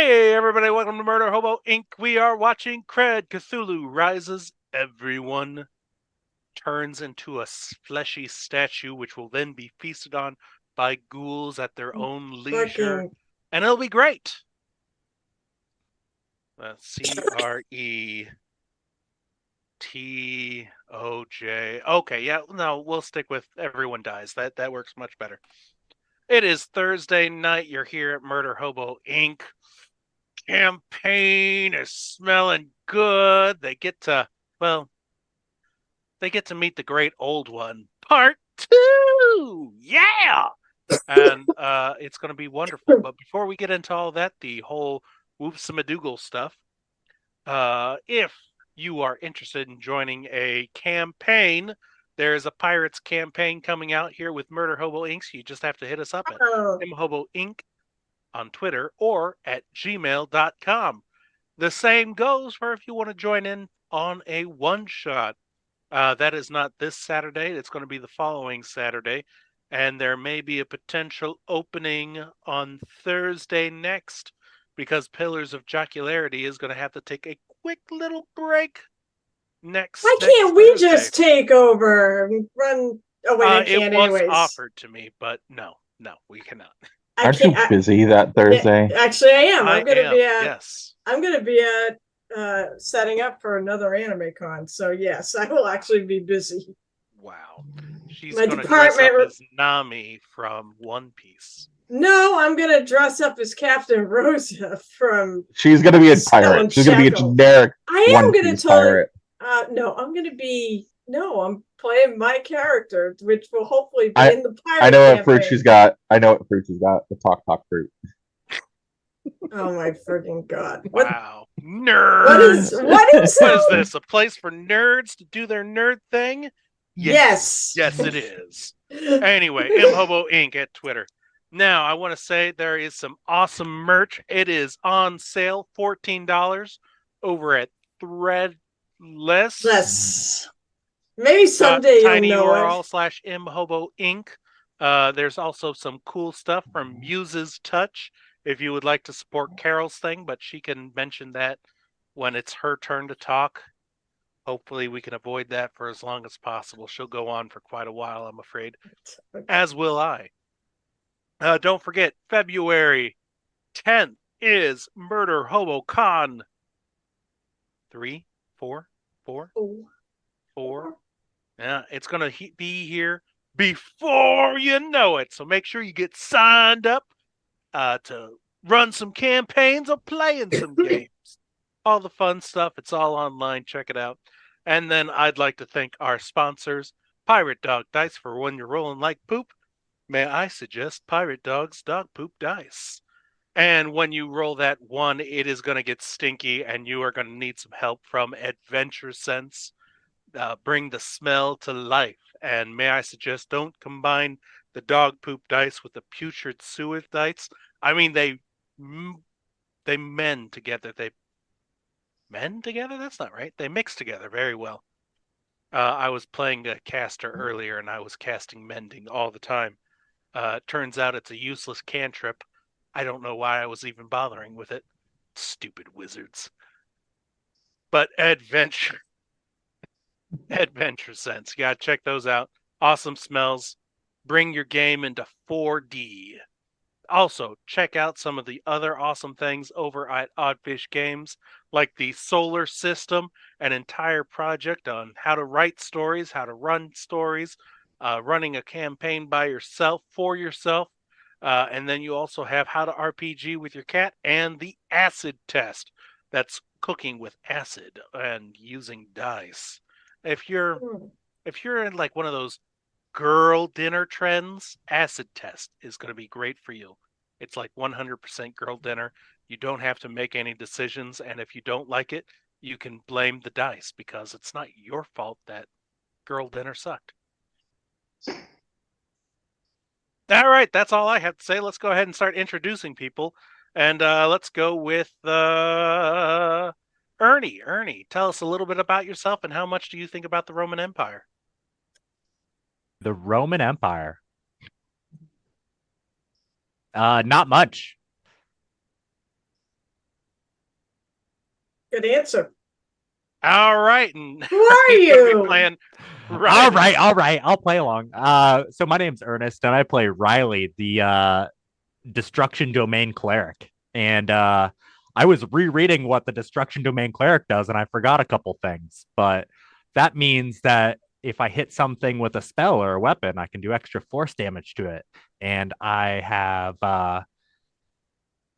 Hey, everybody, welcome to Murder Hobo Inc. We are watching CRED. Cthulhu rises. Everyone turns into a fleshy statue, which will then be feasted on by ghouls at their own leisure. And it'll be great. CRETOJ. Okay, yeah, no, we'll stick with everyone dies. That works much better. It is Thursday night. You're here at Murder Hobo Inc. Campaign is smelling good. They get to meet the great old one. Part 2. Yeah. And it's going to be wonderful. But before we get into all that, the whole whoopsamadoodle stuff, if you are interested in joining a campaign, there's a Pirates campaign coming out here with Murder Hobo Inc. So you just have to hit us up at Hobo Inc. on Twitter or at gmail.com. The same goes for if you want to join in on a one-shot. That is not this Saturday. It's going to be the following Saturday. And there may be a potential opening on Thursday next because Pillars of Jocularity is going to have to take a quick little break next Why can't we just take over and run? Oh, wait, I it can't was anyways. offered to me, but no, we cannot. Aren't you busy that Thursday? Actually, I am. I'm going to be at. Yes. I'm going to be at setting up for another anime con. So yes, I will actually be busy. Wow. She's going to dress up as Nami from One Piece. No, I'm going to dress up as Captain Rosa from. She's going to be a pirate. She's going to be a generic. I am going to pirate. No, I'm going to be. No, I'm playing my character, which will hopefully be in the pirate. I know what fruit she's got. The talk fruit. Oh my freaking god! Wow, nerds! What is this? A place for nerds to do their nerd thing? Yes, it is. Anyway, Hobo Inc. at Twitter. Now, I want to say there is some awesome merch. It is on sale, $14 over at Threadless. Maybe someday you'll know tinyurl/imhobo inc. There's also some cool stuff from Muse's Touch if you would like to support Carol's thing, but she can mention that when it's her turn to talk. Hopefully we can avoid that for as long as possible. She'll go on for quite a while, I'm afraid. As will I. Don't forget, February 10th is Murder Hobo Con. 3, 4, 4, 4. Yeah, it's going to be here before you know it. So make sure you get signed up to run some campaigns or playing some games. All the fun stuff. It's all online. Check it out. And then I'd like to thank our sponsors, Pirate Dog Dice, for when you're rolling like poop. May I suggest Pirate Dog's Dog Poop Dice. And when you roll that one, it is going to get stinky and you are going to need some help from Adventure Sense. Bring the smell to life. And may I suggest, don't combine the dog poop dice with the putrid sewage dice. I mean, they mend together. They mend together? That's not right. They mix together very well. I was playing a caster earlier, and I was casting mending all the time. Turns out it's a useless cantrip. I don't know why I was even bothering with it. Stupid wizards. But Adventure Sense. You gotta check those out. Awesome smells. Bring your game into 4D. Also, check out some of the other awesome things over at Oddfish Games, like the Solar System, an entire project on how to write stories, how to run stories, running a campaign by yourself, for yourself. And then you also have how to RPG with your cat and the acid test. That's cooking with acid and using dice. If you're in like one of those girl dinner trends, acid test is going to be great for you. It's like 100% girl dinner. You don't have to make any decisions, and if you don't like it, you can blame the dice because it's not your fault that girl dinner sucked. All right, that's all I have to say. Let's go ahead and start introducing people, and let's go with Ernie. Ernie, tell us a little bit about yourself and how much do you think about the Roman Empire? The Roman Empire. Not much. Good answer. All right. And Who are he's gonna be you? playing All Riley. right. I'll play along. So my name's Ernest, and I play Riley, the Destruction Domain Cleric. And I was rereading what the Destruction Domain Cleric does, and I forgot a couple things. But that means that if I hit something with a spell or a weapon, I can do extra force damage to it. And I have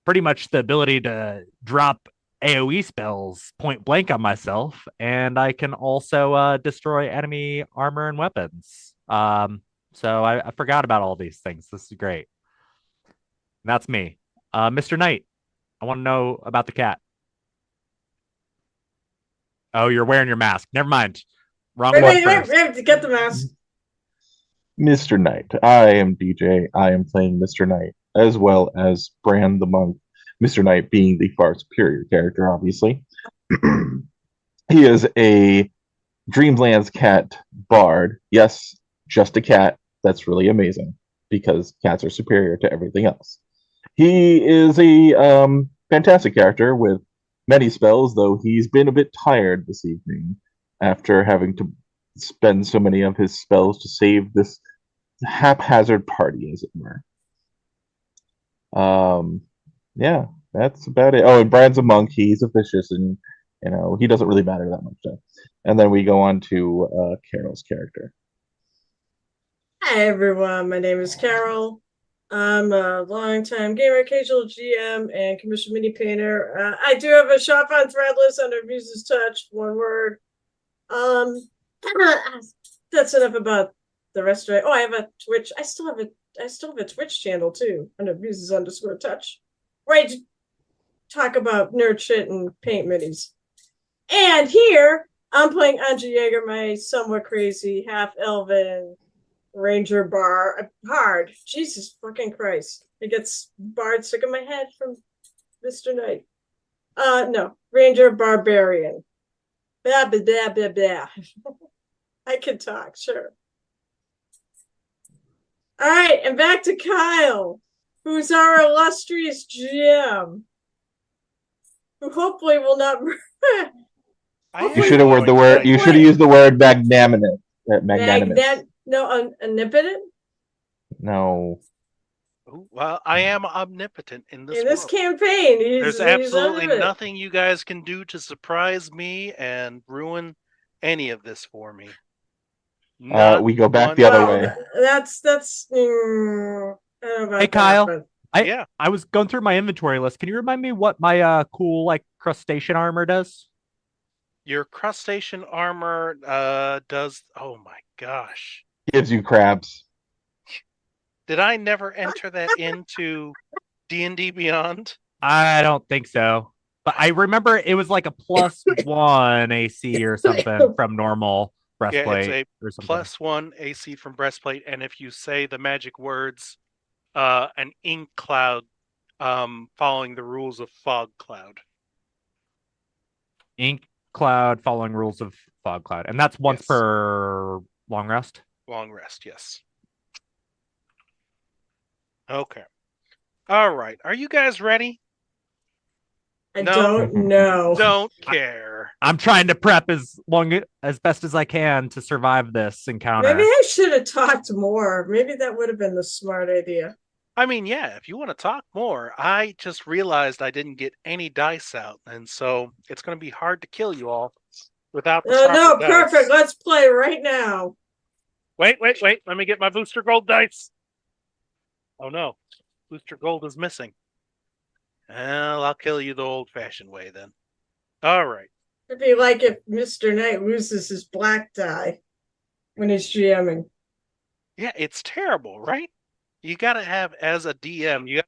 pretty much the ability to drop AoE spells point blank on myself, and I can also destroy enemy armor and weapons. So I forgot about all these things. This is great. And that's me. Mr. Knight, I want to know about the cat. Oh, you're wearing your mask. Never mind. Wrong one first. Wait, get the mask. Mr. Knight. I am DJ. I am playing Mr. Knight, as well as Bran the Monk. Mr. Knight being the far superior character, obviously. He is a Dreamlands cat bard. Yes, just a cat. That's really amazing because cats are superior to everything else. He is a fantastic character with many spells, though he's been a bit tired this evening after having to spend so many of his spells to save this haphazard party, as it were. Yeah, that's about it. Oh, and Brian's a monk. He's a vicious, and he doesn't really matter that much. Though. And then we go on to Carol's character. Hi everyone, my name is Carol. I'm a longtime gamer, occasional GM, and commission mini painter. I do have a shop on Threadless under Muse's Touch, one word. That's enough about the rest of it. Oh, I have a Twitch. I still have a Twitch channel too under Muses_Touch. Right, talk about nerd shit and paint minis. And here I'm playing Anja Yeager, my somewhat crazy half elven ranger bard. Jesus fucking Christ. It gets bard stuck in my head from Mr. Knight. No. Ranger barbarian. Blah, blah, blah, blah, blah. I can talk, sure. All right, and back to Kyle, who's our illustrious GM, who hopefully will not. You should have word the word. You should have used the word magnanimous. Magnanimous. No, omnipotent. No. Well, I am omnipotent in this world. Campaign. There's absolutely nothing you guys can do to surprise me and ruin any of this for me. We go back the other way. That's. I don't know about hey, Kyle. That, I was going through my inventory list. Can you remind me what my cool crustacean armor does? Your crustacean armor does. Oh my gosh! Gives you crabs. Did I never enter that into D&D Beyond? I don't think so. But I remember it was like a +1 AC or something from normal breastplate. Yeah, it's a +1 AC from breastplate, and if you say the magic words, an ink cloud, following the rules of fog cloud. Ink cloud following rules of fog cloud, and that's once per long rest. Long rest, yes. Okay. All right. Are you guys ready? I don't know. Don't care. I'm trying to prep as best as I can to survive this encounter. Maybe I should have talked more. Maybe that would have been the smart idea. I mean, yeah, if you want to talk more, I just realized I didn't get any dice out, and so it's going to be hard to kill you all without the No, dice. perfect. Let's play right now. Wait. Let me get my booster gold dice. Oh no, booster gold is missing. Well, I'll kill you the old-fashioned way then. All right. It'd be like if Mr. Knight loses his black die when he's GMing. Yeah, it's terrible, right? You got to have, as a DM, you got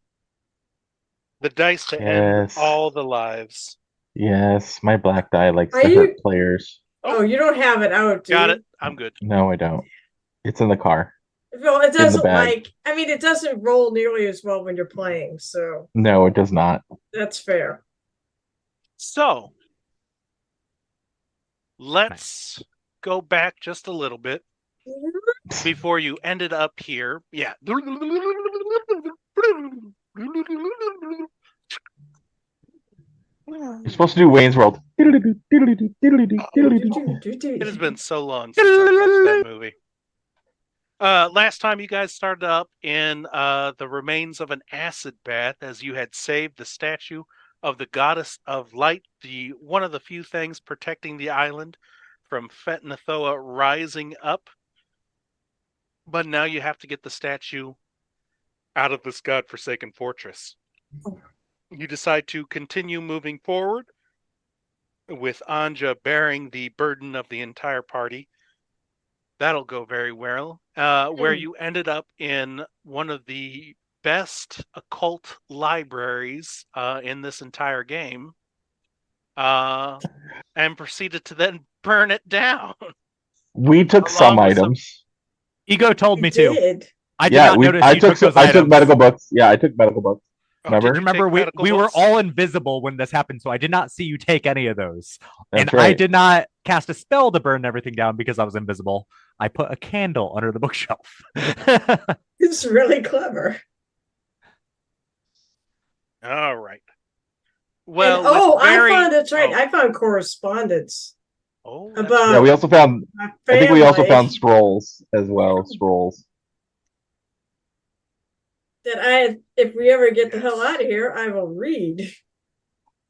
the dice to end all the lives. Yes, my black die likes to hurt players. Oh, you don't have it out, do Got you? it. I'm good. No, I don't. It's in the car. Well, it doesn't it doesn't roll nearly as well when you're playing, so. No, it does not. That's fair. So, let's go back just a little bit before you ended up here. Yeah. You're supposed to do Wayne's World. It has been so long since I watched that movie. Last time you guys started up in the remains of an acid bath as you had saved the statue of the goddess of light, the one of the few things protecting the island from Fetnathoa rising up. But now you have to get the statue out of this godforsaken fortress. You decide to continue moving forward with Anja bearing the burden of the entire party. That'll go very well. Where you ended up in one of the best occult libraries in this entire game, and proceeded to then burn it down. We took some Along with some- items. Ego told You me to. did. I did not notice you took those I items. took medical books. Yeah, I took medical books. Oh, did you Remember, take medical we were books? all invisible when this happened, so I did not see you take any of those. That's And right. I did not cast a spell to burn everything down because I was invisible. I put a candle under the bookshelf. It's really clever. All right. Well, And, with very- I found it's right. oh. I found correspondence Oh, that's about Yeah, we also found. my I think we also family found scrolls as well. Scrolls. that if we ever get the Yes. hell out of here, I will read.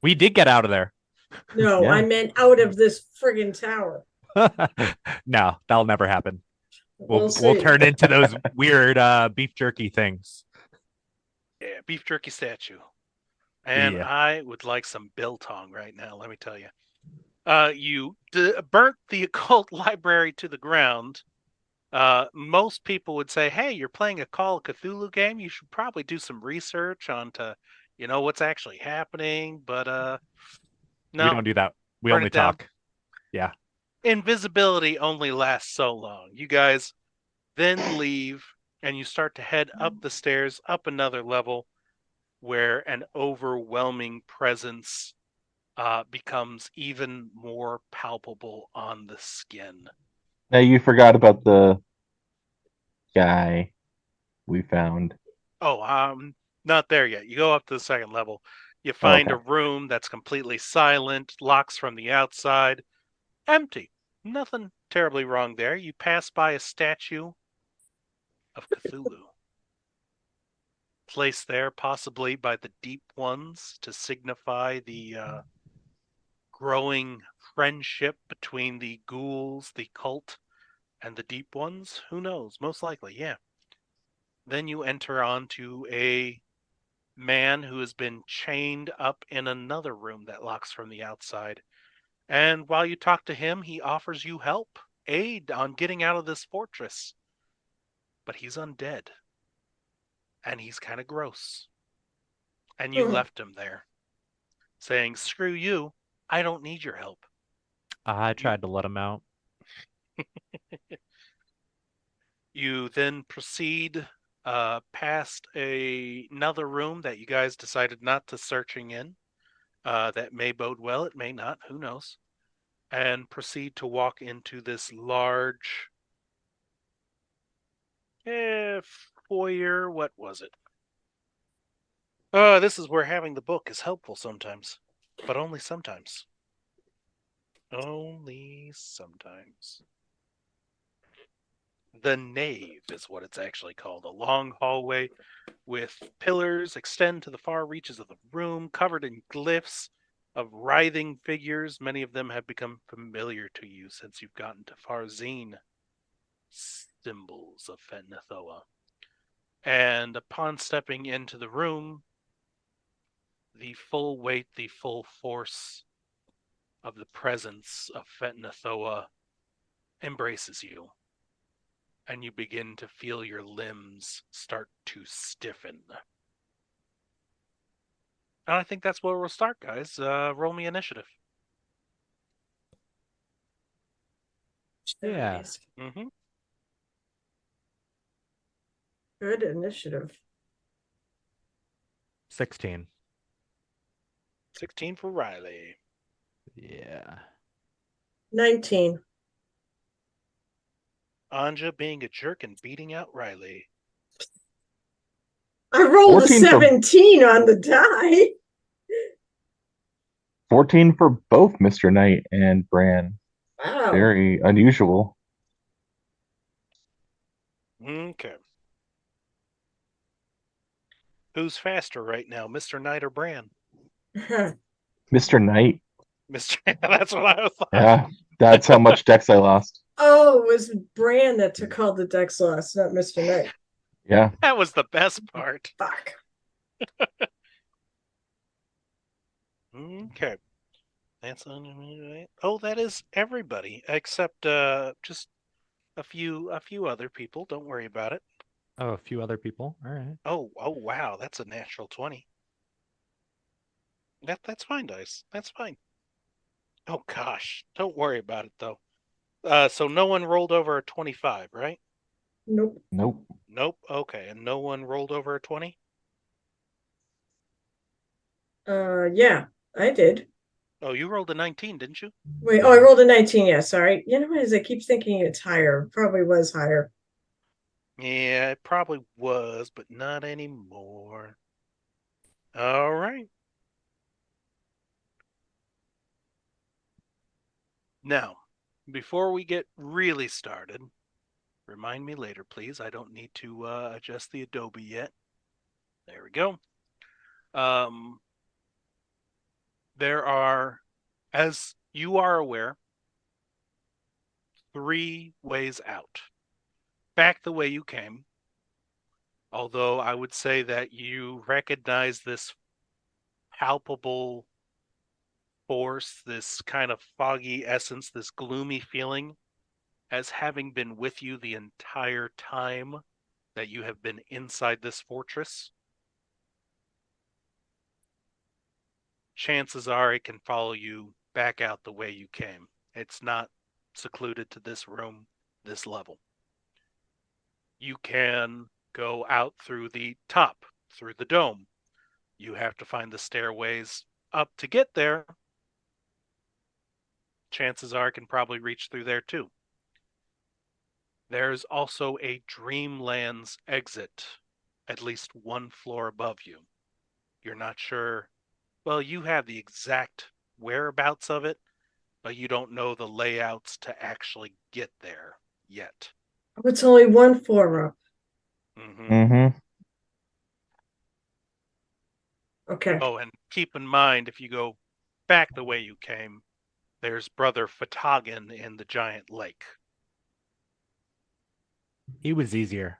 We did get out of there. No, Yeah. I meant out of this friggin' tower. No, that'll never happen. We'll see. turn into those weird beef jerky things. Yeah, beef jerky statue. And Yeah. I would like some biltong right now, let me tell you. You burnt the occult library to the ground. Most people would say, hey, you're playing a Call of Cthulhu game. You should probably do some research onto, what's actually happening. But no, We don't do that. We Burn only it down. talk. Yeah. invisibility only lasts so long. You guys then leave and you start to head up the stairs, up another level, where an overwhelming presence becomes even more palpable on the skin. Now you forgot about the guy we found. Oh, not there yet. You go up to the second level. You find Okay. a room that's completely silent, locks from the outside, empty. Nothing terribly wrong there. You pass by a statue of Cthulhu, placed there possibly by the Deep Ones to signify the growing friendship between the ghouls, the cult, and the Deep Ones. Who knows? Most likely, yeah. Then you enter onto a man who has been chained up in another room that locks from the outside. And while you talk to him, he offers you help, aid on getting out of this fortress. But he's undead. And he's kind of gross. And you left him there, saying, screw you, I don't need your help. I tried to let him out. You then proceed past another room that you guys decided not to searching in. That may bode well, it may not, who knows. And proceed to walk into this large foyer. What was it? This is where having the book is helpful sometimes, but only sometimes. Only sometimes. The nave is what it's actually called. A long hallway with pillars extend to the far reaches of the room, covered in glyphs of writhing figures. Many of them have become familiar to you since you've gotten to Farzine. Symbols of Fetnathoa. And upon stepping into the room, the full weight, the full force of the presence of Fetnathoa embraces you. And you begin to feel your limbs start to stiffen. And I think that's where we'll start, guys. Roll me initiative. Yeah. Mm-hmm. Good initiative. 16. 16 for Riley. Yeah. 19. Anja being a jerk and beating out Riley. I rolled a 14 for- 17 on the die. 14 for both Mr. Knight and Bran. Wow. Very unusual. Okay. Who's faster right now, Mr. Knight or Bran? Mr. Knight. Mr. That's what I was like. Yeah, that's how much Dex I lost. Oh, it was Bran that took all the Dex loss, not Mr. Knight. Yeah. That was the best part. Fuck. Okay. That's oh, that is everybody except just a few other people. Don't worry about it. Oh, a few other people. All right. Oh wow, that's a natural 20. That's fine, dice. That's fine. Oh gosh, don't worry about it though. So no one rolled over a 25, right? Nope. Nope. Nope. Okay, and no one rolled over a 20. Yeah, I did. Oh, you rolled a 19, didn't you? Wait, oh, I rolled a 19. Yeah, sorry. You know what? As I keep thinking it's higher. Probably was higher. Yeah, it probably was, but not anymore. All right. Now, before we get really started, remind me later, please. I don't need to adjust the Adobe yet. There we go. There are, as you are aware, 3 ways out. Back the way you came, although I would say that you recognize this palpable force, this kind of foggy essence, this gloomy feeling as having been with you the entire time that you have been inside this fortress. Chances are it can follow you back out the way you came. It's not secluded to this room, this level. You can go out through the top, through the dome. You have to find the stairways up to get there. Chances are it can probably reach through there too. There's also a Dreamlands exit, at least 1 floor above you. You're not sure. Well, you have the exact whereabouts of it, but you don't know the layouts to actually get there yet. Oh, it's only 1 floor up. Mm-hmm. Okay. Oh, and keep in mind, if you go back the way you came, there's Brother Fatagan in the giant lake. It was easier.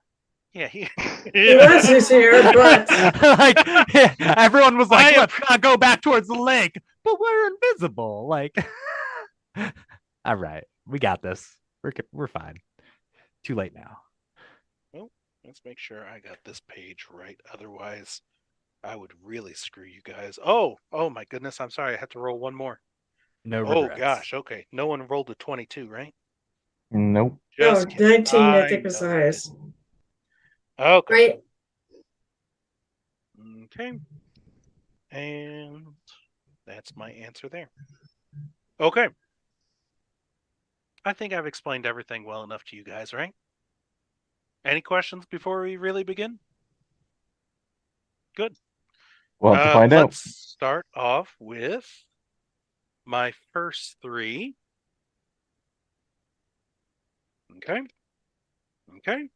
Yeah, It was easier, but like everyone was like, I "Let's not go back towards the lake," but we're invisible. Like, all right, we got this. We're fine. Too late now. Well, let's make sure I got this page right. Otherwise, I would really screw you guys. Oh my goodness. I'm sorry. I have to roll one more. No Oh regrets. gosh. Okay. No one rolled a 22, right? Nope. no, Just kidding. 19, I think was the know. highest. Okay. Right? Okay. And that's my answer there. Okay. I think I've explained everything well enough to you guys, right? Any questions before we really begin? Good. We'll have to find out. Let's start off with my first 3. Okay. Okay.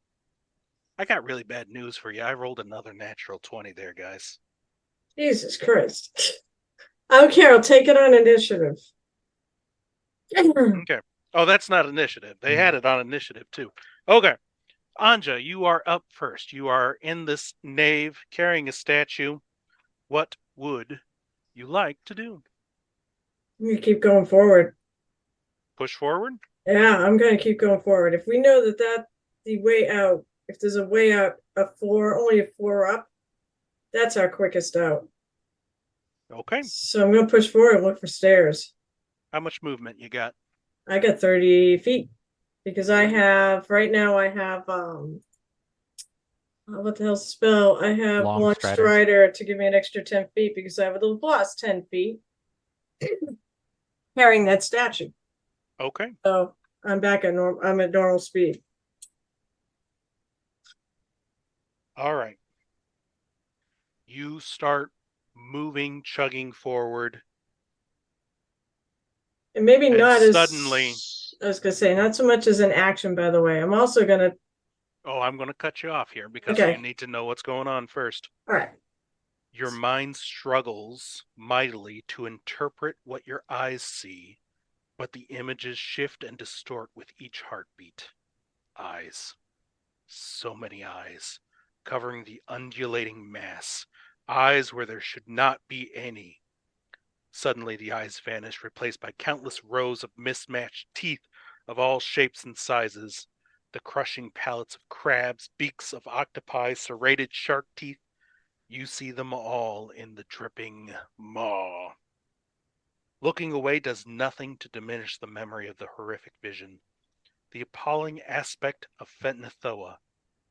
I got really bad news for you. I rolled another natural 20 there, guys. Jesus Christ. I don't care. I'll take it on initiative. Okay. Oh, that's not initiative. They had it on initiative too. Okay. Anja, you are up first. You are in this nave carrying a statue. What would you like to do? You keep going forward. Push forward? Yeah, I'm going to keep going forward. If we know that the way out, if there's a way out, only a floor up, that's our quickest out. Okay. So I'm going to push forward and look for stairs. How much movement you got? I got 30 feet because I have, right now, I have, what the hell spell? I have Long Long Strider. Strider to give me an extra 10 feet because I have a little plus 10 feet carrying that statue. Okay. So I'm back at I'm at normal speed. All right. You start moving, chugging forward. And maybe And not suddenly- as I was gonna say, not so much as an action, by the way. I'm also gonna Oh, I'm going to cut you off here because Okay. you need to know what's going on first. all right. Your mind struggles mightily to interpret what your eyes see, but the images shift and distort with each heartbeat. Eyes. So many eyes, covering the undulating mass. Eyes where there should not be any. Suddenly the eyes vanish, replaced by countless rows of mismatched teeth of all shapes and sizes. The crushing palates of crabs, beaks of octopi, serrated shark teeth. You see them all in the dripping maw. Looking away does nothing to diminish the memory of the horrific vision. The appalling aspect of Fentnathoa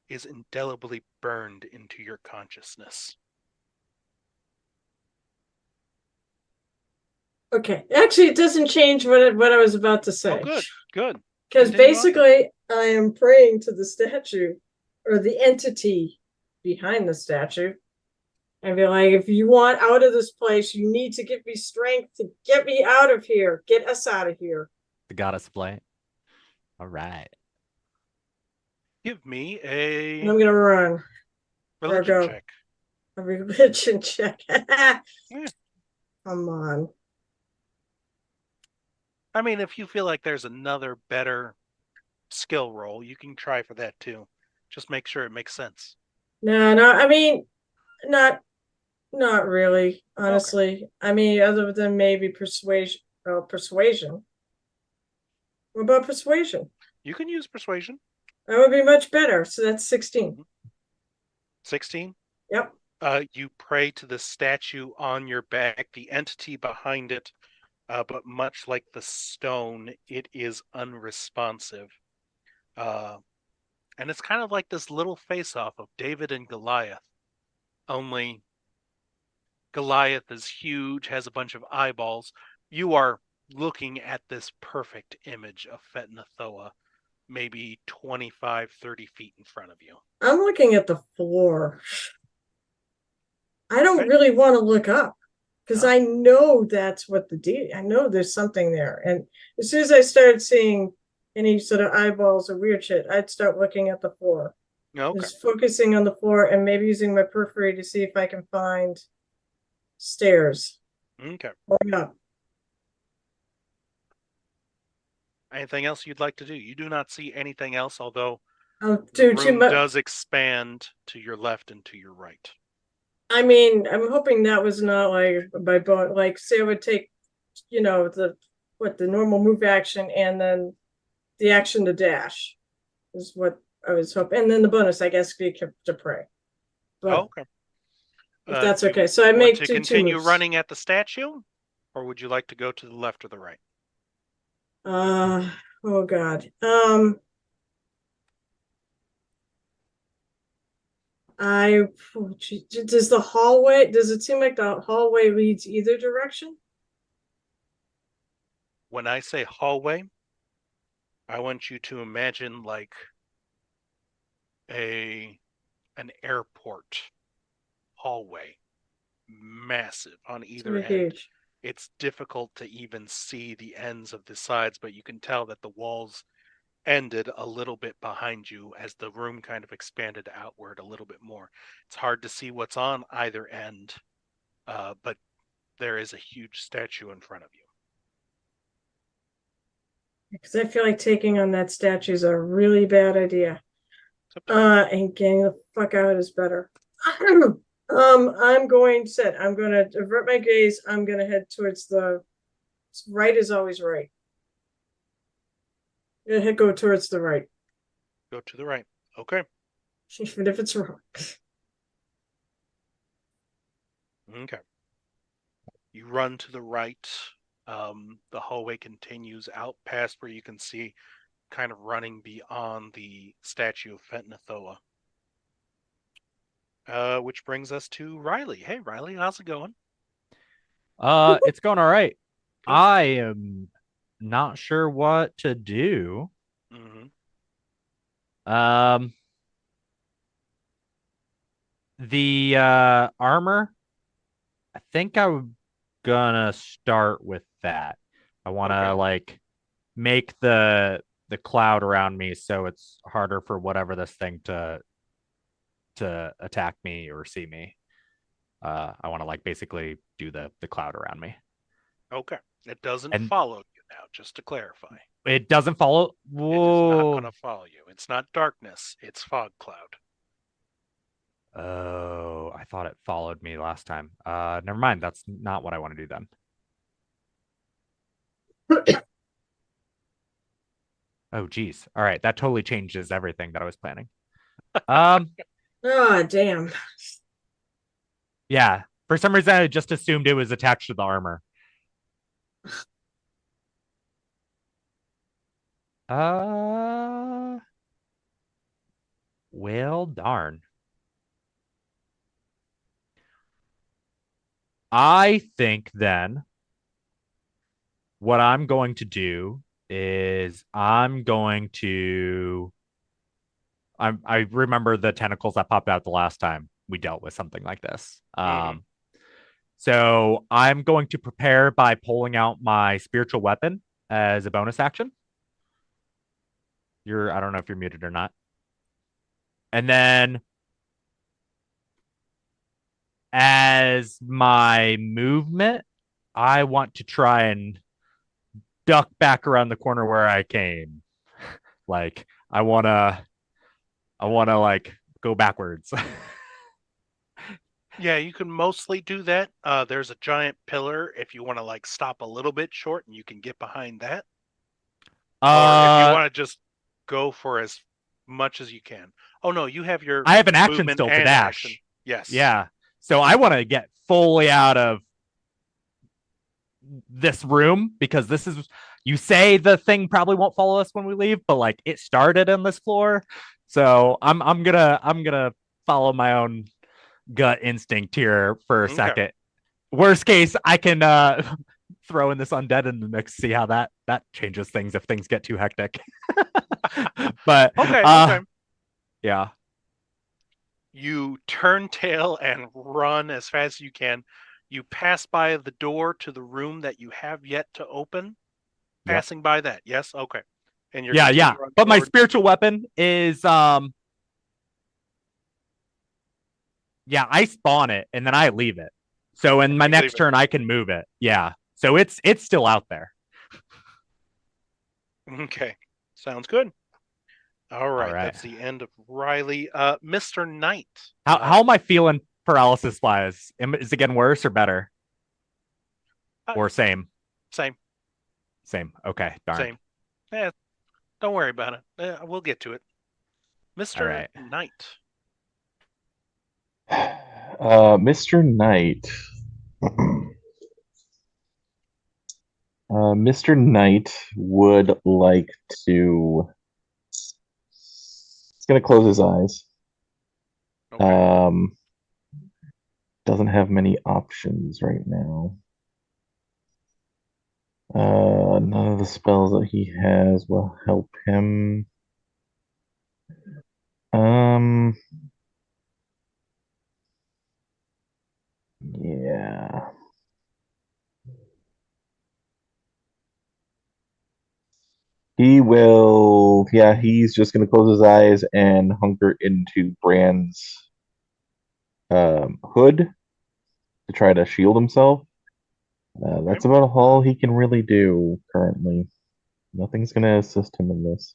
is indelibly burned into your consciousness. Okay. Actually, it doesn't change what I was about to say. Oh, good, good. Because Continue on. basically, I am praying to the statue or the entity behind the statue. And be like, if you want out of this place, you need to give me strength to get me out of here. Get us out of here. The goddess of light. All right. Give me And a I'm gonna run. religion go. check. A religion check. Yeah. Come on. I mean, if you feel like there's another better skill roll, you can try for that too. Just make sure it makes sense. No, I mean, not really, honestly. I mean, other than maybe persuasion. Well, persuasion. What about persuasion? You can use persuasion. That would be much better. So that's 16. 16. Yep. You pray to the statue on your back, the entity behind it, but much like the stone, it is unresponsive. And it's kind of like this little face-off of David and Goliath. Only Goliath is huge, has a bunch of eyeballs. You are looking at this perfect image of Fetnathoa, maybe 25, 30 feet in front of you. I'm looking at the floor. I don't Okay. really want to look up because Huh? I know that's what I know there's something there. And as soon as I started seeing any sort of eyeballs or weird shit, I'd start looking at the floor. Okay. Just focusing on the floor and maybe using my periphery to see if I can find stairs Okay. going up. Anything else you'd like to do? You do not see anything else, although I'll the do too room much. does expand to your left and to your right. I mean, I'm hoping that was not like by bone. Like, say, I would take, the normal move action and then the action to dash is what I was hoping, and then the bonus, I guess, be to pray. But Oh, okay. if that's Do you okay, so I want make to two continue moves. running at the statue, or would you like to go to the left or the right? Oh God. I does it seem like the hallway leads either direction? When I say hallway, I want you to imagine like an airport hallway, massive on either Very end. huge. It's difficult to even see the ends of the sides, but you can tell that the walls ended a little bit behind you as the room kind of expanded outward a little bit more. It's hard to see what's on either end, but there is a huge statue in front of you. Because I feel like taking on that statue is a really bad idea. And getting the fuck out is better. I'm going to avert my gaze. I'm going to head towards the right is always right. Go towards the right. Go to the right. Okay. Even if it's wrong. Okay. You run to the right. The hallway continues out past where you can see kind of running beyond the statue of Fentnathoa. Which brings us to Riley. Hey, Riley, how's it going? It's going all right. Good. I am not sure what to do. Mm-hmm. The armor, I think I'm gonna start with that. I want to Okay. like make the cloud around me so it's harder for whatever this thing to attack me or see me. I want to like basically do the cloud around me. Okay. It doesn't And follow you now, just to clarify. it doesn't follow. It is not going Whoa. to follow you. It's not darkness, it's fog cloud. Oh, I thought it followed me last time. Never mind. That's not what I want to do then. Oh, geez. All right, that totally changes everything that I was planning. Um, Oh, damn. yeah. For some reason, I just assumed it was attached to the armor. Uh, well, darn. I think then what I'm going to do is I remember the tentacles that popped out the last time we dealt with something like this. Mm-hmm. So I'm going to prepare by pulling out my spiritual weapon as a bonus action. I don't know if you're muted or not. And then as my movement, I want to try and duck back around the corner where I came. Like I wanna like go backwards. Yeah, you can mostly do that. There's a giant pillar if you want to like stop a little bit short and you can get behind that. Or if you want to just go for as much as you can. Oh no, you have your I have an action movement still to and action. dash. Yes. Yeah. So I want to get fully out of this room because this is you say the thing probably won't follow us when we leave, but like it started on this floor. So I'm gonna follow my own gut instinct here for a Okay. second. Worst case, I can throw in this undead in the mix, see how that changes things if things get too hectic. But Okay. yeah. You turn tail and run as fast as you can. You pass by the door to the room that you have yet to open. Yep. Passing by that. Yes. Okay. And you're Yeah. continuing But my forward. spiritual weapon is yeah, I spawn it and then I leave it. So in my You leave next it. turn I can move it. Yeah. So it's still out there. Okay. Sounds good. All All right. right. That's the end of Riley. Mr. Knight. How am I feeling paralysis wise? Is it getting worse or better? Or same? Same. Same. Okay, darn. Same. Yeah. Don't worry about it. We'll get to it. All Mr. right. Knight. Mr. Knight. Mr. Knight would like to. He's gonna close his eyes. Okay. Doesn't have many options right now. None of the spells that he has will help him. Yeah. He's just gonna close his eyes and hunker into Brand's hood to try to shield himself. That's about all he can really do currently. Nothing's gonna assist him in this.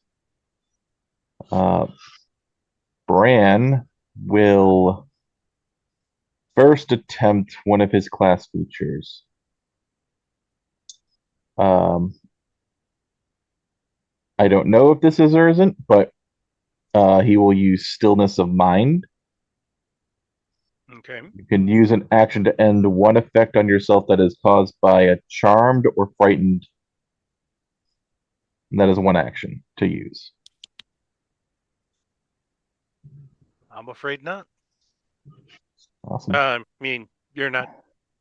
Bran will first attempt one of his class features. I don't know if this is or isn't, but he will use Stillness of Mind. Okay. You can use an action to end one effect on yourself that is caused by a charmed or frightened. And that is one action to use. I'm afraid not. Awesome. I mean, you're not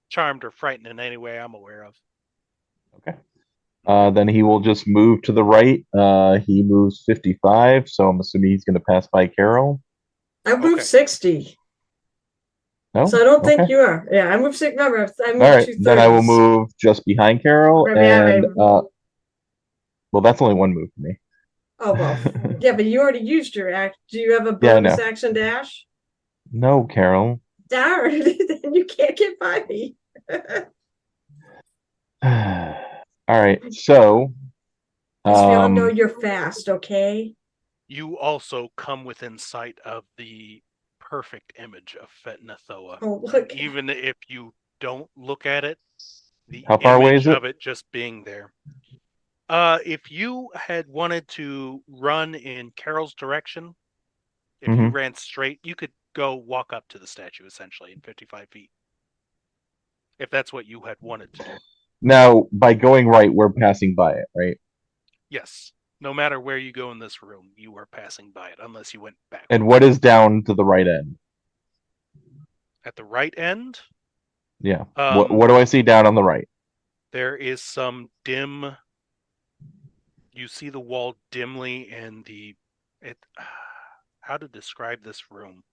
charmed or frightened in any way I'm aware of. Okay. Then he will just move to the right. He moves 55, so I'm assuming he's going to pass by Carol. I moved Okay. 60. No? So I don't think Okay. you are. Yeah, I moved six. Remember, I moved All right, two then I will thirds. move just behind Carol, Right and behind me. well, that's only one move for me. Oh well, yeah, but you already used your act. Do you have a Yeah, I bonus know. action dash? No, Carol. Darn, then you can't get by me. All right, so Because we all know um, you're fast, okay? You also come within sight of the perfect image of Fetnathoa. Oh, And look. even if you don't look at it, the how far away image is it? of it just being there. If you had wanted to run in Carol's direction, if you Mhm. ran straight, you could go walk up to the statue essentially in 55 feet. If that's what you had wanted to do. Now, by going right, we're passing by it, right? Yes. No matter where you go in this room, you are passing by it unless you went backwards. And what is down to the right end? At the right end, Yeah. What do I see down on the right? there is some dim. You see the wall dimly and it. How to describe this room?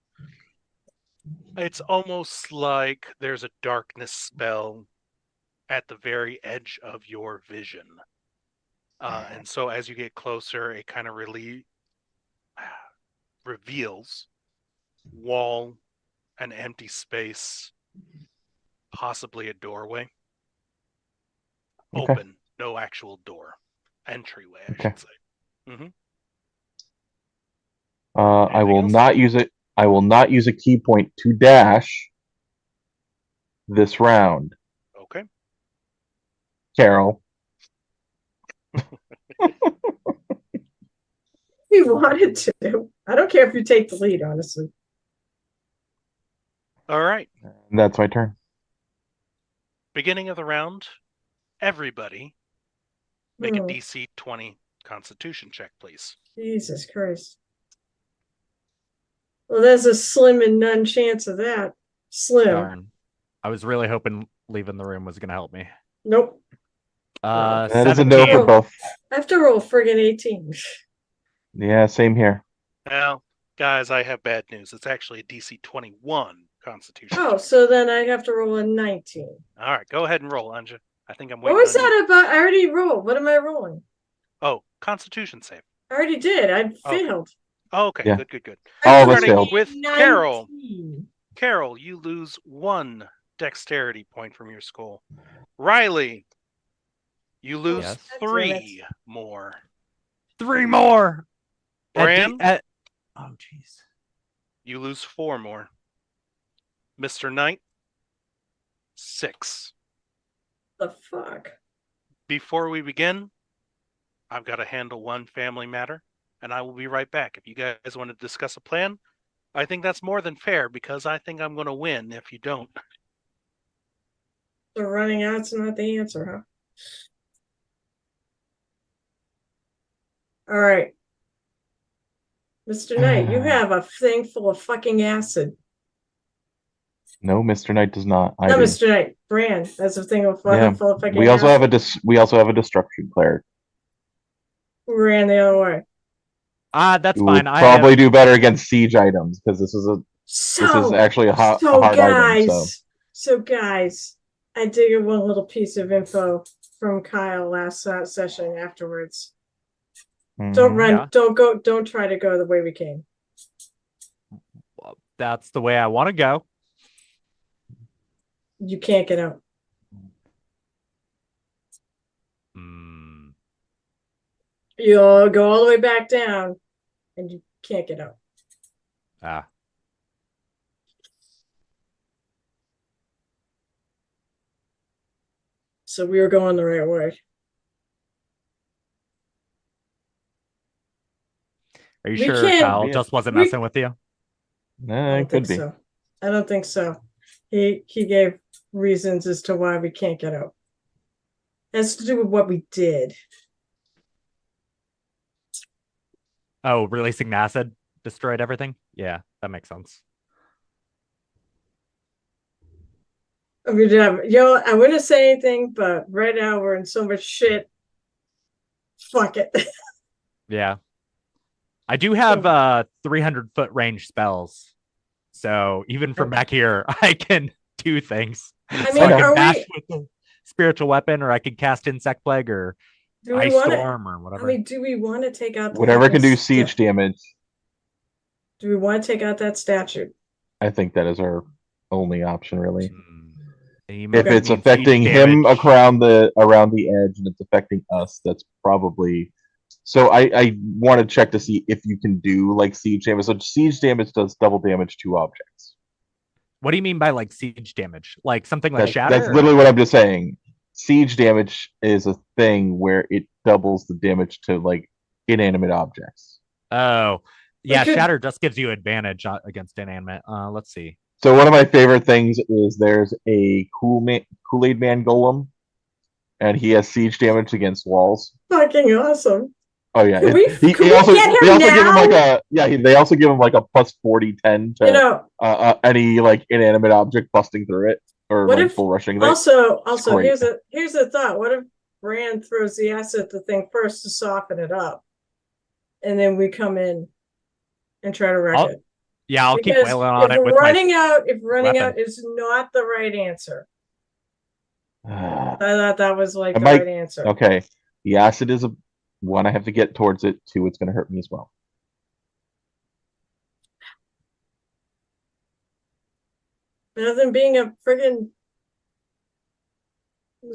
It's almost like there's a darkness spell at the very edge of your vision. And so as you get closer, it kind of really reveals wall, an empty space, possibly a doorway. Okay. Open, no actual door. Entryway, I Okay. should say. Mm-hmm. I Anything will else? not use it. I will not use a key point to dash this round, Okay. Carol. If you wanted to. I don't care if you take the lead, honestly. All right. And that's my turn. Beginning of the round, everybody make a Hmm. DC 20 Constitution check, please. Jesus Christ. Well, there's a slim and none chance of that. Slim. Darn. I was really hoping leaving the room was going to help me. Nope. That is a no 17. for both. I have to roll friggin' 18. Yeah, same here. Well, guys, I have bad news. It's actually a DC 21 Constitution Oh, check. so then I have to roll a 19. All right, go ahead and roll, Anja. I think I'm What waiting was on you. that about? I already rolled. What am I rolling? Oh, Constitution save. I already did. I Okay. failed. Oh, okay, Yeah. good. All of us Starting failed. with 19. Carol. Carol, you lose 1 dexterity point from your skull. Riley, you lose Yes. 3 more. 3 more. Bran, oh, jeez. you lose 4 more. Mr. Knight, 6. The fuck? Before we begin, I've got to handle one family matter, and I will be right back. If you guys want to discuss a plan, I think that's more than fair because I think I'm going to win if you don't. So running out's not the answer, huh? All right. Mr. Knight, you have a thing full of fucking acid. No, Mr. Knight does not. I No, do. Mr. Knight, Bran has a thing Yeah. full of fucking We also acid. have a destruction cleric. Who ran the other way? That's Who fine. would probably do better against siege items because this is actually a hard item. So guys, I did get one little piece of info from Kyle last session afterwards. Don't run, Yeah. don't try to go the way we came. That's the way I want to go. You can't get out. You'll go all the way back down and you can't get out. Ah. So we were going the right way. Are you We sure can't- Kyle Yeah. just wasn't We- messing with you? I It don't could think be. so. I don't think so. He gave reasons as to why we can't get out. It has to do with what we did. Oh, releasing acid destroyed everything? Yeah, that makes sense. I mean, I wouldn't say anything, but right now we're in so much shit. Fuck it. Yeah. I do have 300-foot range spells. So even from back here, I can do things. I So mean, I can are bash we? with the spiritual weapon, or I can cast insect plague or Do we ice want to? storm or I whatever. mean, do we want to take out the Whatever can do fucking siege damage. Do we want to take out that statue? I think that is our only option, really. If If it's means affecting siege him damage. around the edge and it's affecting us, that's probably. So I want to check to see if you can do like siege damage. So siege damage does double damage to objects. What do you mean by like siege damage? Like something like That's shatter? that's literally what I'm just saying. Siege damage is a thing where it doubles the damage to like inanimate objects. Oh, yeah. could- Shatter just gives you advantage against inanimate. Let's see. So one of my favorite things is there's a Kool-Aid Man golem, and he has siege damage against walls. Fucking awesome. Oh yeah, Can we he get also him they also give him now? like a they also give him like a plus 40-10 You to know, any like inanimate object busting through it or what like if bull rushing it. also great. here's a thought. What if Brand throws the acid the thing first to soften it up, and then we come in and try to wreck it? Yeah, I'll keep Because wailing on if it with running my out, if running weapon. out is not the right answer, I I thought that was like the might- right answer. Okay, the acid is a one. I have to get towards it. Two, it's going to hurt me as well. Better than being a friggin'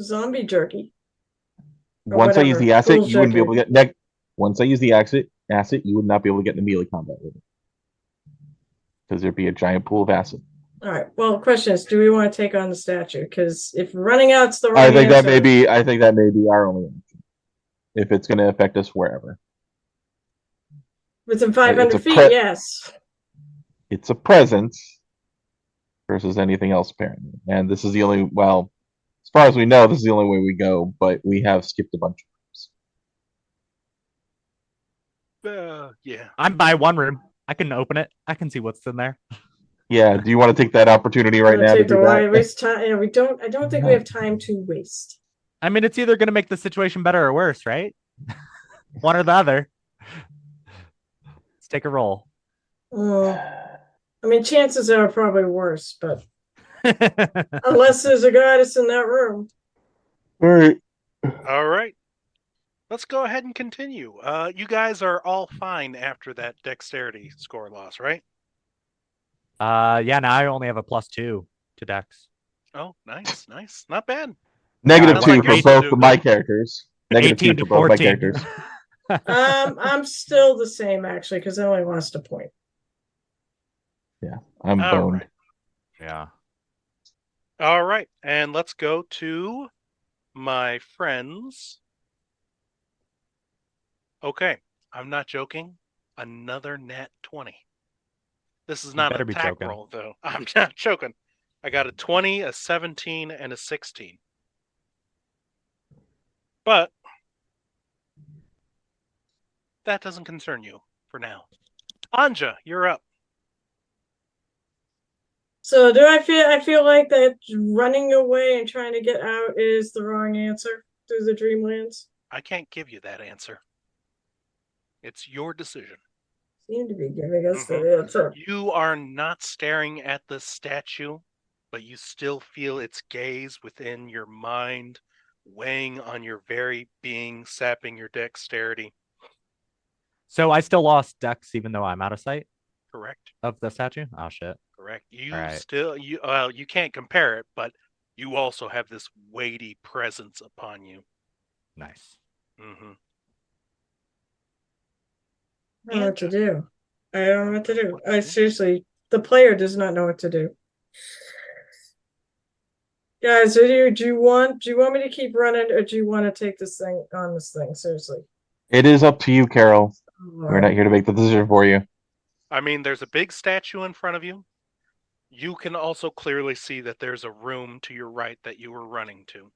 zombie jerky. Or Once I use whatever, the acid, ghoul you wouldn't be able to jerky. get Once I use the acid, you would not be able to get into melee combat with it because there'd be a giant pool of acid. All right. Well, question is, do we want to take on the statue? Because if running out's the I right think answer, that may be our only option if it's going to affect us wherever. within 500 It's a feet, yes. It's a presence versus anything else apparently, and this is the only as far as we know, this is the only way we go. But we have skipped a bunch of rooms. Yeah. I'm by one room. I can open it. I can see what's in there. Yeah, do you want to take that opportunity right now to Take the do why that? waste time. Yeah, we don't. I don't think we have time to waste. I mean, it's either going to make the situation better or worse, right? One or the other. Let's take a roll. I mean, chances are probably worse, but unless there's a goddess in that room. All right. All right. Let's go ahead and continue. You guys are all fine after that dexterity score loss, right? Yeah, now I only have a +2 to Dex. Oh, nice, nice. Not bad. Negative Yeah, two like for you're both still of my good. characters. Negative 18 two to for both my 14. characters. I'm still the same actually because I only lost a point. I'm All boned. right. Yeah. All right. And let's go to my friends. Okay. I'm not joking. Another nat 20. This is not better an be attack joking. roll, though. I'm not joking. I got a 20, a 17, and a 16. But that doesn't concern you for now. Anja, you're up. So do I feel like that running away and trying to get out is the wrong answer through the Dreamlands? I can't give you that answer. It's your decision. Seem to be giving us the answer. You are not staring at the statue, but you still feel its gaze within your mind, weighing on your very being, sapping your dexterity. So I still lost Dex even though I'm out of sight Correct. of the statue? Oh, shit. Correct. You All right. still you can't compare it, but you also have this weighty presence upon you. Nice. Mm-hmm. I don't know what to do. I don't know what to do. I seriously, the player does not know what to do. Guys, do you want me to keep running, or do you want to take this thing on this thing? Seriously. It is up to you, Carol. We're Alright. not here to make the decision for you. I mean, there's a big statue in front of you. You can also clearly see that there's a room to your right that you were running to.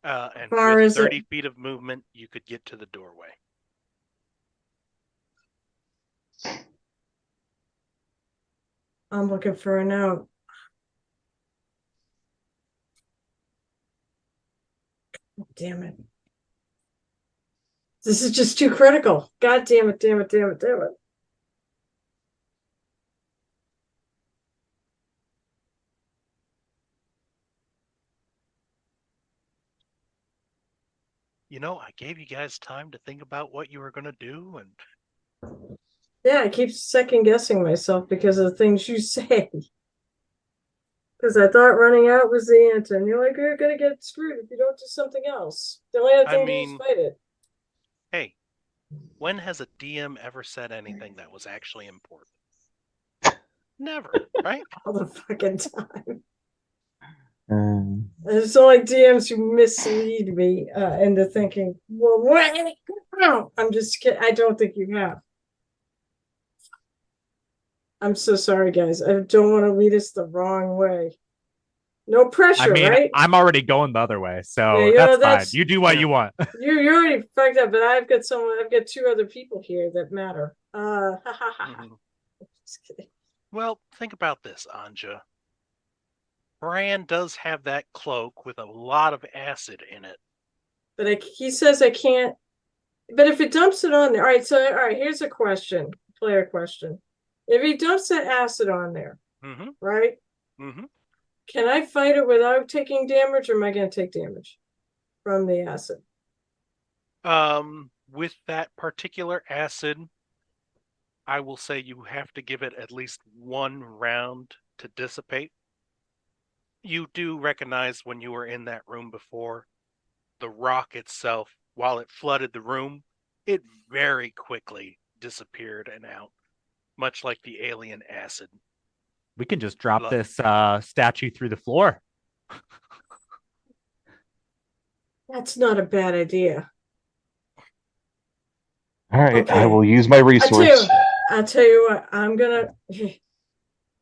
And Far with is it? 30 feet of movement, you could get to the doorway. I'm looking for a note. Damn it. This is just too critical. God damn it, damn it, damn it, damn it. You know, I gave you guys time to think about what you were going to do, and Yeah, I keep second guessing myself because of the things you say. Because I thought running out was the answer, and you're like, you're gonna get screwed if you don't do something else. The only other I thing to do is mean, fight it. hey, when has a DM ever said anything that was actually important? Never, right? All the fucking time. Um, There's only DMs who mislead me into thinking, well, wait, no, I'm just kidding. I don't think you have. I'm so sorry, guys. I don't want to lead us the wrong way. No I pressure, mean, right? I'm already going the other way, Yeah, so you know, that's fine. that's- You do what Yeah. you want. You're already fucked up, but I've got two other people here that matter. Ha ha ha. Mhm. Just kidding. Well, think about this, Anja. Bran does have that cloak with a lot of acid in it. But he says I can't. But if it dumps it on there, all right. Here's a question, player question. If he dumps that acid on there, Mm-hmm. right? Mm-hmm. Can I fight it without taking damage, or am I going to take damage from the acid? With that particular acid, I will say you have to give it at least one round to dissipate. You do recognize when you were in that room before, the rock itself, while it flooded the room, it very quickly disappeared and out, much like the alien acid. We can just drop Look. this statue through the floor. That's not a bad idea. all right, Okay. I will use my resource. I'll tell you what.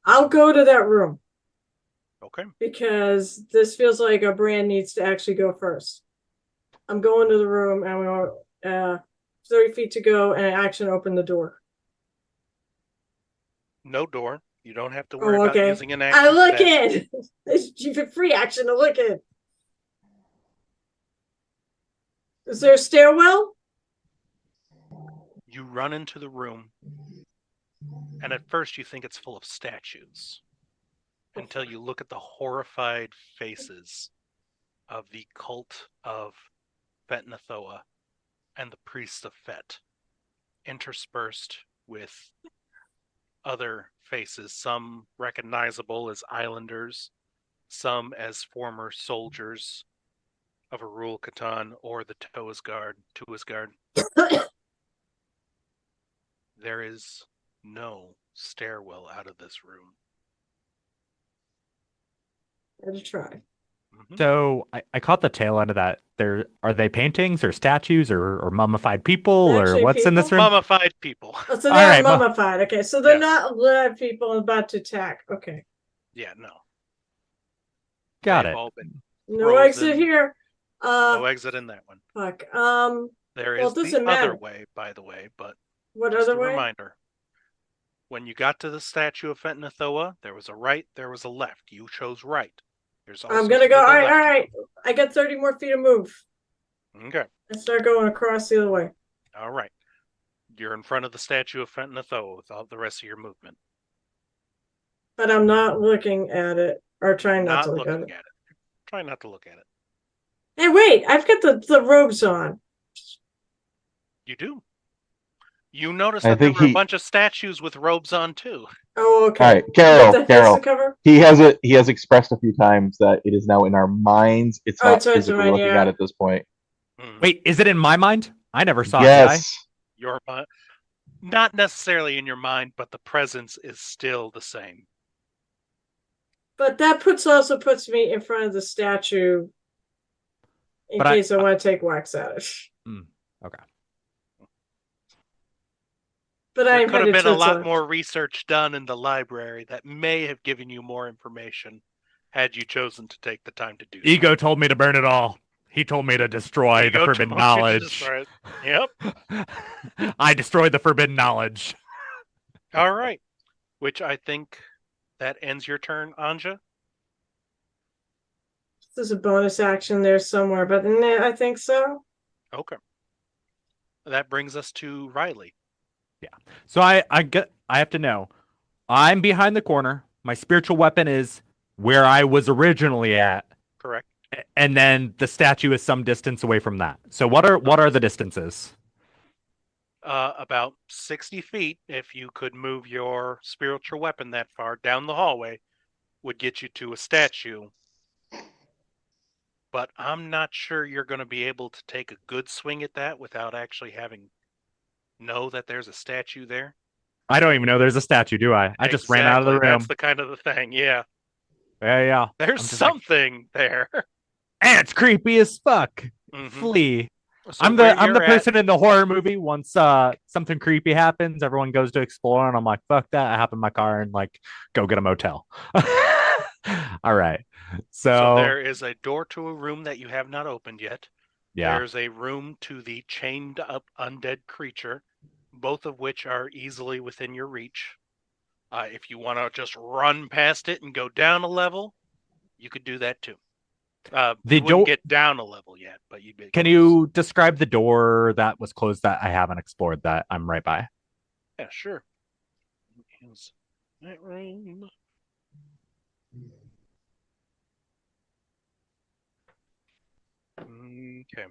I'll go to that room Okay. because this feels like a brand needs to actually go first. I'm going to the room, and I'm going 30 feet to go, and I action open the door. No door. You don't have to worry Oh, about okay. using an action. I look for that. in. It's free action to look in. Is there a stairwell? You run into the room, and at first you think it's full of statues until you look at the horrified faces of the cult of Fetnathoa and the priests of Fet, interspersed with other faces, some recognizable as islanders, some as former soldiers of Arul Katan or the Tuasgard. There is no stairwell out of this room. Gotta try. Mhm. So I caught the tail end of that. Are they paintings or statues or mummified people or Actually, what's in this room? Mummified people. Oh, so All they're right, mummified. Okay, so they're Yes. not live people about to attack. Okay, Yeah, no. Got They've it. all been no frozen. exit here. No exit in that one. Fuck. There Well, is it the doesn't other matter. way, by the way, but What just other a way? reminder. When you got to the statue of Fetnathoa, there was a right, there was a left. You chose right. There's also I'm gonna go. to the All right, left all to right. I got 30 more feet to move. go. Okay. I start going across the other way. All right. You're in front of the statue of Fetnathoa with all the rest of your movement. But I'm not looking at it or trying not to look at looking it. at it. Try not to look at it. Hey, wait! I've got the robes on. You do. You notice I that there think were a he. bunch of statues with robes on too. Oh, okay. All right, With Carol, the Carol. face cover. He has expressed a few times that it is now in our minds. It's Oh, not it's right to physically mine, looking yeah. at this point. Mhm. Wait, is it in my mind? I never saw it, did I? Yes. Your mind, not necessarily in your mind, but the presence is still the same. But that also puts me in front of the statue in But case I want to take wax at it. Okay. But There I'm could have headed been a towards lot the more research done in the library that may have given you more information had you chosen to take the time to do so. Ego told me to burn it all. He told me to destroy the Ego forbidden told you to knowledge. destroy it. Yep. I destroyed the forbidden knowledge. All right. Which I think that ends your turn, Anja. There's a bonus action there somewhere, but I think so. Okay. That brings us to Riley. So I have to know. I'm behind the corner. My spiritual weapon is where I was originally at, Correct. and then the statue is some distance away from that. So what are the distances? About 60 feet, if you could move your spiritual weapon that far down the hallway, would get you to a statue. But I'm not sure you're going to be able to take a good swing at that without actually having know that there's a statue there. I don't even know there's a statue, do I? I just ran out of the Exactly. That's room. the kind of the thing. Yeah. Yeah. There's I'm just like, something there. and it's creepy as fuck. Mhm. Flee. So I'm where the you're at, person in the horror movie. Once something creepy happens, everyone goes to explore, and I'm like, fuck that. I hop in my car and like go get a motel. All right. so So there is a door to a room that you have not opened yet. yeah. There's a room to the chained up undead creature, both of which are easily within your reach. If you want to just run past it and go down a level, you could do that too. The You wouldn't door. get down a level yet, but you'd be Can close. you describe the door that was closed that I haven't explored that I'm right by? Yeah, sure. Is that room? Okay.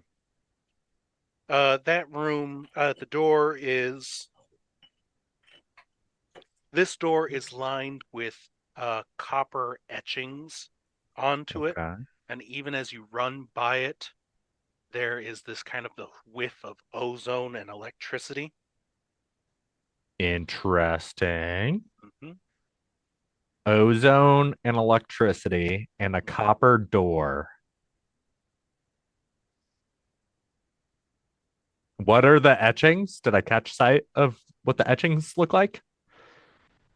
That room, the door is. This door is lined with copper etchings onto it, Okay. and even as you run by it, there is this kind of the whiff of ozone and electricity. Interesting. hmm Ozone and electricity and a copper door. What are the etchings? Did I catch sight of what the etchings look like?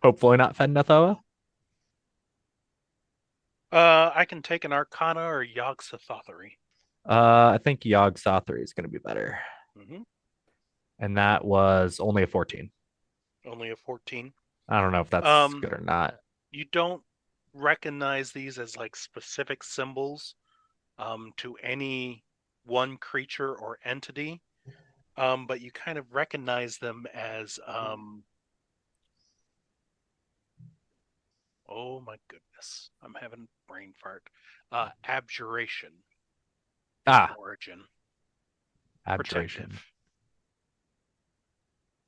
Hopefully not Fendathoa. I can take an Arcana or Yogg-Sothothery. I think Yogg Sothri is going to be better. hmm And that was only a 14. Only a 14. I don't know if that's Um, good or not. you don't recognize these as like specific symbols to any one creature or entity, but you kind of recognize them as oh my goodness, I'm having brain fart. Abjuration in Ah, origin. abjuration.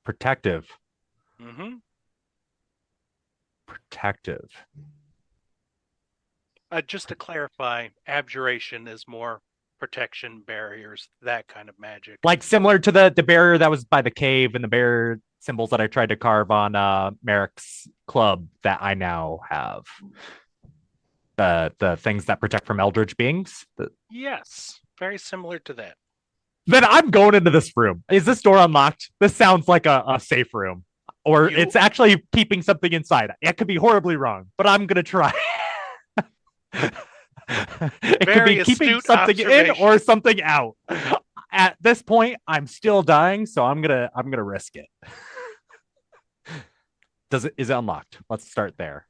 Protective. Protective. hmm Protective. Just to clarify, abjuration is more protection, barriers, that kind of magic. Like similar to the barrier that was by the cave and the barrier symbols that I tried to carve on Merrick's club that I now have. The things that protect from eldritch beings. Yes, very similar to that. Then I'm going into this room. Is this door unlocked? This sounds like a safe room. Or it's actually keeping something inside. It could be horribly wrong, but I'm gonna try. It could be Very keeping astute something in observation. or something out. At this point, I'm still dying, so I'm gonna risk it. Is it unlocked? Let's start there.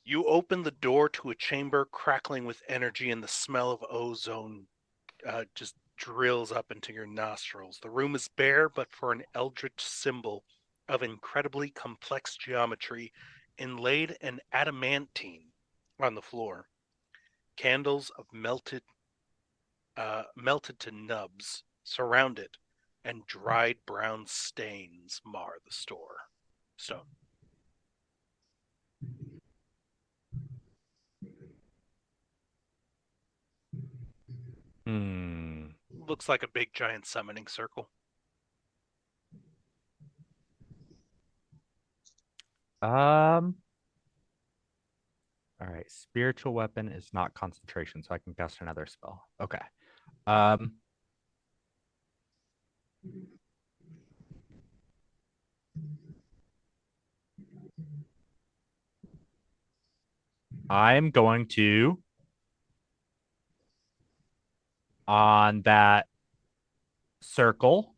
You open the door to a chamber crackling with energy, and the smell of ozone just drills up into your nostrils. The room is bare, but for an eldritch symbol of incredibly complex geometry inlaid in adamantine on the floor. Candles of melted to nubs surround it, and dried brown stains mar the stone. Looks like a big giant summoning circle. All right. Spiritual weapon is not concentration, so I can cast another spell. Okay. Um, I'm going to on that circle,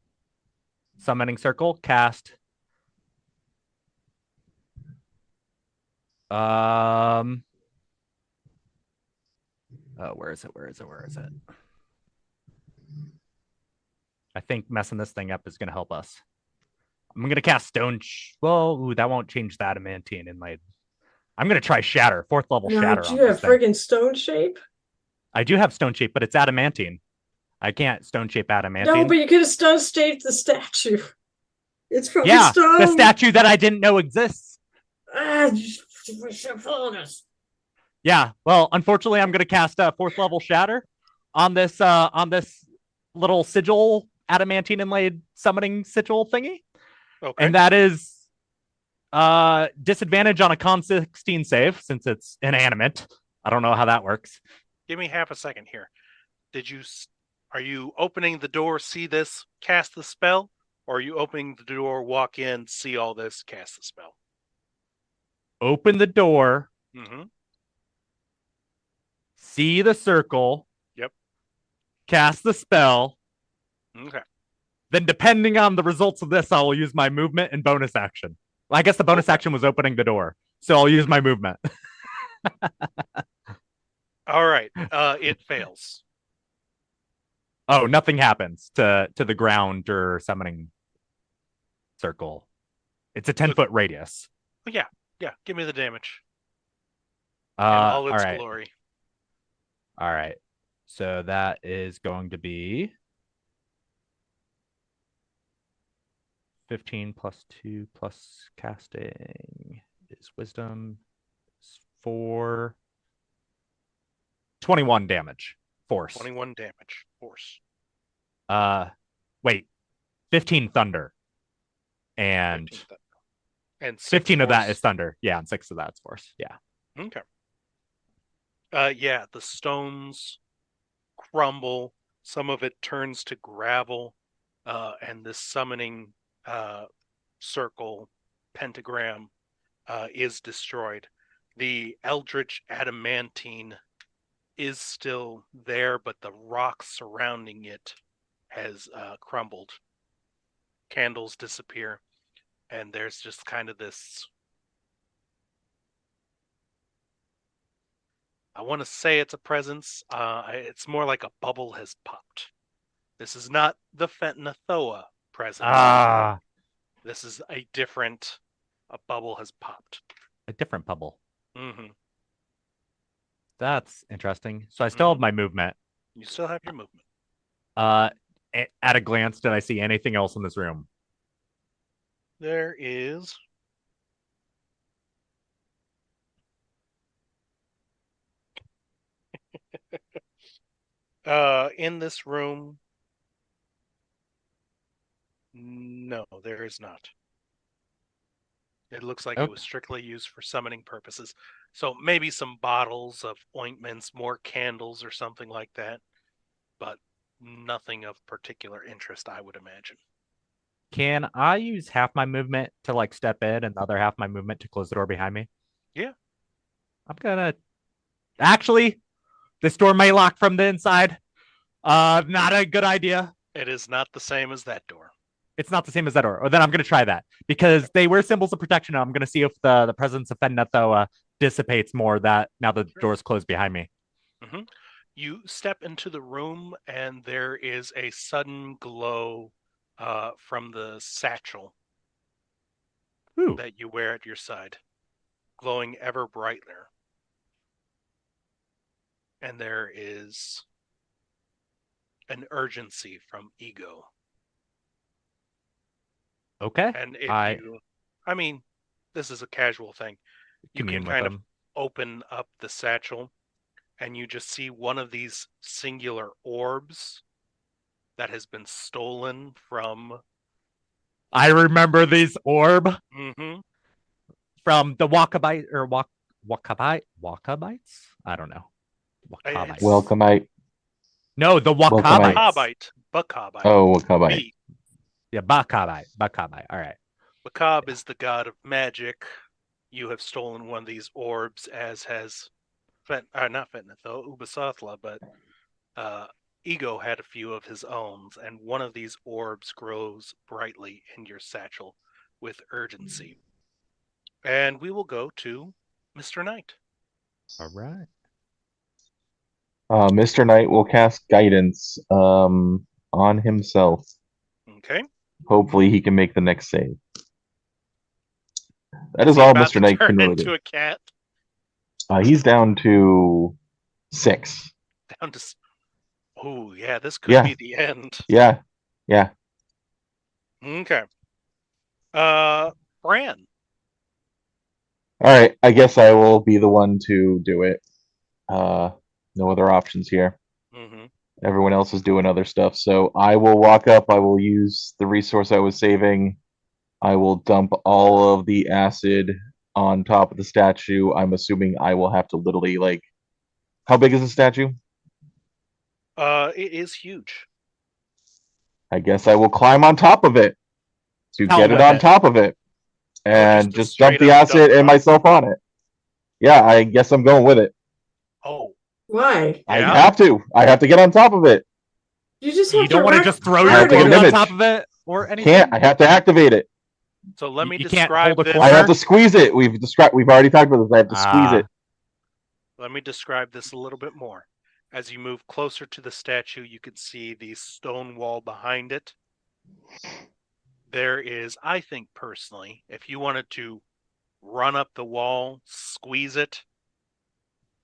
summoning circle, cast where is it? I think messing this thing up is going to help us. I'm going to cast Stone. That won't change the adamantine inlaid. I'm going to try Shatter, 4th level No, Shatter do on you this have thing. friggin' stone shape? I do have Stone Shape, but it's adamantine. I can't Stone Shape adamantine. No, but you could have stone shaped the statue. It's from stone. The statue that I didn't know exists. We should have followed us. Yeah, well, unfortunately, I'm going to cast a 4th level Shatter on this little sigil adamantine inlaid summoning sigil thingy. Okay. And that is disadvantage on a con 16 save since it's inanimate. I don't know how that works. Give me half a second here. Are you opening the door, see this, cast the spell? Or are you opening the door, walk in, see all this, cast the spell? Open the door. Mm-hmm. See the circle. Yep. Cast the spell. Okay. Then, depending on the results of this, I will use my movement and bonus action. Well, I guess the bonus action was opening the door, so I'll use my movement. All right. It fails. Oh, nothing happens to the ground or summoning circle. It's a 10-foot radius. Yeah. Give me the damage. In all its glory. All right. So that is going to be 15 plus 2 plus casting is wisdom is 4. 21 damage. Force. 21 damage. Force. Wait. 15 thunder. And 15 of that is thunder. Yeah, and 6 of that's force. Yeah. Okay. Yeah, the stones crumble. Some of it turns to gravel. And this summoning circle pentagram is destroyed. The eldritch adamantine is still there, but the rock surrounding it has crumbled. Candles disappear, and there's just kind of this, I want to say it's a presence. It's more like a bubble has popped. This is not the Fentonathoa presence. This is a bubble has popped. A different bubble. Mm-hmm. That's interesting. So I still have my movement. You still have your movement. At a glance, did I see anything else in this room? There is in this room. No, there is not. It looks like it was strictly used for summoning purposes. So maybe some bottles of ointments, more candles or something like that. But nothing of particular interest, I would imagine. Can I use half my movement to like step in and the other half my movement to close the door behind me? Yeah. I'm gonna actually, this door may lock from the inside. Not a good idea. It is not the same as that door. It's not the same as that door. Or then I'm gonna try that because they wear symbols of protection. I'm gonna see if the presence of Fentonathoa dissipates more that now the door's closed behind me. Mm-hmm. You step into the room and there is a sudden glow from the satchel that you wear at your side, glowing ever brighter. And there is an urgency from Ego. Okay. And if I mean, this is a casual thing. You can kind of open up the satchel and you just see one of these singular orbs that has been stolen from. I remember these orb from the Wakabite or Wakabites? I don't know. Welcomite. No, the Wakabites. Bakabite. Oh, Wakabite. Yeah, Bakabite. All right. Bakab is the god of magic. You have stolen one of these orbs, as has not Fentonathoa, Ubisothla, but Ego had a few of his own, and one of these orbs grows brightly in your satchel with urgency. And we will go to Mr. Knight. All right. Mr. Knight will cast guidance on himself. Okay. Hopefully, he can make the next save. That Is is he all about Mr. to Knight turn can really into do. a cat? He's down to 6. Down to. Oh, yeah, this could Yeah. be the end. Yeah. Yeah. Okay. Bran. All right. I guess I will be the one to do it. No other options here. Mm-hmm. Everyone else is doing other stuff. So I will walk up. I will use the resource I was saving. I will dump all of the acid on top of the statue. I'm assuming I will have to literally, like, how big is the statue? It is huge. I guess I will climb on top of it to Hell get it with on it. top of it Oh, and a just dump straight the up acid and dump. myself on it. Yeah, I guess I'm going with it. Oh, Why? I Yeah. have to. I have to get on top of it. You just You have don't to want to wreck just throw I your have to get an clothes on image. top of it or anything? Can't. I have to activate it. so let me You can't describe hold a this. I have corner? to squeeze it. We've already talked about this. I have to squeeze it. Let me describe this a little bit more. As you move closer to the statue, you can see the stone wall behind it. There is, I think personally, if you wanted to run up the wall, squeeze it,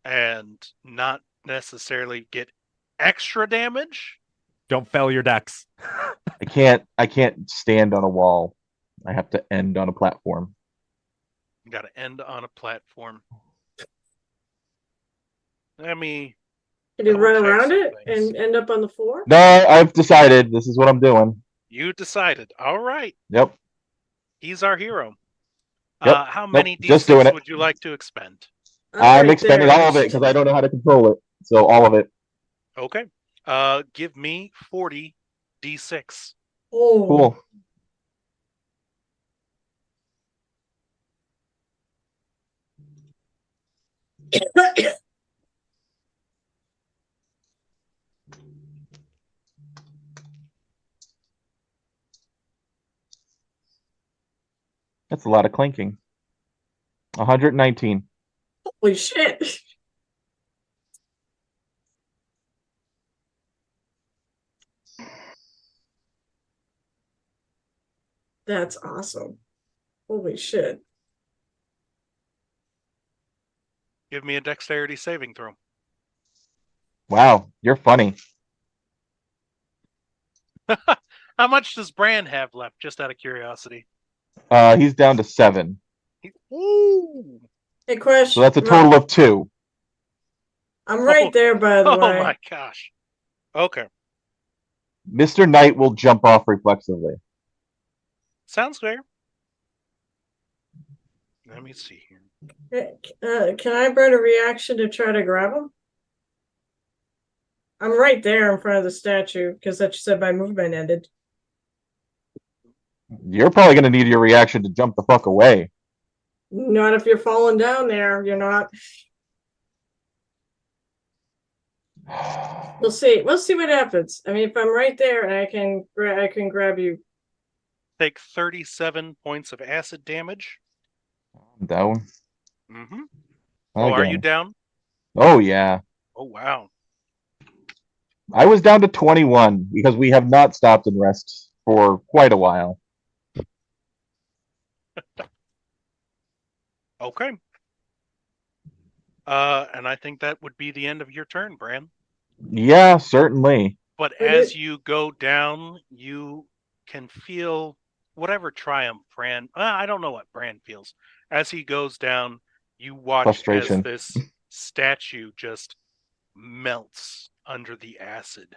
and not necessarily get extra damage. Don't fail your decks. I can't stand on a wall. I have to end on a platform. You got to end on a platform. Let me. Can you run double-check around some it things. and end up on the floor? No, I've decided this is what I'm doing. You decided. All right. Yep. He's our hero. Yep. How Nope, many just doing D6 it. would you like to expend? I'm right expending there. all of it because I don't know how to control it. So all of it. Okay. Give me 40 D6. Oh, Cool. That's a lot of clinking. 119. Holy shit. That's awesome. Holy shit. Give me a dexterity saving throw. Wow, you're funny. How much does Bran have left, just out of curiosity? He's down to 7. Ooh. Hey, question. So that's a total of 2. I'm right there, by the Oh way. my gosh. Okay. Mr. Knight will jump off reflexively. Sounds fair. Let me see here. Can I burn a reaction to try to grab him? I'm right there in front of the statue because that said my movement ended. You're probably going to need your reaction to jump the fuck away. Not if you're falling down there. You're not. We'll see. We'll see what happens. I mean, if I'm right there and I can grab you. Take 37 points of acid damage. I'm down. Mm-hmm. Oh, are you Again. down? Oh, yeah. Oh, wow. I was down to 21 because we have not stopped and rest for quite a while. Okay. And I think that would be the end of your turn, Bran. Yeah, certainly. But But as it- you go down, you can feel whatever triumph Bran. I don't know what Bran feels. As he goes down, you watch as Frustration. this statue just melts under the acid.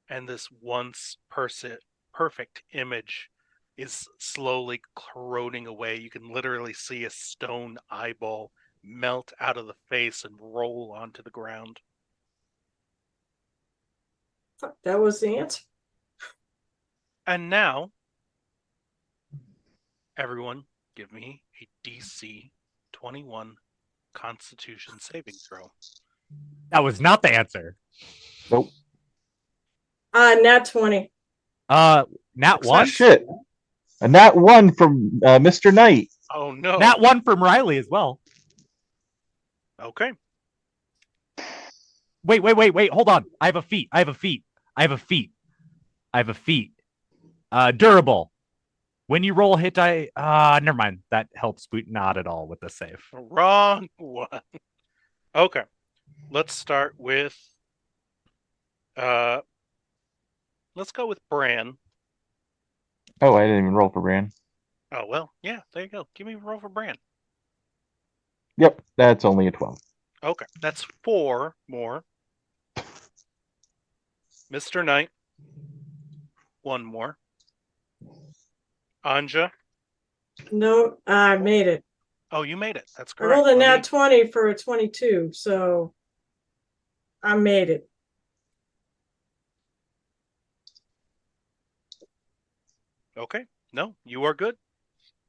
And this once perfect image is slowly corroding away. You can literally see a stone eyeball melt out of the face and roll onto the ground. Fuck, that was the answer. And now, everyone, give me a DC 21 Constitution saving throw. That was not the answer. Nope. Nat 20. Nat one? Shit. And that one from Mr. Knight. Oh no! Nat one from Riley as well. Okay. Wait. Hold on. I have a feat. Durable. When you roll hit die, never mind. That helps boot not at all with the save. Wrong one. Okay. Let's start with uh let's go with Bran. Oh, I didn't even roll for Bran. Oh well, yeah, there you go. Give me a roll for Bran. Yep, that's only a 12. Okay, that's 4 more. Mr. Knight, 1 more. Anja. No, I made it. Oh, you made it. That's I correct. rolled a nat 20 for a 22, so I made it. Okay. No, you are good.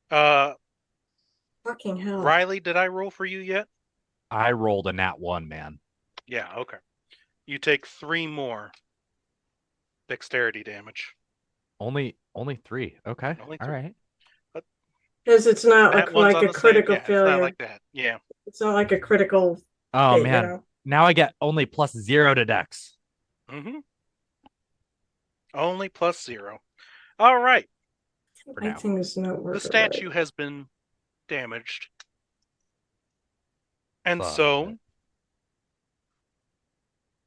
Uh Fucking hell. Riley, did I roll for you yet? I rolled a nat 1, man. Yeah, okay. You take 3 more dexterity damage. Only 3. Okay. Only All 3. right. Because it's not That one's like on a the same. critical Yeah, it's not failure. like that. Yeah. It's not like a critical Oh hit, man. you know. Now I get only +0 to dex. Mm-hmm. Only +0. All right. For I now. think it's not The worth statue has been damaged. And so,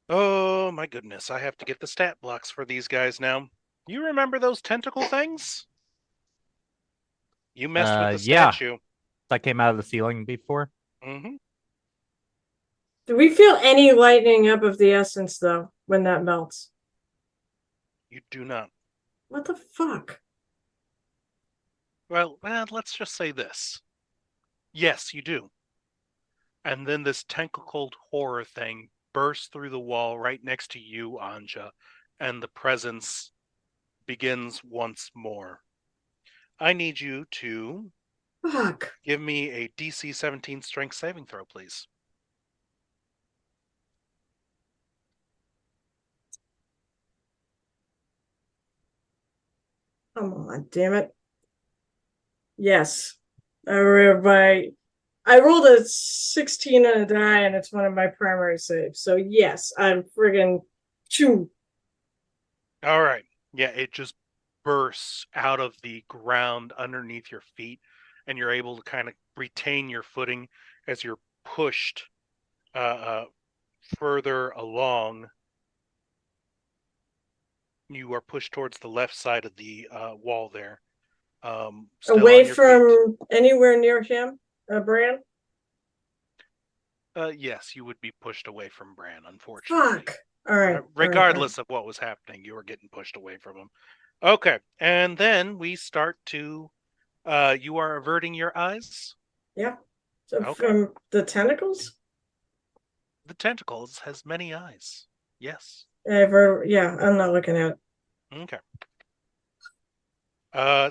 oh my goodness, I have to get the stat blocks for these guys now. You remember those tentacle things? You messed with the Yeah. statue. That came out of the ceiling before. Mm-hmm. Do we feel any lightening up of the essence though when that melts? You do not. What the fuck? Well, let's just say this. Yes, you do. And then this tentacled horror thing bursts through the wall right next to you, Anja, and the presence begins once more. I need you to Fuck. give me a DC 17 strength saving throw, please. Come on, damn it. Yes. I rolled a 16 on a die and it's one of my primary saves. So yes, I'm friggin' choo. All right. Yeah, it just bursts out of the ground underneath your feet, and you're able to kind of retain your footing as you're pushed further along. You are pushed towards the left side of the wall there. Still Away on your feet. from anywhere near him, Bran? Yes, you would be pushed away from Bran, unfortunately. Fuck. All right. Regardless of what was happening, you were getting pushed away from him. Okay, and then we start to. You are averting your eyes. Yeah. So Okay. from the tentacles? The tentacles has many eyes. Yes. Yeah, I'm not looking at it. Okay.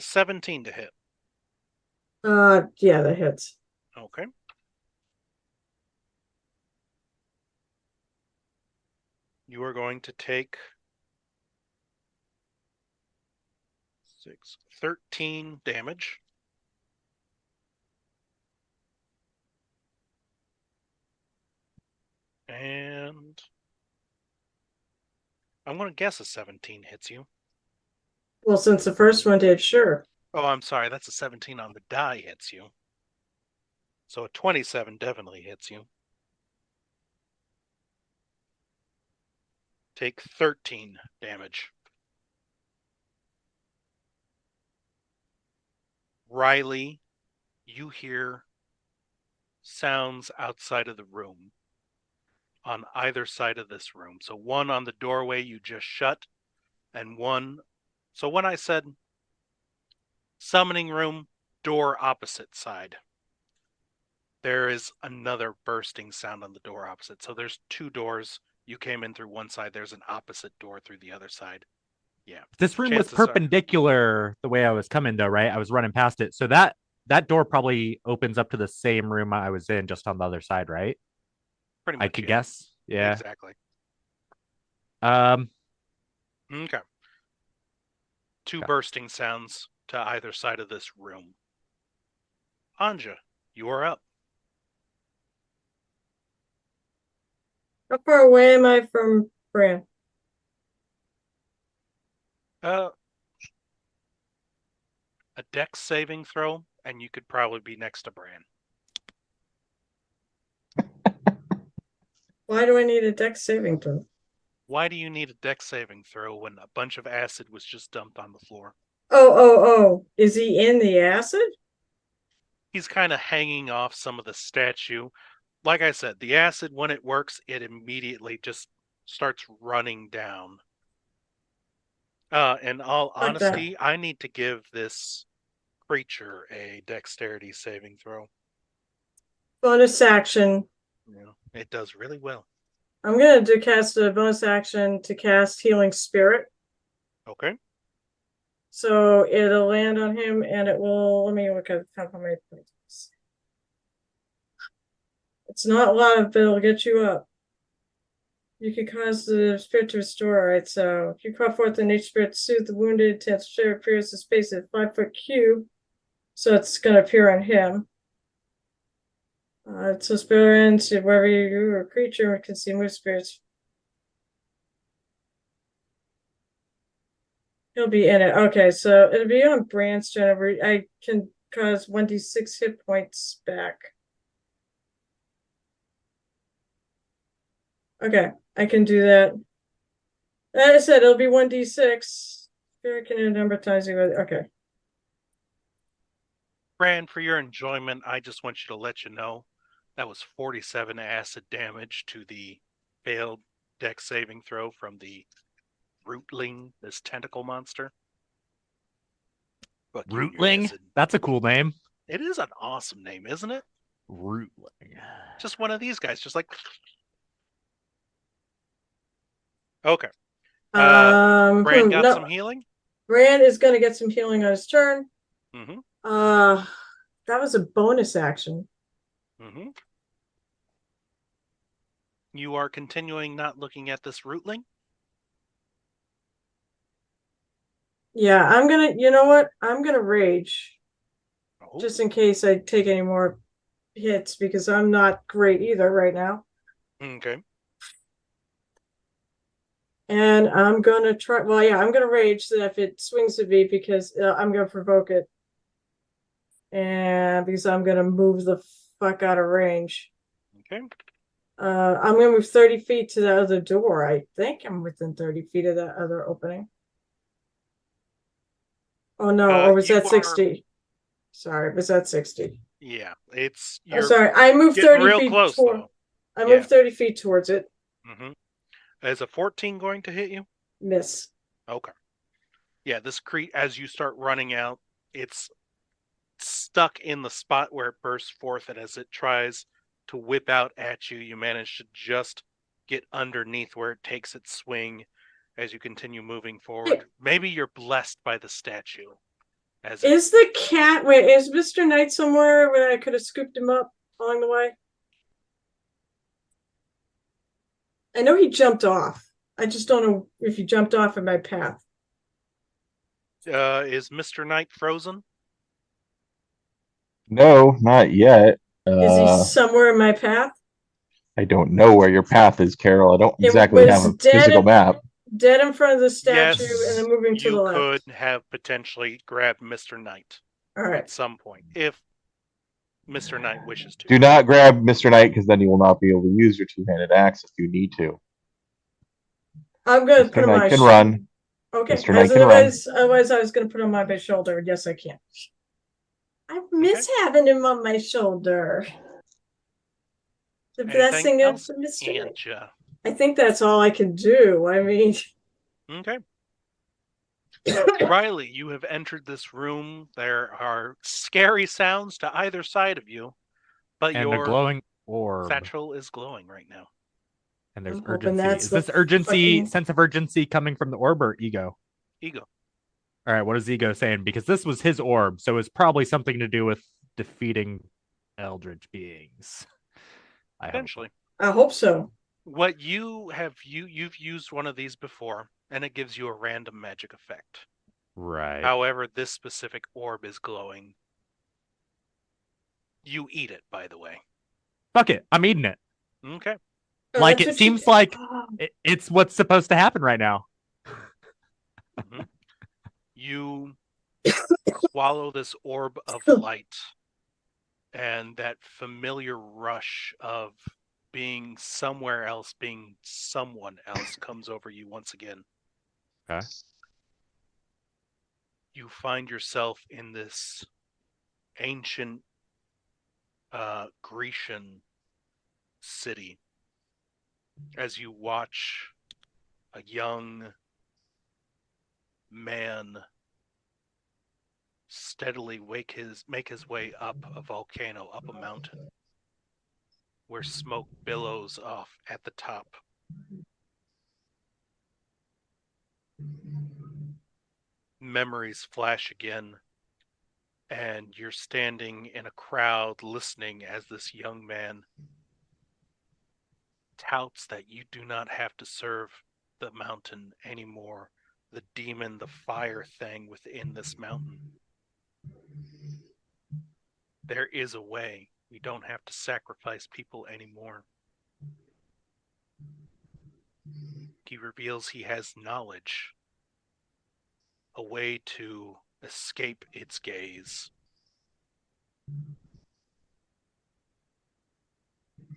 17 to hit. Yeah, that hits. Okay. You are going to take 13 damage. And I'm going to guess a 17 hits you. Well, since the first one did, sure. Oh, I'm sorry. That's a 17 on the die hits you. So a 27 definitely hits you. Take 13 damage. Riley, you hear sounds outside of the room on either side of this room. So one on the doorway you just shut, and one. So when I said summoning room, door opposite side, there is another bursting sound on the door opposite. So there's 2 doors. You came in through one side. There's an opposite door through the other side. Yeah. This room was Chances are- perpendicular the way I was coming though, right? I was running past it. So that door probably opens up to the same room I was in, just on the other side, right? Pretty much. I could yeah. guess. Yeah. Exactly. Um, Okay. 2 Okay. bursting sounds to either side of this room. Anja, you are up. How far away am I from Bran? a dex saving throw, and you could probably be next to Bran. Why do I need a dex saving throw? Why do you need a dex saving throw when a bunch of acid was just dumped on the floor? Oh. Is he in the acid? He's kind of hanging off some of the statue. Like I said, the acid, when it works, it immediately just starts running down. In all Fuck that. honesty, I need to give this creature a dexterity saving throw. Bonus action. Yeah, it does really well. I'm gonna cast a bonus action to cast Healing Spirit. Okay. So it'll land on him and it will, let me look at how many points. It's not a lot, but it'll get you up. You can cause the spirit to restore. All right, so if you call forth the nature spirit to soothe the wounded, tense spirit appears in space at 5-foot cube. So it's gonna appear on him. It's a spirit into wherever you or a creature can see move spirits. He'll be in it. Okay, so it'll be on Bran's turn. I can cause 1d6 hit points back. Okay, I can do that. As I said, it'll be 1d6. Spirit can numbertize you with. Okay. Bran, for your enjoyment, I just want you to let you know that was 47 acid damage to the failed dex saving throw from the Rootling, this tentacle monster. Fuck you and your Rootling? acid. That's a cool name. It is an awesome name, isn't it? Rootling. Just one of these guys, just like. Okay. Bran got no. some healing? Bran is gonna get some healing on his turn. Mm-hmm. That was a bonus action. Mm-hmm. You are continuing not looking at this rootling? Yeah, I'm gonna, you know what? I'm gonna rage. Oh. Just in case I take any more hits because I'm not great either right now. Okay. And I'm gonna try, well, yeah, I'm gonna rage so that if it swings at me because I'm gonna provoke it. And because I'm gonna move the fuck out of range. Okay. I'm gonna move 30 feet to the other door. I think I'm within 30 feet of that other opening. Oh no, or was you that are- 60? Sorry, was that 60? Yeah, it's Oh, you're sorry, I moved getting 30 real feet close toward. though. I Yeah. moved 30 feet towards it. Mm-hmm. Is a 14 going to hit you? Miss. Okay. Yeah, this as you start running out, it's stuck in the spot where it bursts forth, and as it tries to whip out at you, you manage to just get underneath where it takes its swing as you continue moving forward. Maybe you're blessed by the statue. Is the cat, wait, is Mr. Knight somewhere where I could have scooped him up along the way? I know he jumped off. I just don't know if he jumped off in my path. Is Mr. Knight frozen? No, not yet. Is he somewhere in my path? I don't know where your path is, Carol. I don't It exactly was have a dead physical in- map. Dead in front of the statue Yes, and then moving to the you left. could have potentially grabbed Mr. Knight All right. at some point if Mr. Knight wishes to. Do not grab Mr. Knight because then you will not be able to use your two-handed axe if you need to. I'm gonna put Mr. on my Knight can run. Okay. Mr. Knight can run. Otherwise, I was gonna put on my shoulder. Yes, I can. I miss having him on my shoulder. The best thing else, of Mr. Knight. Anja? I think that's all I can do. I mean, Okay. Riley, you have entered this room. There are scary sounds to either side of you, but And your a glowing orb. satchel is glowing right now. And there's I'm hoping urgency. that's Is the this urgency, fucking- sense of urgency coming from the orb or ego? Ego. All right, what is ego saying? Because this was his orb, so it's probably something to do with defeating eldritch beings. I hope. Potentially. I hope so. What you've used one of these before, and it gives you a random magic effect. Right. However, this specific orb is glowing. You eat it, by the way. Fuck it. I'm eating it. Okay. Like, That's it what seems you- like it's what's supposed to happen right now. You swallow this orb of light, and that familiar rush of being somewhere else, being someone else comes over you once again. Okay. You find yourself in this ancient Grecian city as you watch a young man steadily make his way up a volcano, up a mountain, where smoke billows off at the top. Memories flash again, and you're standing in a crowd listening as this young man touts that you do not have to serve the mountain anymore, the demon, the fire thing within this mountain. There is a way. We don't have to sacrifice people anymore. He reveals he has knowledge, a way to escape its gaze.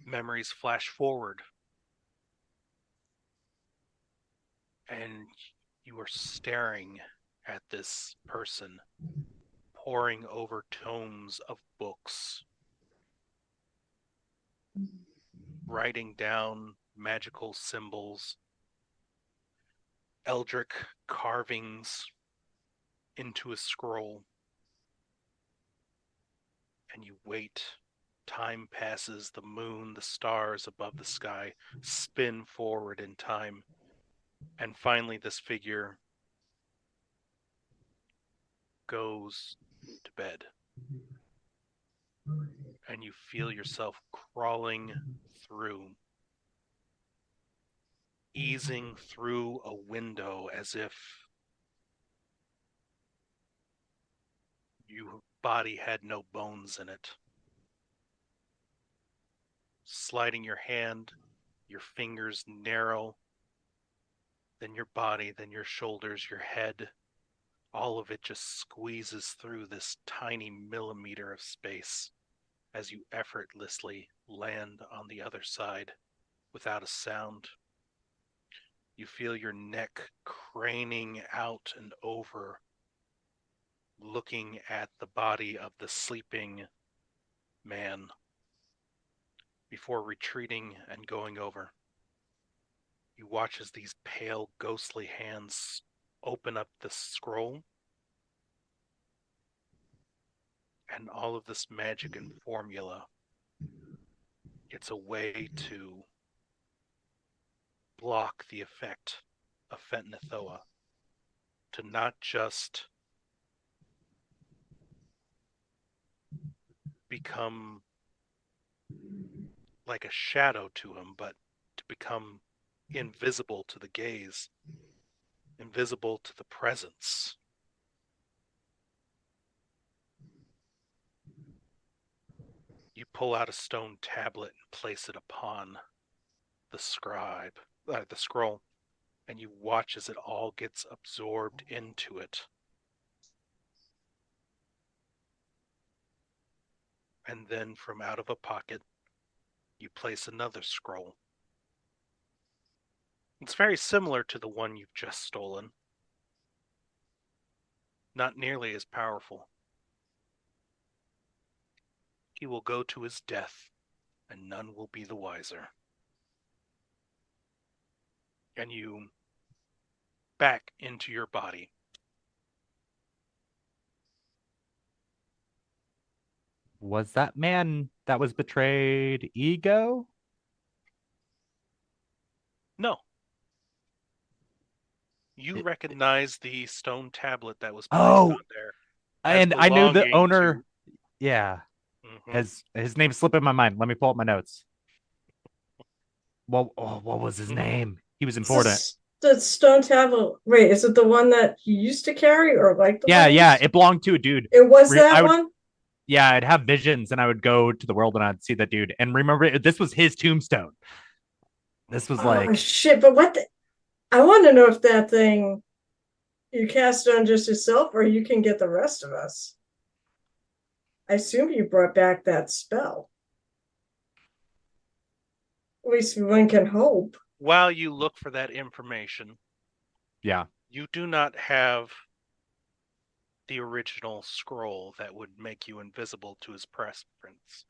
Memories flash forward, and you are staring at this person poring over tomes of books, writing down magical symbols, eldritch carvings into a scroll. And you wait. Time passes, the moon, the stars above the sky spin forward in time. And finally, this figure goes to bed. And you feel yourself crawling through, easing through a window as if your body had no bones in it. Sliding your hand, your fingers narrow, then your body, then your shoulders, your head, all of it just squeezes through this tiny millimeter of space as you effortlessly land on the other side without a sound. You feel your neck craning out and over, looking at the body of the sleeping man before retreating and going over. You watch as these pale, ghostly hands open up the scroll, and all of this magic and formula, it's a way to block the effect of Fentonithoa, to not just become like a shadow to him, but to become invisible to the gaze, invisible to the presence. You pull out a stone tablet and place it upon the scroll, and you watch as it all gets absorbed into it. And then from out of a pocket, you place another scroll. It's very similar to the one you've just stolen. Not nearly as powerful. He will go to his death, and none will be the wiser. And you back into your body. Was that man that was betrayed Ego? No. You recognize the stone tablet that was placed Oh, on there. and I knew the belonging owner. to- Yeah, Mhm. his name's slipping my mind. Let me pull up my notes. What was his name? He was important. The stone tablet. Wait, is it the one that he used to carry, or like the Yeah, one? yeah. It belonged to a dude. It was that one. Yeah, I'd have visions, and I would go to the world, and I'd see that dude. And remember, this was his tombstone. This was Oh like, shit! But what? I want to know if that thing You cast it on just yourself, or you can get the rest of us. I assume you brought back that spell. At least one can hope. While you look for that information, Yeah, you do not have the original scroll that would make you invisible to his presence.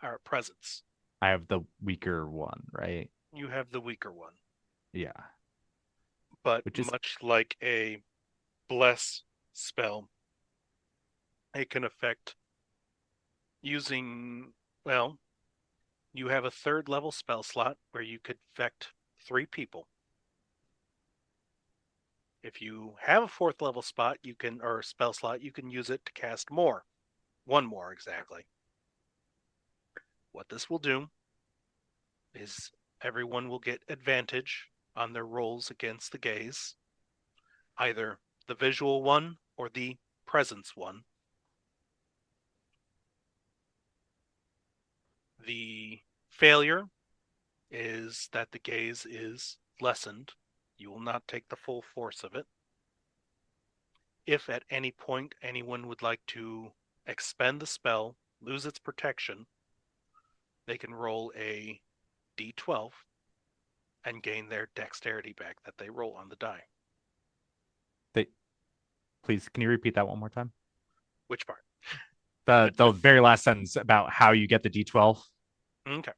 I have the weaker one, right? You have the weaker one. Yeah. But Which is much like a bless spell, it can affect using, well, you have a 3rd level spell slot where you could affect 3 people. If you have a 4th level spot, you can, or spell slot, you can use it to cast more. 1 more exactly. What this will do is everyone will get advantage on their rolls against the gaze, either the visual one or the presence one. The failure is that the gaze is lessened. You will not take the full force of it. If at any point anyone would like to expend the spell, lose its protection, they can roll a d12 and gain their dexterity back that they roll on the die. Please, can you repeat that one more time? Which part? The very last sentence about how you get the D12. Okay.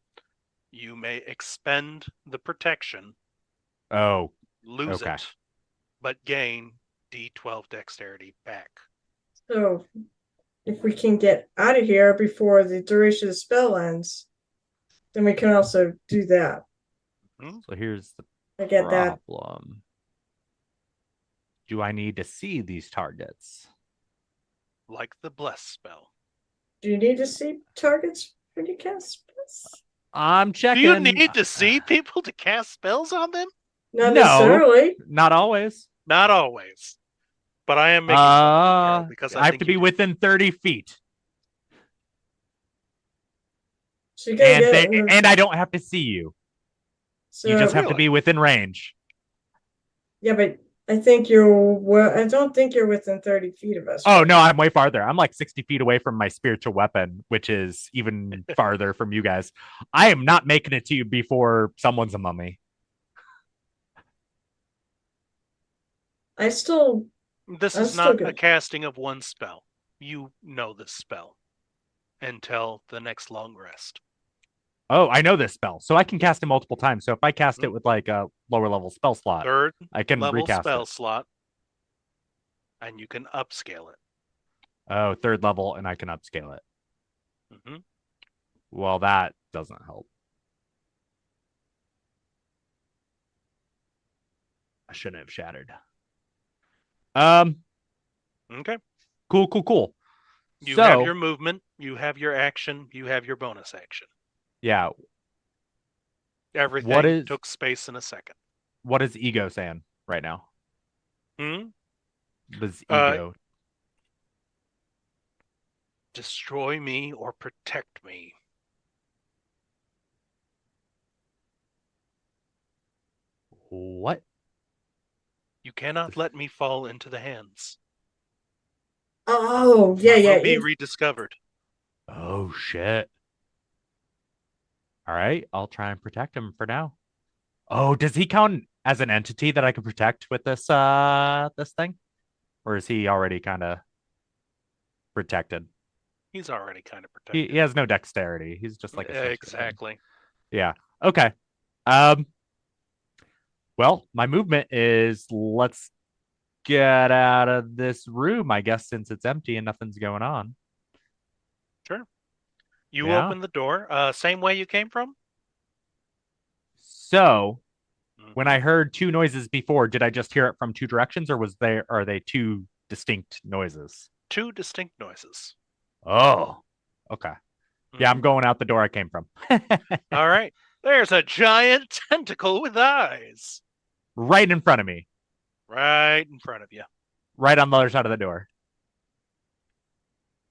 You may expend the protection, Oh, lose okay. it, but gain d12 dexterity back. So, if we can get out of here before the duration of the spell ends, then we can also do that. So here's the I get that. problem. Do I need to see these targets? Like the bless spell. Do you need to see targets when you cast spells? I'm Do checking. you need to see people to cast spells on them? Not No. necessarily. Not always. Not always. But I am making fun of you, Carol, because I have think to you be do. within 30 feet. So you gotta get And I don't have to see you. so, You just have to Really? be within range. yeah, but I think I don't think you're within 30 feet of us. Oh, right no, now. I'm way farther. I'm like 60 feet away from my spiritual weapon, which is even farther from you guys. I am not making it to you before someone's a mummy. I still This I'm is still not a good. casting of one spell. You know this spell until the next long rest. Oh, I know this spell, so I can cast it multiple times. So if I cast it Mhm. with like a lower level spell slot, 3rd I can level recast spell it. slot, and you can upscale it. Oh, 3rd level, and I can upscale it. Mm-hmm. Well, that doesn't help. I shouldn't have shattered. Okay. Cool. You have So, your movement, you have your action, you have your bonus action. yeah, Everything took space in a second. what is ego saying right now? Hmm? Does ego Destroy me or protect me. what? You cannot let me fall into the hands. Oh, I yeah. will be rediscovered. Oh shit. All right, I'll try and protect him for now. Oh, does he count as an entity that I can protect with this thing? Or is he already kind of protected? He's already kind of He protected. has no dexterity. He's just like a sorcerer. Exactly. Yeah. Okay. Well, my movement is let's get out of this room, I guess, since it's empty and nothing's going on. Sure. You Yeah. open the door, same way you came from? So when Mhm. I heard 2 noises before, did I just hear it from 2 directions, or are they 2 distinct noises? 2 distinct noises. Oh, okay. Yeah, I'm Mhm. going out the door I came from. All right. There's a giant tentacle with eyes Right in front of me, right in front of you. right on the other side of the door.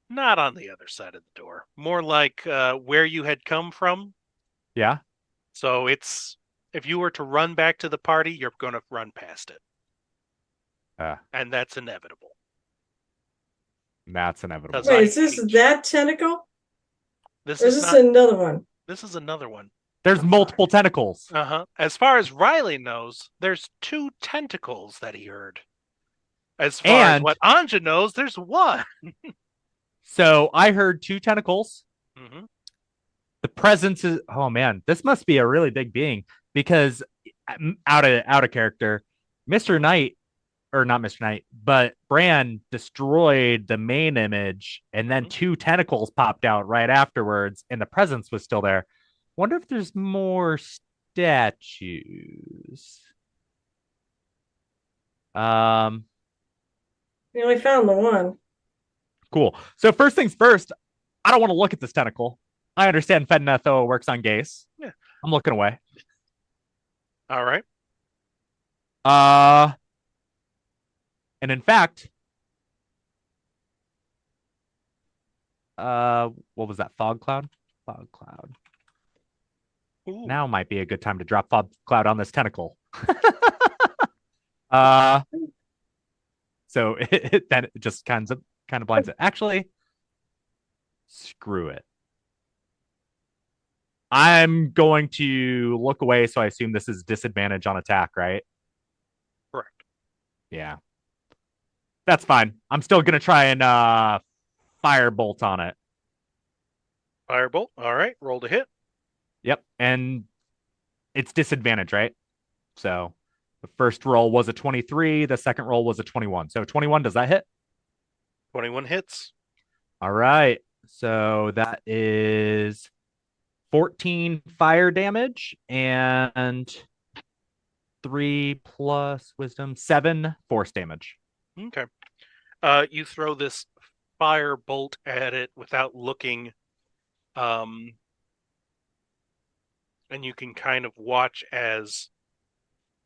Not on the other side of the door. More like where you had come from. Yeah. So it's if you were to run back to the party, you're going to run past it. and that's inevitable. That's inevitable. Because Wait, I is this hate- that tentacle? This Or is is this not. another one? This is another one. There's multiple tentacles. As far as Riley knows, there's 2 tentacles that he heard. As far as And what Anja knows, there's 1. so I heard 2 tentacles. Mm-hmm. The presence is, oh man, this must be a really big being because out of character, Mr. Knight, or not Mr. Knight, but Bran destroyed the main image and then 2 tentacles popped out right afterwards and the presence was still there. Wonder if there's more statues. We only found the one. Cool. So first things first, I don't want to look at this tentacle. I understand Fednetho works on Gase. Yeah. I'm looking away. All right. And in fact, what was that? Fog cloud? Fog cloud. Ooh. Now might be a good time to drop fog cloud on this tentacle. So then it just kind of blinds it. Actually, screw it. I'm going to look away, so I assume this is disadvantage on attack, right? Correct. Yeah. That's fine. I'm still gonna try and firebolt on it. Firebolt. All right. Roll to hit. Yep. And it's disadvantage, right? So the first roll was a 23, the second roll was a 21. So 21, does that hit? 21 hits. All right. So that is 14 fire damage and 3 plus wisdom, 7 force damage. Okay. You throw this fire bolt at it without looking, and you can kind of watch as,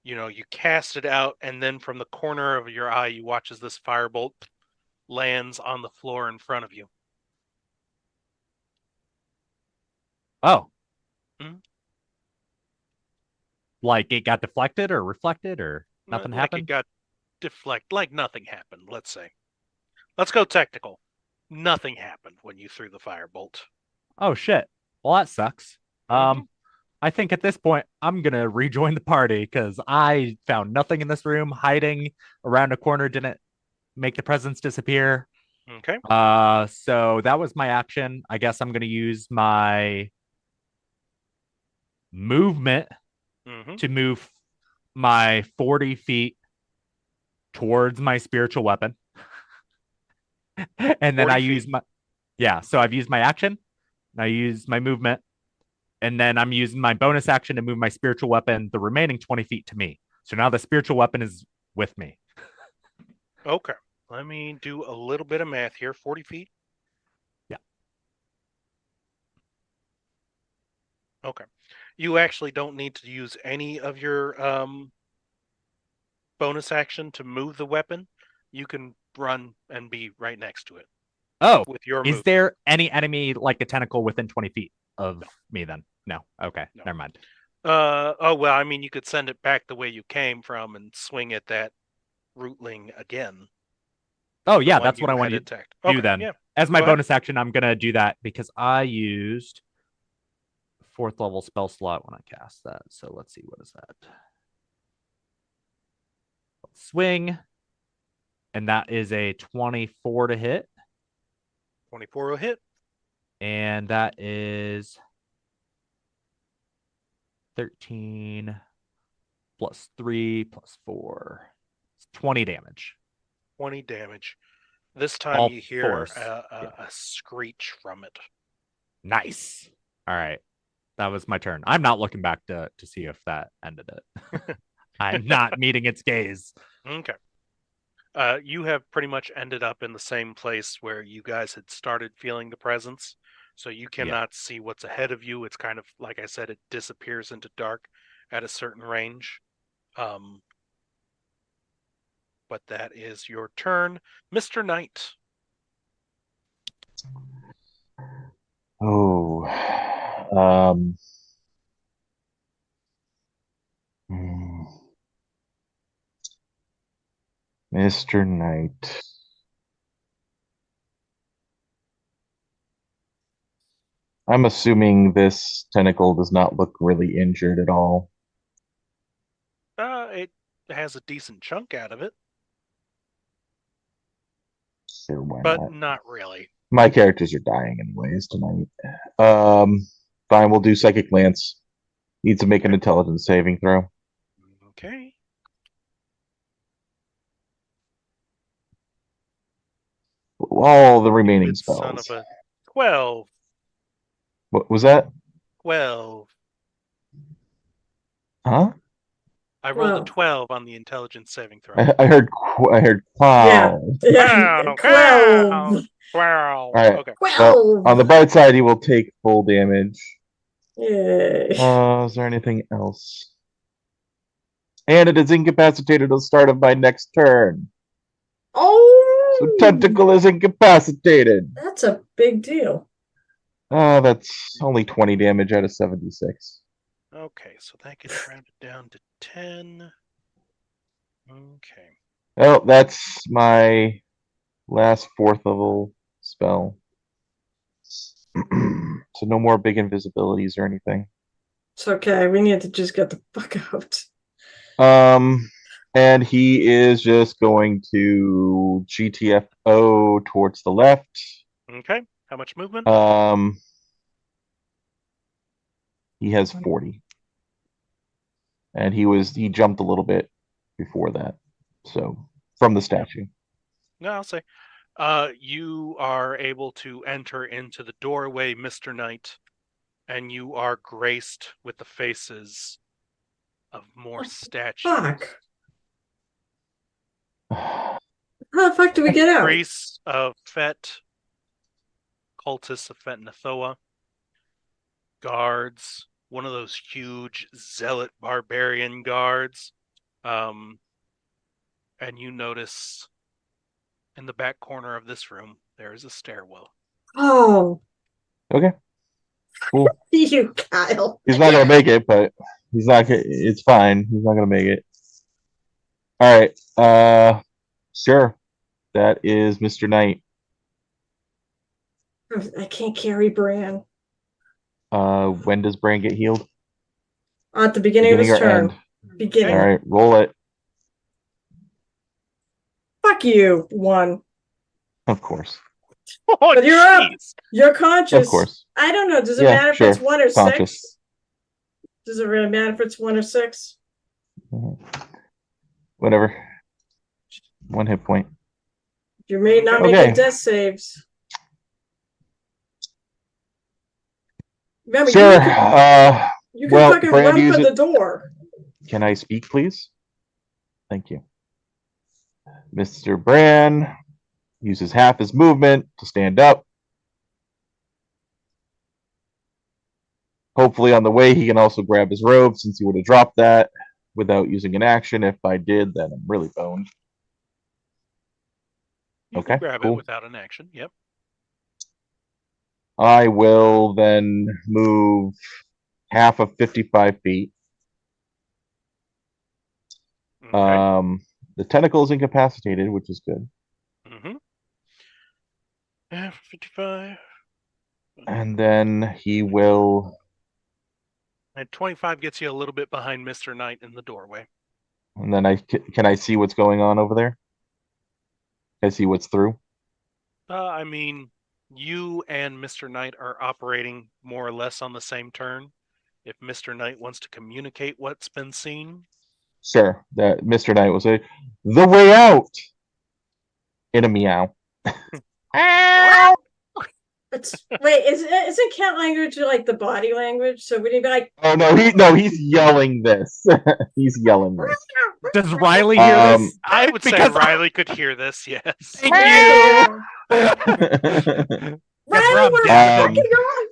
you cast it out, and then from the corner of your eye, you watch as this firebolt lands on the floor in front of you. Oh. Mm-hmm. Like it got deflected or reflected or nothing happened? Like it got deflected, like nothing happened, let's say. Let's go technical. Nothing happened when you threw the firebolt. Oh shit. Well, that sucks. Mm-hmm. I think at this point I'm gonna rejoin the party because I found nothing in this room. Hiding around a corner didn't make the presence disappear. Okay. So that was my action. I guess I'm gonna use my movement to move my 40 feet towards my spiritual weapon. And then I use so I've used my action, and I use my movement, and then I'm using my bonus action to move my spiritual weapon the remaining 20 feet to me. So now the spiritual weapon is with me. Okay. Let me do a little bit of math here. 40 feet? Yeah. Okay. You actually don't need to use any of your bonus action to move the weapon. You can run and be right next to it. Oh, with your is movement. there any enemy like a tentacle within 20 feet of me then? No. Okay. No. Never mind. Oh, well, I mean, you could send it back the way you came from and swing at that rootling again. Oh, yeah, that's what I want to do then. Yeah. As my bonus action, I'm going to do that because I used 4th level spell slot when I cast that. So let's see, what is that? Swing. And that is a 24 to hit. 24 will hit. And that is 13 plus 3 plus 4. It's 20 damage. 20 damage. This time All you hear force. a screech from it. Nice. All right. That was my turn. I'm not looking back to see if that ended it. I'm not meeting its gaze. Okay. You have pretty much ended up in the same place where you guys had started feeling the presence. So you cannot see what's ahead of you. It's kind of, like I said, it disappears into dark at a certain range. But that is your turn, Mr. Knight. Oh. Mr. Knight. I'm assuming this tentacle does not look really injured at all. It has a decent chunk out of it, Sure, why but not? not really. My characters are dying anyways tonight. Fine, we'll do Psychic Lance. Needs to make an intelligence saving throw. Okay. All the remaining Stupid son of spells. a 12. What was that? 12. Huh? I rolled a Wow. 12 on the intelligence saving throw. I heard Yeah. wow. Yeah. Wow, 12. wow. All right. Okay. Well, on the 12. bright side, he will take full damage. Yay. Is there anything else? And it is incapacitated at the start of my next turn. Oh. So Tentacle is incapacitated. That's a big deal. That's only 20 damage out of 76. Okay, so that gets rounded down to 10. Okay. Well, that's my last 4th level spell. So no more big invisibilities or anything. It's okay. We need to just get the fuck out. And he is just going to GTFO towards the left. Okay. How much movement? He has 40. And he jumped a little bit before that. So from the statue. No, I'll say. You are able to enter into the doorway, Mr. Knight, and you are graced with the faces of more statues. Fuck. How the fuck do we get out? Priests of Fet, cultists of Fet Nathoa, guards, one of those huge zealot barbarian guards. And you notice in the back corner of this room, there is a stairwell. Oh. Okay. Cool. You, Kyle. He's not gonna make it, but he's not. It's fine. He's not gonna make it. All right. Sure. That is Mr. Knight. I can't carry Bran. When does Bran get healed? At the beginning of his or turn. end? Beginning. All right. Roll it. Fuck you. 1. Of course. Oh, But you're up. jeez. You're conscious. Of course. I don't know. Does it Yeah, matter if sure. it's 1 or Conscious. 6? Does it really matter if it's 1 or 6? Whatever. 1 hit point. You may not Okay. make death saves. Remember, Sure. you can well, fucking Brand run use for it- the door. Can I speak, please? Thank you. Mr. Bran uses half his movement to stand up. Hopefully, on the way, he can also grab his robe since he would have dropped that without using an action. If I did, then I'm really boned. You Okay, can grab cool. it without an action. Yep. I will then move half of 55 feet. Okay. The tentacle is incapacitated, which is good. Mm-hmm. 55. And then he will. And 25 gets you a little bit behind Mr. Knight in the doorway. And then can I see what's going on over there? Can I see what's through? I mean, you and Mr. Knight are operating more or less on the same turn. If Mr. Knight wants to communicate what's been seen, Sure. That Mr. Knight will say, "The way out." In a meow. Wait, isn't cat language like the body language? So would he be like, Oh no, he's yelling this. He's yelling this. Does Riley hear this? I would say Because- Riley could hear this. Yes. Thank you. Riley, Rob we're dead. fucking on.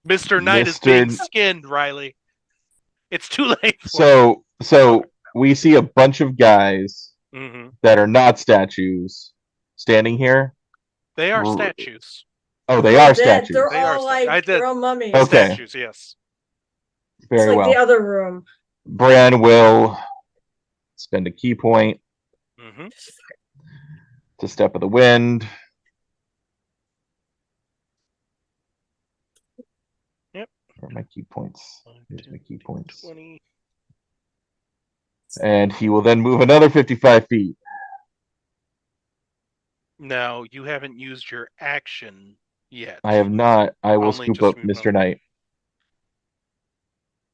Mr. Knight is Mr. being skinned, Riley. It's too late. For So we see a bunch of guys mm-hmm. that are not statues standing here. They are R- statues. Oh, they They're are dead. statues. They're They are all statues. I like did- they're all mummies. Okay. Statues, yes. It's Very like well. the other room. Bran will spend a key point Mm-hmm. It's a step of the wind. Yep. Where are my key points? 5, Here's 10, my key 15, points. 20. And he will then move another 55 feet. Now, you haven't used your action yet. I have not. I will Only scoop just up moved Mr. on. Knight.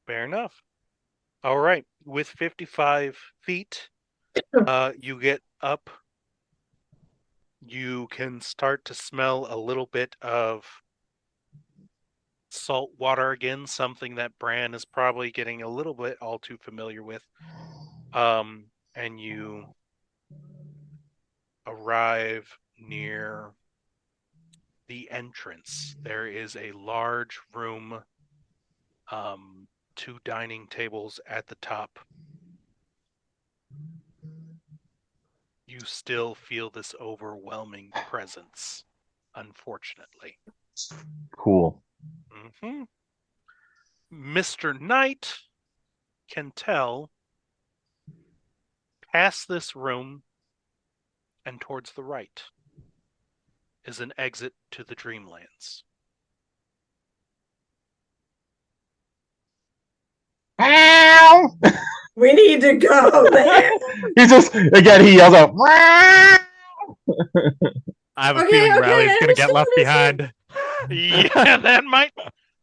Fair enough. All right. With 55 feet, you get up. You can start to smell a little bit of salt water again, something that Bran is probably getting a little bit all too familiar with. And you arrive near the entrance. There is a large room, 2 dining tables at the top. You still feel this overwhelming presence, unfortunately. Cool. Mr. Knight can tell past this room and towards the right is an exit to the Dreamlands. Ow! We need to go there. He just, again, he yells out, "Meow!" I have a Okay, feeling okay, Riley's I gonna get left understand, behind. Yeah, that might.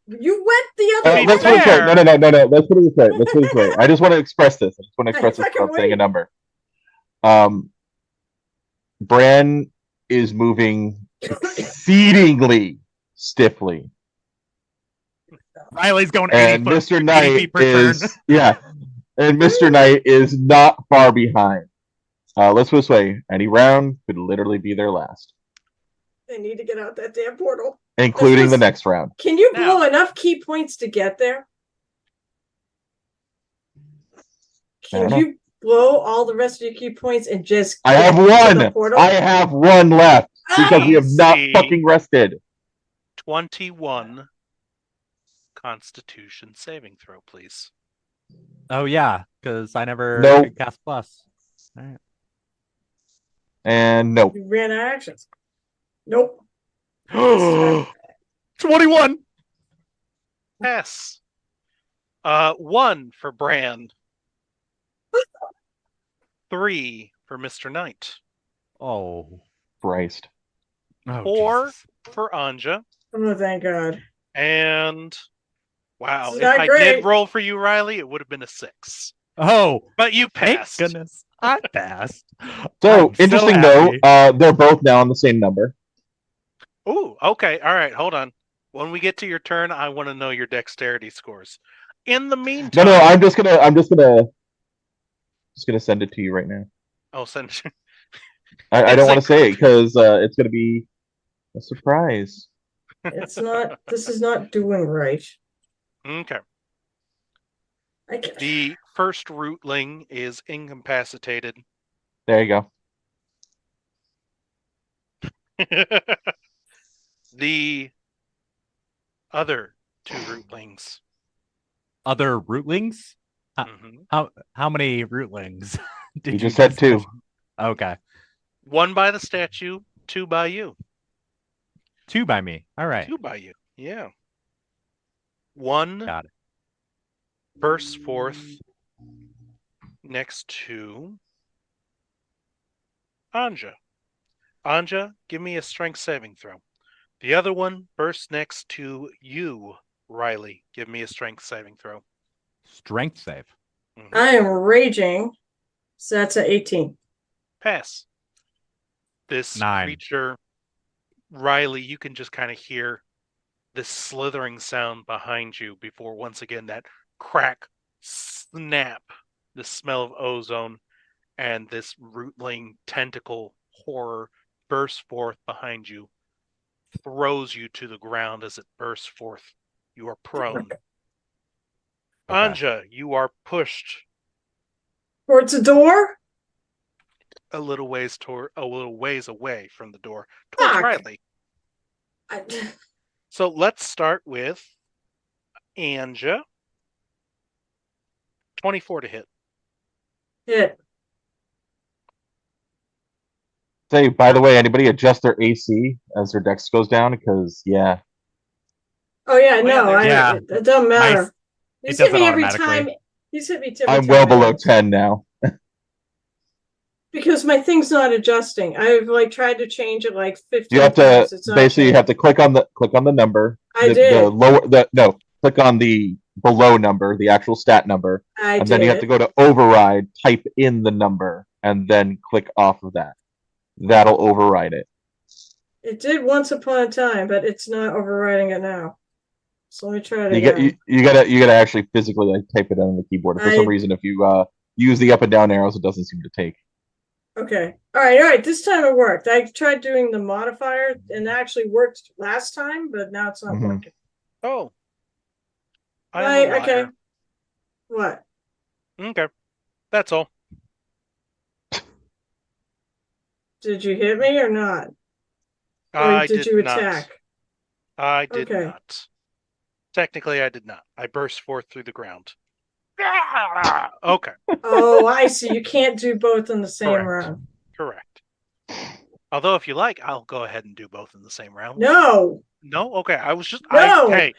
You went the other be Let's way. put it this way. No, fair- no, no, no, no. Let's put it this way. Let's put it this way. I just want to express this. I just want to express this fucking without saying a wait. number. Bran is moving exceedingly stiffly. Riley's going 80 And foot, Mr. 80 Knight feet per turn. is, yeah. And Mr. Knight is not far behind. Let's put it this way. Any round could literally be their last, They need to get out that damn portal. including the next round. Can you Now- blow enough key points to get there? I don't Can you blow all the rest of your key points and just I have get to the one. portal? I have one left because we have not Easy. fucking rested. 21 Constitution saving throw, please. Oh yeah, because I never Nope. could cast plus. All right. And nope. You ran out of actions. Nope. 21. Pass. 1 for Bran. 3 for Mr. Knight. Oh. Christ. Oh, 4 Jesus. for Anja. Oh, thank God. And wow, This is if not I great. did roll for you, Riley, it would have been a 6. Oh, But you thank passed. goodness. I passed. So I'm interesting happy. though, they're both now on the same number. Ooh, okay. All right, hold on. When we get to your turn, I want to know your dexterity scores. In the No, meantime, no, I'm just gonna send it to you right now. oh, send. I It's don't want to like- say it because it's gonna be a surprise. It's not. This is not doing right. Okay. I can't. The first rootling is incapacitated. There you go. The other 2 rootlings. Other rootlings? Mhm. How many rootlings did You just said 2. mention? Okay. 1 by the statue, 2 by you. 2 by me. All right. 2 by you. Yeah. 1 Got it. bursts forth next to Anja. Anja, give me a strength saving throw. The other one bursts next to you, Riley. Give me a strength saving throw. Strength save. Mhm. I am raging. So that's a 18. Pass. This 9. creature, Riley, you can just kind of hear this slithering sound behind you before once again that crack, snap, the smell of ozone, and this rootling tentacle horror bursts forth behind you, throws you to the ground as it bursts forth. You are prone. Okay. Anja, you are pushed Towards the door? a little ways away from the door towards Fuck. Riley. I, So let's start with Anja. 24 to hit. hit. Say, by the way, anybody adjust their AC as their dex goes down? Because yeah, Oh yeah, yeah, no, Yeah. it doesn't matter. It He's hit does it me every automatically. time. He's hit me every I'm time. well I below ask. 10 now. Because my thing's not adjusting. I've like tried to change it like 15 You have to times. It's not basically you have changing. to click on the number. I the did. lower no, click on the below number, the actual stat number, I and then you have to did. go to override, type in the number, and then click off of that. That'll override it. It did once upon a time, but it's not overriding it now. So let me try it You get again. you gotta actually physically like type it on the keyboard. For some reason, if you use the up and down arrows, it doesn't seem to take. Okay. All right. This time it worked. I tried doing the modifier and it actually worked last time, but now it's not Mhm. working. Oh. I am Right, a liar. okay. What? Okay. That's all. Did you hit me or not? Or I did you not. attack? I did Okay. not. Technically, I did not. I burst forth through the ground. Ah! Okay, Oh, I see. You can't do both in the same Correct. round. correct. Although, if you like, I'll go ahead and do both in the same round. No. No? Okay, I was just... No. Hey,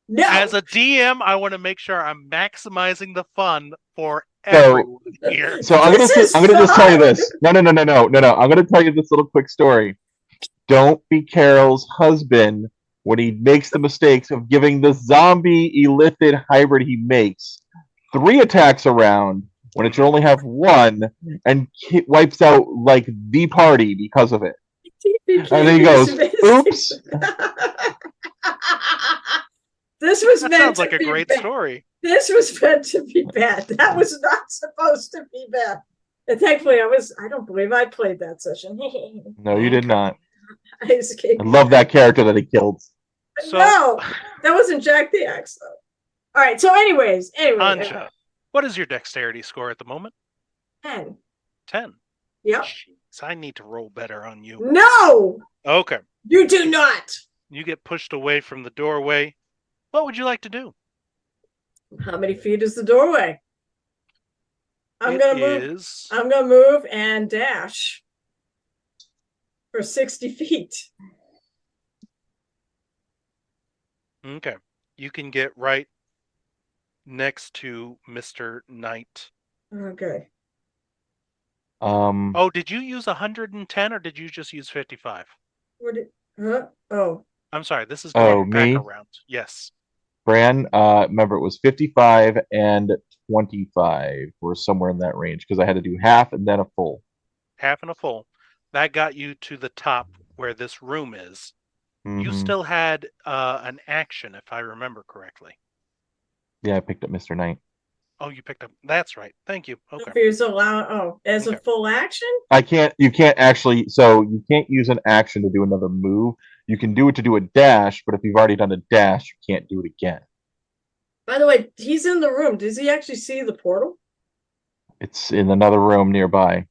No. as a DM, I want to make sure I'm maximizing the fun for So- everyone here. So I'm This is gonna just tell you fun. this. No. I'm gonna tell you this little quick story. Don't be Carol's husband when he makes the mistakes of giving the zombie illithid hybrid he makes 3 attacks around when it should only have 1, and wipes out like the party because of it. And then he goes, "Oops." This was That meant sounds to like a be great bad. story. This was meant to be bad. That was not supposed to be bad. And thankfully, I don't believe I played that session. No, you did not. I escaped. I love that character that he killed. So, No, that wasn't Jack the Axe, though. All right. So, anyway, Anja, what is your dexterity score at the moment? 10. 10. Yep. Jeez, I need to roll better on you. No, Okay. you do not. You get pushed away from the doorway. What would you like to do? How many feet is the doorway? I'm It gonna move. is- I'm gonna move and dash for 60 feet. Okay. You can get right next to Mr. Knight. Okay. Um, Oh, did you use 110 or did you just use 55? What? Huh? Oh, I'm sorry, this is Oh, going back me? around. Yes. Bran, remember it was 55 and 25 were somewhere in that range because I had to do half and then a full. Half and a full. That got you to the top where this room is. You Mhm. still had an action, if I remember correctly. Yeah, I picked up Mr. Knight. Oh, you picked up. That's right. Thank you. Okay. if he's allowed. Oh, as a Okay. full action. You can't actually, so you can't use an action to do another move. You can do it to do a dash, but if you've already done a dash, you can't do it again. By the way, he's in the room. Does he actually see the portal? It's in another room nearby.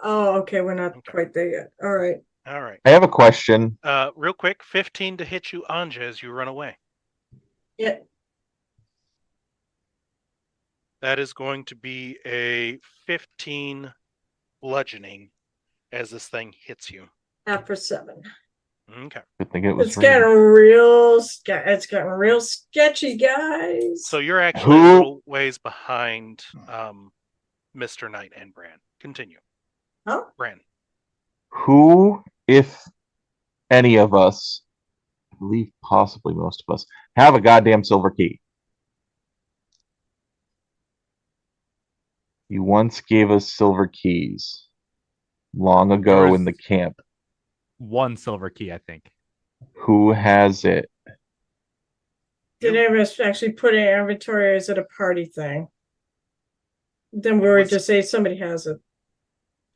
Oh, okay. We're not Okay. quite there yet. All right. All right. I have a question. Real quick, 15 to hit you, Anja, as you run away. Yeah. That is going to be a 15 bludgeoning as this thing hits you. After 7. Okay. Good thing it was It's free. getting real. It's getting real sketchy, guys. So you're actually a Who- little ways behind Mr. Knight and Bran. Continue. Huh? Bran. Who, if any of us, I believe possibly most of us, have a goddamn silver key? You once gave us silver keys long ago There was- in the camp. 1 silver key, I think. Who has it? Did You- anyone actually put it in inventory, or is it a party thing? Then we were was- just say somebody has it.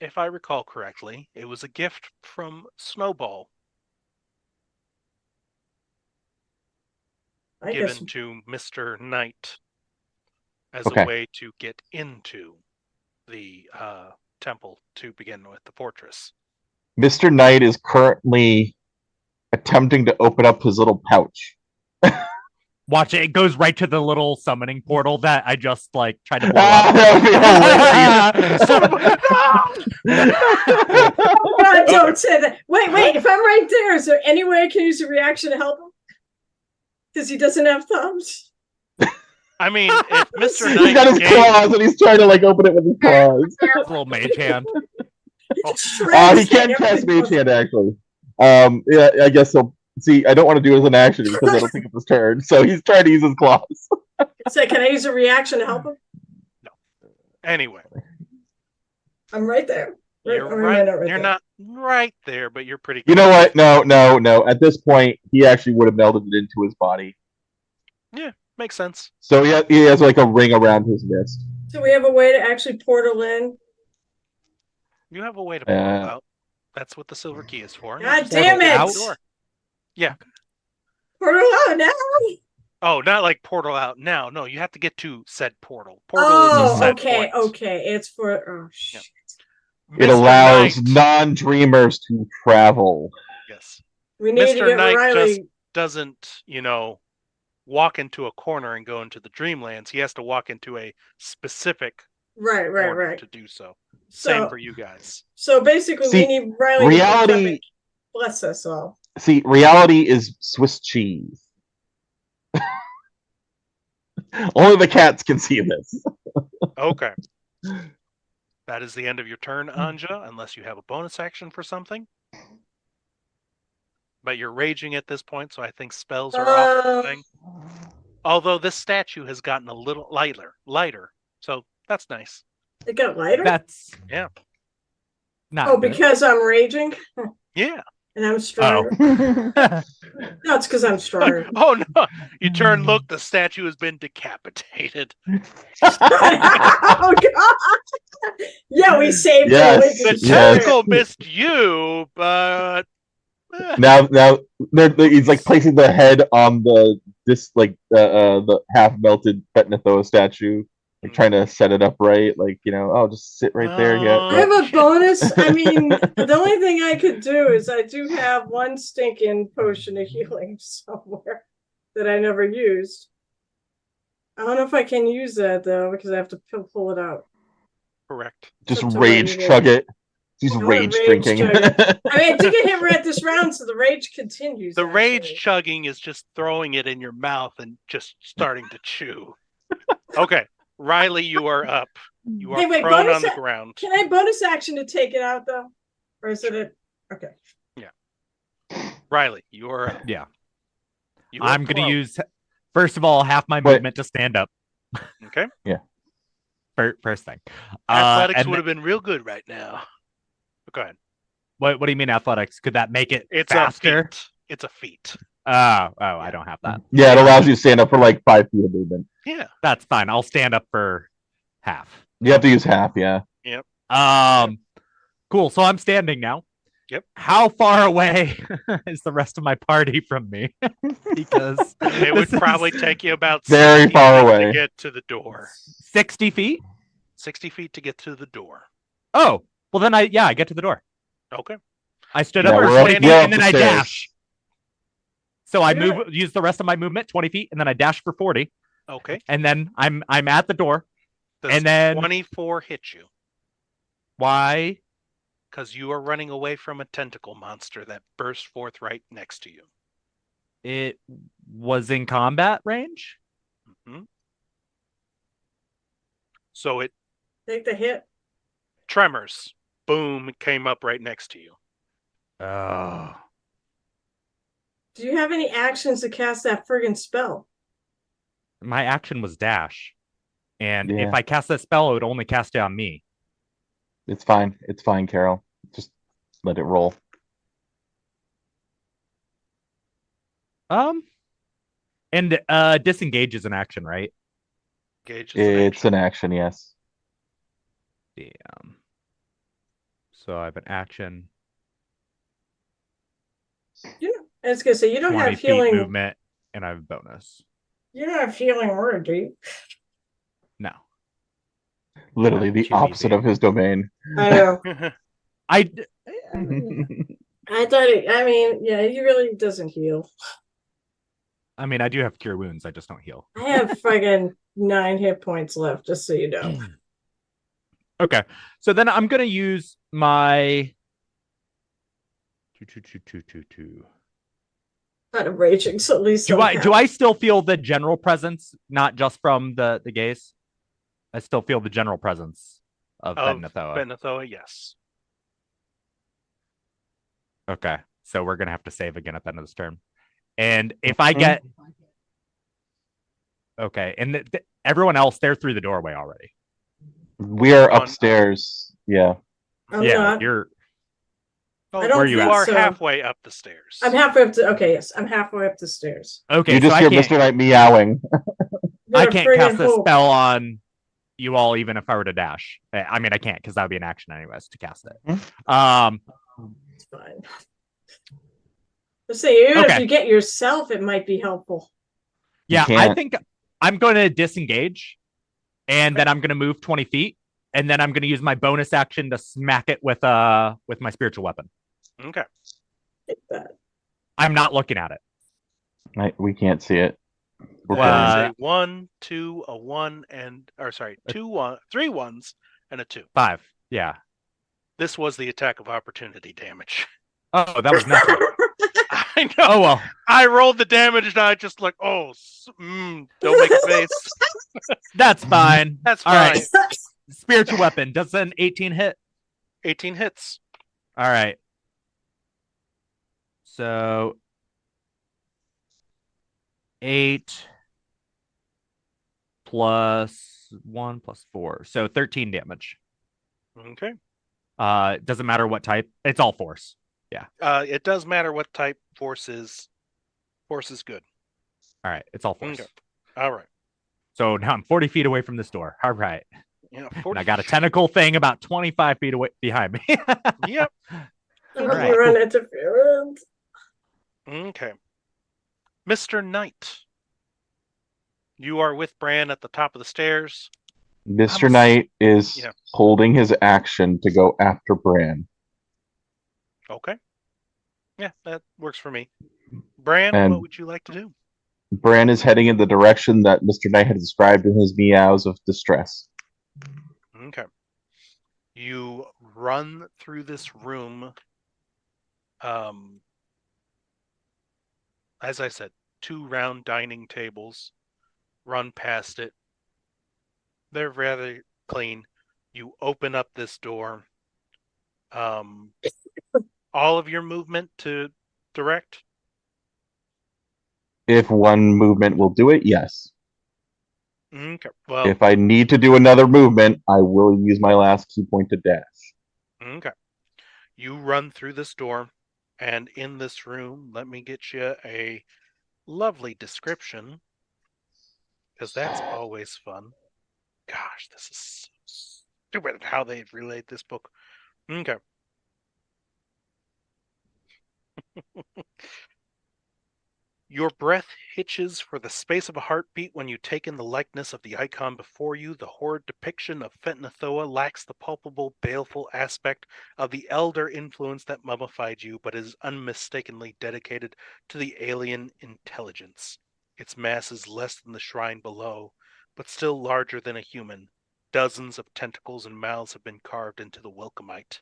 If I recall correctly, it was a gift from Snowball I guess. given to Mr. Knight as Okay. a way to get into the temple to begin with, the fortress. Mr. Knight is currently attempting to open up his little pouch. Watch it. It goes right to the little summoning portal that I just like tried to blow That would be up. hilarious. Right, Don't say that. Wait. If I'm right there, is there any way I can use a reaction to help him? Because he doesn't have thumbs. I mean, if Mr. He's Knight got his gave- claws and he's trying to like open it with his claws. Little mage hand. He can cast Mage Hand actually. Yeah, I guess so. See, I don't want to do it as an action because that'll take up his turn. So he's trying to use his claws. Say, can I use a reaction to help him? Anyway, I'm right there. you're Or am I right. not right You're there? not right there, but you're pretty. You know what? No. At this point, he actually would have melded it into his body. Makes sense. So he has like a ring around his wrist. Do we have a way to actually portal in? You have a way to portal out. That's what the silver key is for. God Just damn portal out it! the door. Yeah. Portal out now. Oh, not like portal out now. No, you have to get to said portal. Portal is a Oh, set okay, point. okay. It's for oh shit. It Mr. allows Knight- non-dreamers to travel. Yes. We need to Mr. get Knight Riley. Doesn't, walk into a corner and go into the dreamlands. He has to walk into a specific Right. corner to do so. Same So, for you guys. so basically, See, we need Riley. reality- To bless us all. See, reality is Swiss cheese. Only the cats can see this. Okay. That is the end of your turn, Anja, unless you have a bonus action for something. But you're raging at this point, so I think spells are off the thing. Although this statue has gotten a little lighter, so that's nice. It got lighter. That's Yeah. not. Oh, good. because I'm raging Yeah. and I'm stronger. No, it's because I'm stronger. Oh no! You turn, look, the statue has been decapitated. Oh god! Yeah, we saved Yes. it. The Yes. tentacle missed you, but Now, he's like placing the head on the half melted Betnathoa statue, like trying to set it up right. Like oh, just sit right there. I have a bonus. I mean, the only thing I could do is I do have one stinking potion of healing somewhere that I never used. I don't know if I can use that though because I have to pull it out. correct. Just That's rage already chug it. He's wanna rage rage drinking. chug I mean, I did get hit right this round, so the rage continues. The rage actually. chugging is just throwing it in your mouth and just starting to chew. Okay, Riley, you are up. You are Hey, wait, prone bonus on the a- ground. Can I bonus action to take it out though, or is it? Okay. Riley, you are up. Yeah. You are I'm going to prone. use, first of all, half my Wait. movement to stand up. Okay. First thing. Athletics and would have been real good right now. Go ahead. What do you mean athletics? Could that make it It's faster? a feat. It's a feat. I don't have that. Yeah, it allows you to stand up for like 5 feet of movement. Yeah. That's fine. I'll stand up for half. You have to use half. Yeah. Cool. So I'm standing now. Yep. How far away is the rest of my party from me? Because It would this is probably take you about Very 60 far feet away. to get to the door. 60 feet. 60 feet to get to the door. Oh, well then I get to the door. Okay. I stood Yeah, up for we're up- 20 feet we're up and then the I stairs. dash. So I Yeah. use the rest of my movement, 20 feet, and then I dash for 40, Okay. and then I'm at the door. Does And then- 24 hit you? Why? Because you are running away from a tentacle monster that burst forth right next to you. It was in combat range? So it Take the hit. tremors. Boom, it came up right next to you. Oh. Do you have any actions to cast that friggin' spell? My action was dash. And Yeah. if I cast that spell, it would only cast it on me. It's fine. It's fine, Carol. Just let it roll. And disengage is an action, right? Gauge is an It's action. an action, yes. Damn. So I have an action, I was gonna say you don't 20 have feet healing. movement, and I have a bonus. You don't have healing word, do you? No. Literally Yeah, the too opposite easy. of his domain. I know. I I thought it. I mean, yeah, he really doesn't heal. mean, I do have cure wounds. I just don't heal. I have friggin' 9 hit points left, just so you know. Okay. So then I'm going to use my Two. Kind of raging, so at least Do I still feel the general presence, not just from the gaze? I still feel the general presence of Fenathoa. Fenathoa, yes. Okay, so we're gonna have to save again at the end of this turn. And if I get okay, and everyone else, they're through the doorway already. We are upstairs. Yeah. I'm yeah, not. you're. I don't where you think You are so. halfway up the stairs. I'm halfway up to. Okay, yes, I'm halfway up the stairs. Okay, You just so hear Mr. Knight meowing. I Gonna can't bring cast in a hope. spell on you all, even if I were to dash. I mean, I can't because that would be an action anyways to cast it. It's fine. Let's say even if Okay. you get yourself, it might be helpful. Yeah, You I can't. think I'm going to disengage, and then I'm going to move 20 feet, and then I'm going to use my bonus action to smack it with my spiritual weapon. Okay. Take that. I'm not looking at it. We can't see it. We're Well, blind. Say 1, 2, a 1, and or sorry, 3 ones and a 2. 5. Yeah. This was the attack of opportunity damage. Oh, that was nothing. I know. Oh well. I rolled the damage and I just like, don't make a face. That's fine. That's All fine. right. Spiritual weapon. Does an 18 hit? 18 hits. All right. So 8 plus 1 plus 4. So 13 damage. Okay. Doesn't matter what type. It's all force. Yeah. It does matter what type force is. Force is good. All right. It's all force. Okay. All right. So now I'm 40 feet away from this door. All right. Yeah. And I got a tentacle thing about 25 feet away behind me. Yep. I hope Right. you run interference. Okay. Mr. Knight. You are with Bran at the top of the stairs. Mr. Knight is Yeah. holding his action to go after Bran. Okay. Yeah, that works for me. Bran, And- what would you like to do? Bran is heading in the direction that Mr. Knight had described in his meows of distress. Okay. You run through this room. As I said, 2 round dining tables. Run past it. They're rather clean. You open up this door. All of your movement to direct. If one movement will do it, yes. Okay. Well, If I need to do another movement, I will use my last key point to dash. okay. You run through this door, and in this room, let me get you a lovely description, because that's always fun. Gosh, this is so stupid how they've relayed this book. Okay. Your breath hitches for the space of a heartbeat when you take in the likeness of the icon before you. The horrid depiction of Fenathoa lacks the palpable, baleful aspect of the elder influence that mummified you, but is unmistakably dedicated to the alien intelligence. Its mass is less than the shrine below, but still larger than a human. Dozens of tentacles and mouths have been carved into the Welcomite.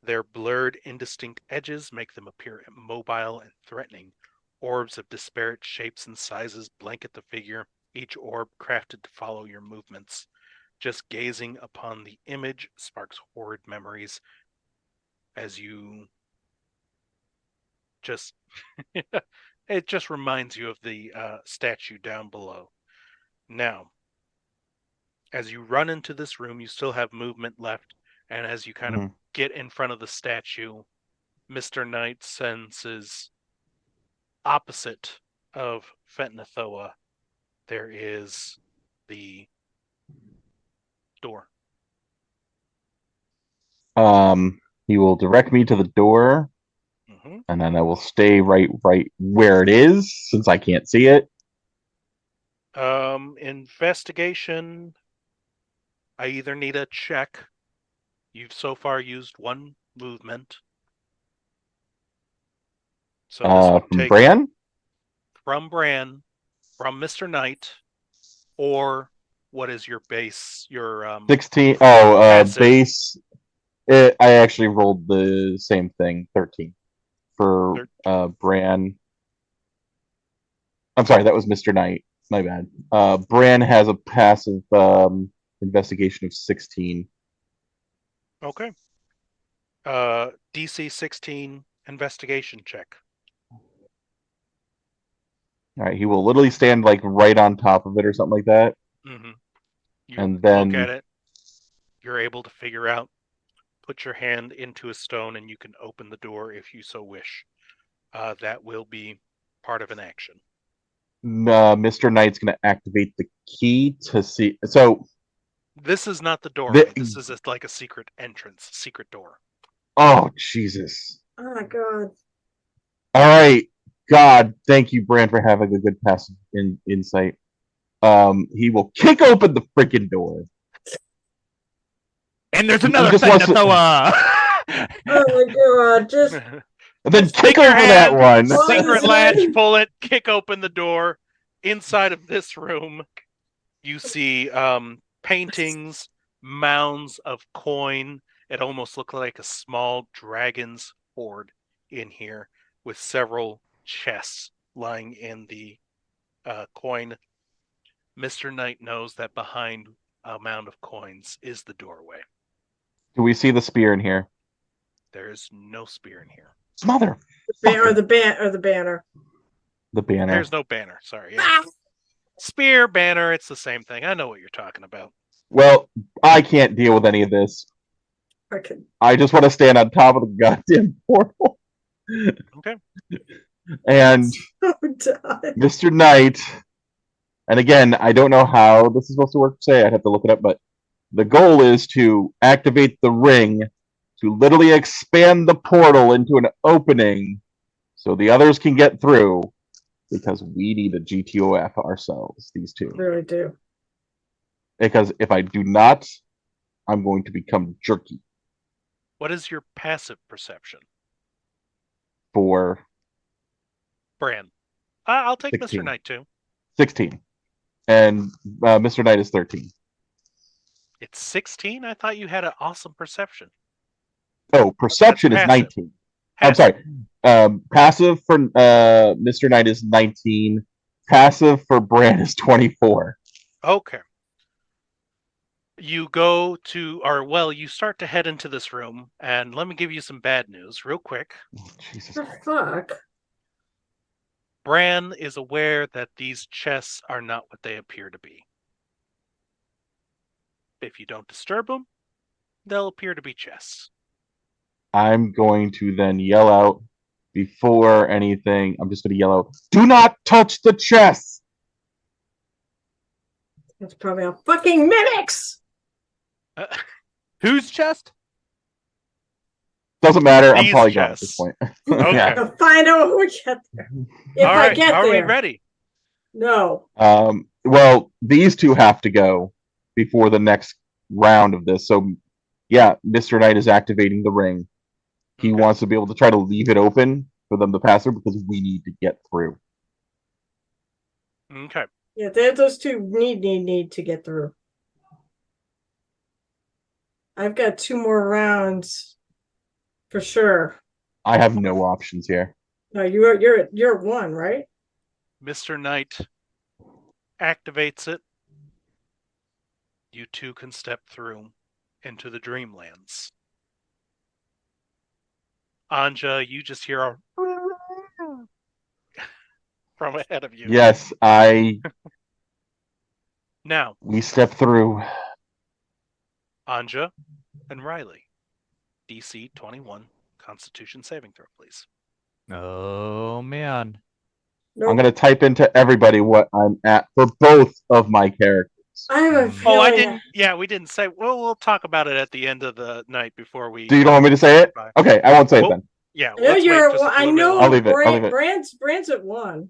Their blurred, indistinct edges make them appear immobile and threatening. Orbs of disparate shapes and sizes blanket the figure, each orb crafted to follow your movements. Just gazing upon the image sparks horrid memories as you just... it just reminds you of the statue down below. Now, as you run into this room, you still have movement left, and as you kind of get in front of the statue, Mr. Knight senses opposite of Fenathoa, there is the door. He will direct me to the door, and then I will stay right where it is, since I can't see it. Investigation. I either need a check. You've so far used 1 movement. So this would From take Bran? from Bran, from Mr. Knight, or what is your base? Your 16. passive. Base. I actually rolled the same thing, 13. for Bran. I'm sorry, that was Mr. Knight. My bad. Bran has a passive investigation of 16. Okay. DC 16 investigation check. All right, he will literally stand like right on top of it or something like that. Mm-hmm. You And then look at it. You're able to figure out. Put your hand into a stone, and you can open the door if you so wish. That will be part of an action. Mr. Knight's going to activate the key to see. So This is not the doorway. This is like a secret entrance, secret door. Oh, Jesus. Oh my god. All right. God, thank you, Bran, for having a good passive insight. He will kick open the freaking door. And there's He another just thing wants to throw Oh my god, just and then Stick kick your over that hand, one. secret Oh, latch, man. pull it, kick open the door. Inside of this room, you see paintings, mounds of coin. It almost looked like a small dragon's hoard in here, with several chests lying in the coin. Mr. Knight knows that behind a mound of coins is the doorway. Do we see the spear in here? There is no spear in here. Mother. or the banner. The banner. There's no banner. Sorry. Yeah. Spear, banner, it's the same thing. I know what you're talking about. Well, I can't deal with any of this. Okay. I just want to stand on top of the goddamn portal. Okay. And Oh, God. Mr. Knight, and again, I don't know how this is supposed to work today. I'd have to look it up, but the goal is to activate the ring to literally expand the portal into an opening so the others can get through, because we need a GTOF ourselves, these two. Really do. Because if I do not, I'm going to become jerky What is your passive perception, for Bran? I'll take 16. Mr. Knight too. 16. And Mr. Knight is 13. It's 16? I thought you had an awesome perception. Oh, perception is passive. 19. I'm sorry. Passive for Mr. Knight is 19. Passive for Bran is 24. Okay. You go to, or well, you start to head into this room, and let me give you some bad news real quick. Oh, Jesus The Christ. fuck? Bran is aware that these chests are not what they appear to be. If you don't disturb them, they'll appear to be chests. I'm going to then yell out before anything. I'm just going to yell out, "Do not touch the chest!" That's probably a fucking mimics. Whose chest? Doesn't matter. I'm These probably gone at this chests. point. Okay. Yeah. I'll find out when we get there. If All I right, get are there. we ready? No. Well, these two have to go before the next round of this. So, yeah, Mr. Knight is activating the ring. He Okay. wants to be able to try to leave it open for them to pass through because we need to get through. Okay. Yeah, those two need to get through. I've got 2 more rounds for sure. I have no options here. No, you're 1, right? Mr. Knight activates it. You two can step through into the Dreamlands. Anja, you just hear a from ahead of you. Yes, Now, we step through. Anja and Riley, DC 21 Constitution saving throw, please. Oh man. Nope. I'm going to type into everybody what I'm at for both of my characters. I have a Oh, feeling. I didn't. Yeah, we didn't say. Well, we'll talk about it at the end of the night before we. Do you don't want me to say it? Bye. Okay, I won't say it Well, then. Yeah, I know let's you're. wait just a I little bit know. longer. I'll leave it. I'll leave it. Brand's at 1.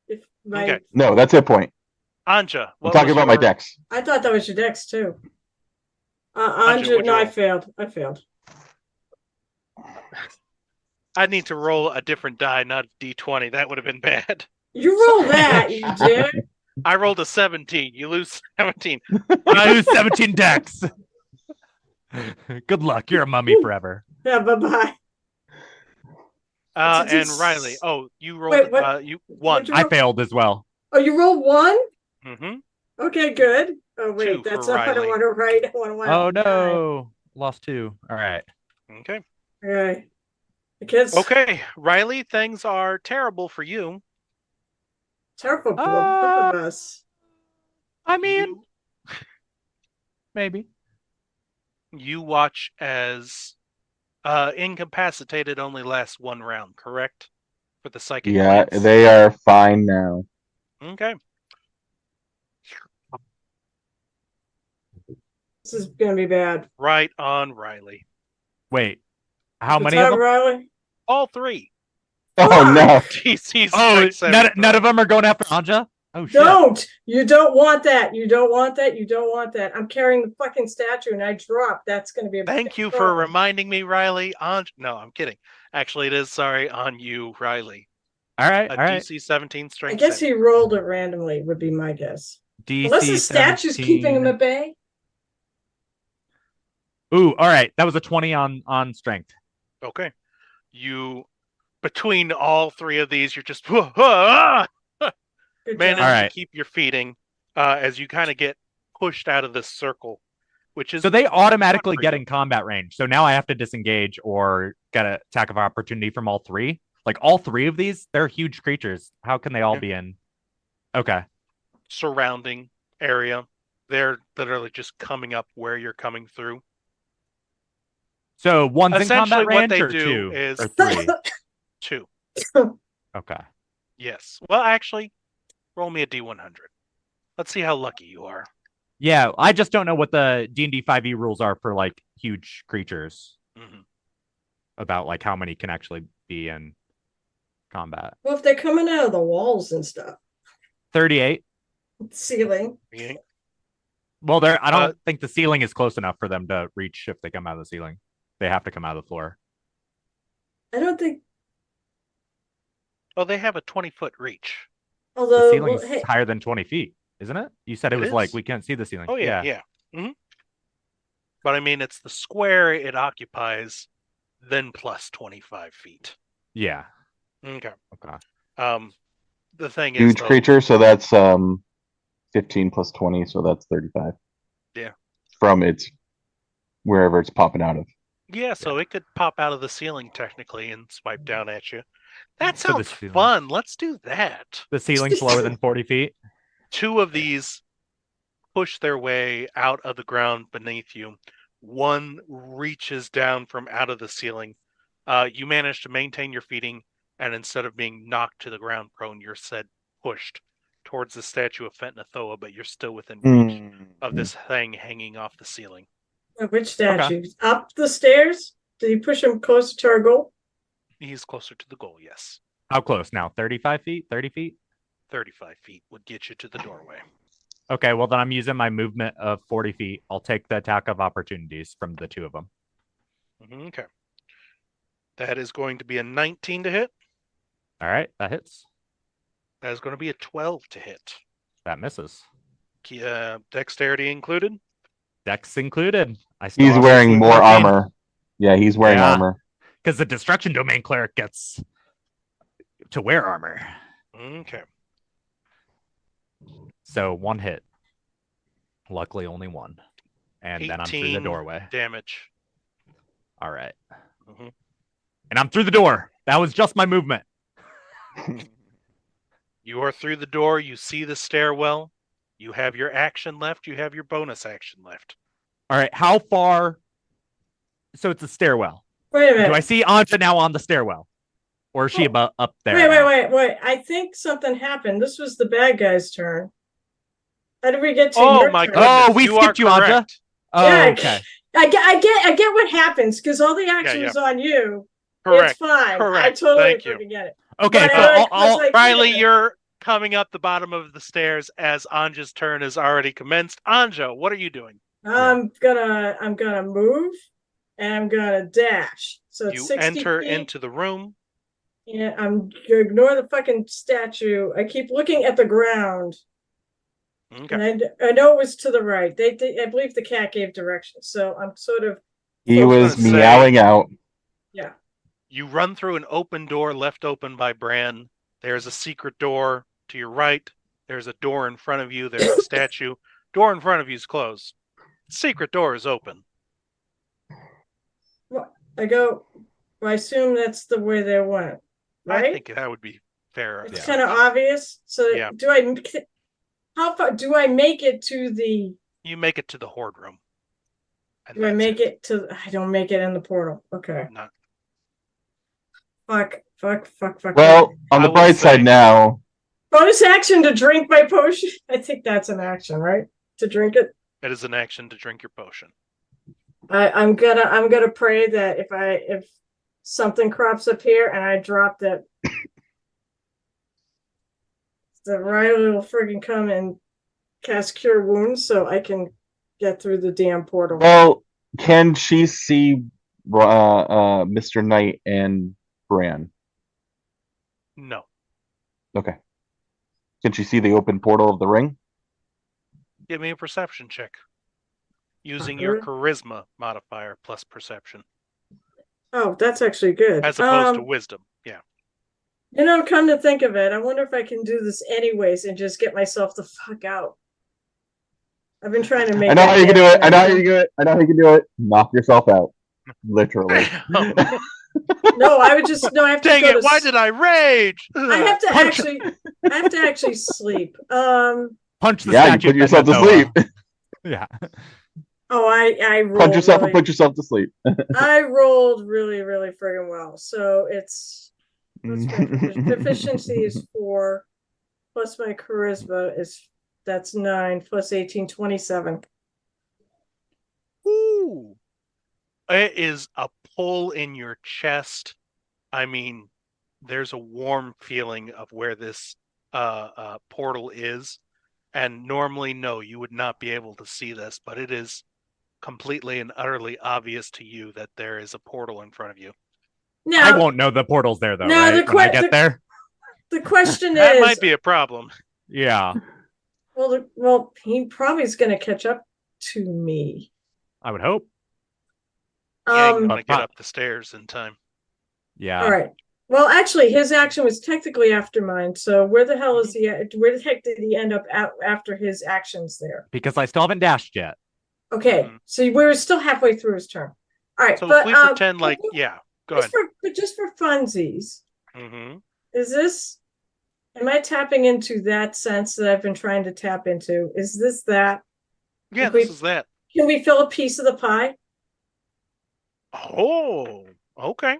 If my, Okay. No, that's hit point. Anja, I'm what talking was about my your- decks. I thought that was your dex too. Anja, Anja, what'd you no, I roll? failed. I failed. I need to roll a different die, not a D20. That would have been bad. You roll that, you did. I rolled a 17. You lose 17. I lose 17 decks. Good luck. You're a mummy forever. Yeah, bye-bye. And Riley. Oh, you rolled. Wait, what? You won. you I roll? failed as well. Oh, you rolled 1? Mm-hmm. Okay, good. Oh, 2 wait, for that's not what I Riley. want to write. I want to Oh no, lost 2. All right. Okay. Okay. The kids. Okay, Riley. Things are terrible for you. Terrible for both of us. I mean, You maybe. you watch as incapacitated only lasts 1 round. Correct? For the psychic Yeah, glance. they are fine now. Okay. This is gonna be bad. Right on, Riley. Wait, how Good many of time, them? Riley? All 3. Oh no! DC Oh, strike 7. none of them are going after Anja. Oh shit! Don't! You don't want that. You don't want that. You don't want that. I'm carrying the fucking statue and I drop. That's gonna be a Thank big you for problem. reminding me, Riley. On no, I'm kidding. Actually, it is sorry on you, Riley. All right, A all right. DC 17 I strength. guess 7. he rolled it randomly, would be my guess. Unless the DC statue's keeping him 17. at bay. Ooh, all right. That was a 20 on strength. Okay. You between all 3 of these, you're just manage Good All job. right. to keep your feeding as you kind of get pushed out of this circle, which is So they automatically fun for get you. in combat range. So now I have to disengage or get an attack of opportunity from all 3. Like all 3 of these, they're huge creatures. How can they all Yeah. be in? Okay. surrounding area. They're literally just coming up where you're coming through. So one's in Essentially, combat what range they or do 2 is or 3. 2. Okay. Yes. Well, actually, roll me a D100. Let's see how lucky you are. Yeah, I just don't know what the D&D 5e rules are for like huge creatures Mhm. about like how many can actually be in combat. Well, if they're coming out of the walls and stuff, 38. ceiling. Okay. Well, I don't think the ceiling is close enough for them to reach if they come out of the ceiling. They have to come out of the floor. I don't think. Oh, they have a 20-foot reach. The Although, ceiling's well, hey, higher than 20 feet, isn't it? You said it It was like is. we can't see the ceiling. Oh, yeah. But I mean, it's the square it occupies, then plus 25 feet. Yeah. Okay. Okay. The thing is, Huge though, creature, so that's 15 plus 20, so that's 35. Yeah. From its wherever it's popping out of. yeah, so it could pop out of the ceiling technically and swipe down at you. That So the sounds ceiling- fun. Let's do that. The ceiling's lower than 40 feet. 2 of these push their way out of the ground beneath you. 1 reaches down from out of the ceiling. You manage to maintain your feeding, and instead of being knocked to the ground prone, you're said pushed towards the statue of Fentnathoa, but you're still within reach of this thing hanging off the ceiling. which statue? Up the stairs? Did he push him closer to our goal? He's closer to the goal, yes. How close now? 35 feet? 30 feet? 35 feet would get you to the doorway. Okay, well then I'm using my movement of 40 feet. I'll take the attack of opportunities from the 2 of them. Okay. That is going to be a 19 to hit. All right, that hits. That is going to be a 12 to hit. That misses. Dexterity included. Dex included. I still He's have wearing AC more 14. armor. Yeah, he's wearing Yeah. armor. Because the destruction domain cleric gets to wear armor. Okay. So 1 hit. Luckily, only 1. And then I'm through the 18 doorway. damage. All right. Mhm. And I'm through the door. That was just my movement. You are through the door. You see the stairwell. You have your action left. You have your bonus action left. All right. How far? So it's a stairwell. Wait a minute. Do I see Anja now on the stairwell? Or is she about up there? Wait. I think something happened. This was the bad guy's turn. How did we get to Oh your my turn? goodness! Oh, we you skipped are you, Anja. correct. Oh, Yeah, okay. I get what happens because all the action yeah. was on you. Correct. It's fine. I Correct. totally Thank you. freaking get it. Okay, But so I was I'll like, Riley, wait a minute. you're coming up the bottom of the stairs as Anja's turn has already commenced. Anja, what are you doing? I'm gonna move and I'm gonna dash. So it's You 60 enter feet. into the room. Yeah, I'm gonna ignore the fucking statue. I keep looking at the ground. Okay. And I know it was to the right. I believe the cat gave directions. So I'm sort of He was was gonna say- meowing out. yeah. You run through an open door left open by Bran. There's a secret door to your right. There's a door in front of you. There's a statue. Door in front of you is closed. Secret door is open. I go, well, I assume that's the way they went, right? I think that would be fair. It's kind of obvious. So Yeah. how far do I make it to the? You make it to the horde room. Do I make it to? I don't make it in the portal. Okay. Not. Fuck. Well, on the bright side now, bonus action to drink my potion. I think that's an action, right? To drink it. It is an action to drink your potion. I'm gonna pray that if something crops up here and I drop that, the Riley will friggin' come and cast Cure Wounds so I can get through the damn portal. well, can she see Mr. Knight and Bran? No. Okay. Can she see the open portal of the ring? Give me a perception check. Using your charisma modifier plus perception. Oh, that's actually good. As opposed to wisdom. Yeah. Come to think of it, I wonder if I can do this anyways and just get myself the fuck out. I've been trying to make. I know how you can do it. I know how you can do it. Knock yourself out. Literally. No, I would just I have to. Dang it! Why did I rage? I have to actually sleep. Punch the Yeah, you statue. put yourself to sleep. Yeah. Oh, I rolled Punch yourself really, and put yourself to sleep. I rolled really, really friggin' well. So it's proficiency is 4 plus my charisma that's 9 plus 18, 27. Ooh. It is a pull in your chest. I mean, there's a warm feeling of where this portal is. And normally, no, you would not be able to see this, but it is completely and utterly obvious to you that there is a portal in front of you. Now, I won't know the portal's there though, now right? When I get there. The question That is, might be a problem. Yeah. well, he probably is going to catch up to me. I would hope. Yeah, you want to get up the stairs in time. Yeah. All right. Well, actually, his action was technically after mine. So where the hell is he? Where the heck did he end up after his actions there? Because I still haven't dashed yet. Okay, so we're still halfway through his turn. All right, So but if we pretend go ahead. But just for funsies, Mm-hmm. is this? Am I tapping into that sense that I've been trying to tap into? Is this that? Yeah, this is that. Can we fill a piece of the pie? Oh, okay.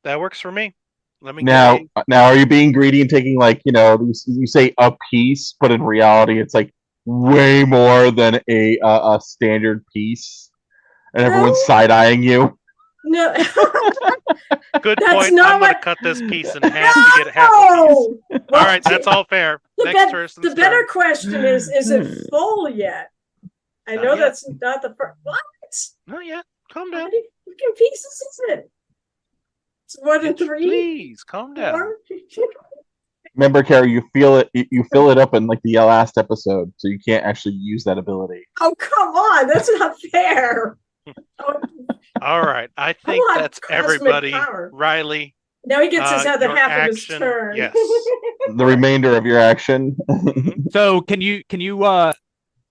That works for me. Let me now, are you being greedy and taking you say a piece, but in reality it's like way more than a standard piece, and everyone's side eyeing you? No. Good That's point. not I'm going to cut this piece in half to get half a piece. All right, that's all fair. The better question is it full yet? I know that's not the first. What? Not yet. Calm down. How many freaking pieces is it? It's 1 and 3. Please calm down. Remember, Carrie, you feel it. You fill it up in like the last episode, so you can't actually use that ability. Oh, come on! That's not fair. All right, I think that's everybody. Power. Riley. Now he gets his other half of his turn. Yes. The remainder of your action. So can you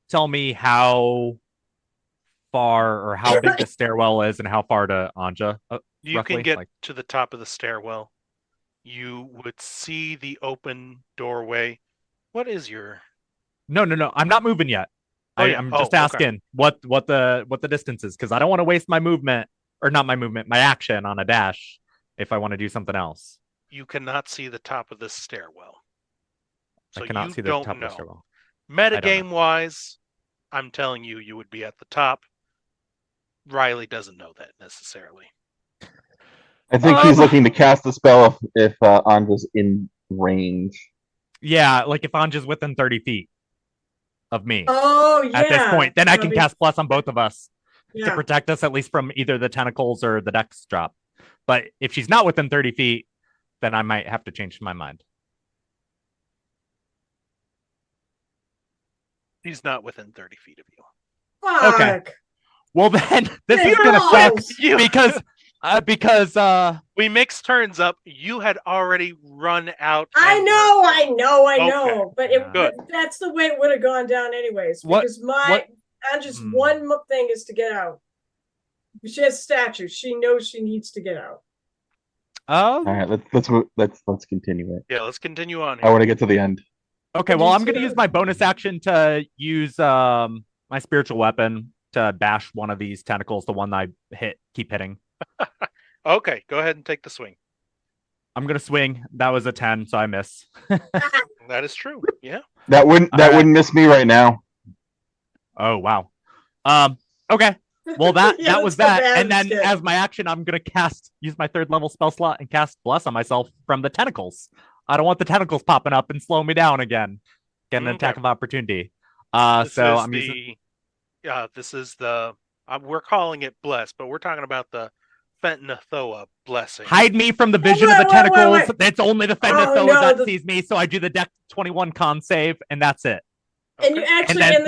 tell me how far or how big the stairwell is and how far to Anja? You roughly? can get to the top of the stairwell. You would see the open doorway. What is your? No. I'm not moving yet. I'm just asking what the distance is, because I don't want to waste my movement, or not my movement, my action on a dash if I want to do something else. You cannot see the top of this stairwell. So I cannot see the top of the stairwell. Metagame wise, I'm telling you, you would be at the top. Riley doesn't know that necessarily. I think he's looking to cast a spell if Anja's in range. Yeah, like if Anja's within 30 feet of me. Oh, yeah. At this point, then I can cast plus on both of us to protect us at least from either the tentacles or the dex drop. But if she's not within 30 feet, then I might have to change my mind. He's not within 30 feet of you. Fuck. Okay. Well, then this is You're gonna suck rolls. You- because we mixed turns up. You had already run out. I and know, were- I know, I Okay. know. But Yeah. Good. but that's the way it would have gone down anyways. What- Because my what- Andrew's Hmm. one thing is to get out. She has statue. She knows she needs to get out. All right, let's continue it. Yeah, let's continue on I here. want to get to the end. okay. Me Well, I'm gonna too. use my bonus action to use my spiritual weapon to bash one of these tentacles, the one I keep hitting. Okay, go ahead and take the swing. I'm gonna swing. That was a 10, so I miss. That is true. Yeah. That wouldn't All right. miss me right now. Oh wow. Okay. Well, that Yeah, was let's go that. back And then instead. as my action, I'm gonna use my 3rd level spell slot and cast Bless on myself from the tentacles. I don't want the tentacles popping up and slowing me down again. Get an Okay. attack of opportunity. This So is I'm using. this is the we're calling it bless, but we're talking about the Fentanathoa blessing. Hide me from the vision of wait, the wait, tentacles. wait. It's only the Oh, Fenathoa no, that the- sees me, so I do the Dex 21 con save, and that's it. And you Okay. actually then and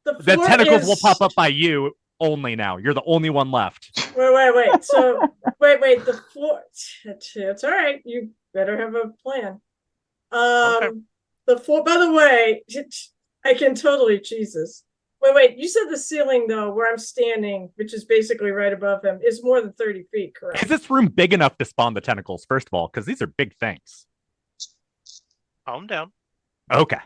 the The floor tentacles is... will pop up by you only now. You're the only one left. Wait. So wait. The floor. It's all right. You better have a plan. Okay. The floor. By the way, I can totally Jesus. Wait. You said the ceiling though, where I'm standing, which is basically right above him, is more than 30 feet. Correct? Is this room big enough to spawn the tentacles, first of all? Because these are big things. Calm down. Okay.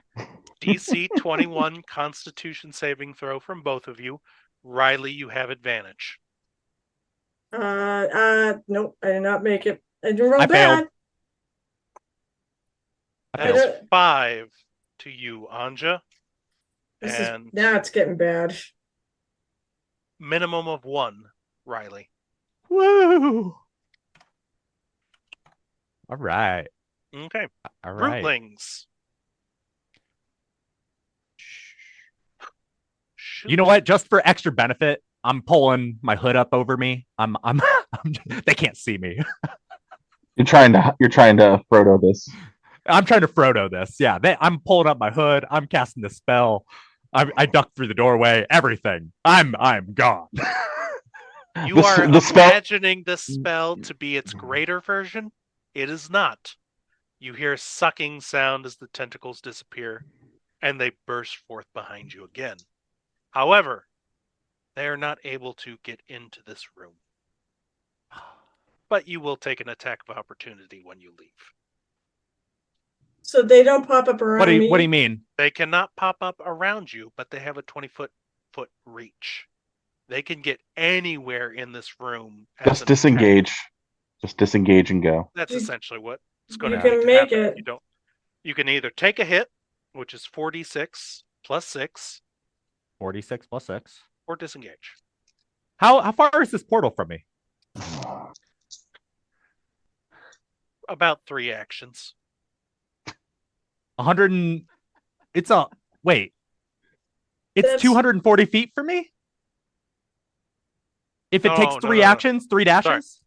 DC 21 Constitution saving throw from both of you. Riley, you have advantage. Nope. I did not make it. I didn't roll I failed. bad. I I That failed. is 5 to you, Anja. This is And now it's getting bad. minimum of 1, Riley. Woo! All right. Okay. All right. Rootlings. You know what? Just for extra benefit, I'm pulling my hood up over me. They can't see me. You're trying to Frodo this. I'm trying to Frodo this. Yeah, I'm pulling up my hood. I'm casting the spell. I duck through the doorway. Everything. I'm gone. You The are spell- imagining this spell to be its greater version. It is not. You hear a sucking sound as the tentacles disappear, and they burst forth behind you again. However, they are not able to get into this room. But you will take an attack of opportunity when you leave. So they don't pop up around What do me. you mean? They cannot pop up around you, but they have a 20-foot reach. They can get anywhere in this room. as Just an attack. disengage. Just disengage and go. That's You- essentially what is going you to can happen. make it. You don't. You can either take a hit, which is 4d6 plus 6, 46 plus 6. or disengage. How far is this portal from me? About 3 actions. 100 and... It's a... Wait. It's That's- 240 feet for me? If it No, takes no, 3 no, no. actions, 3 dashes?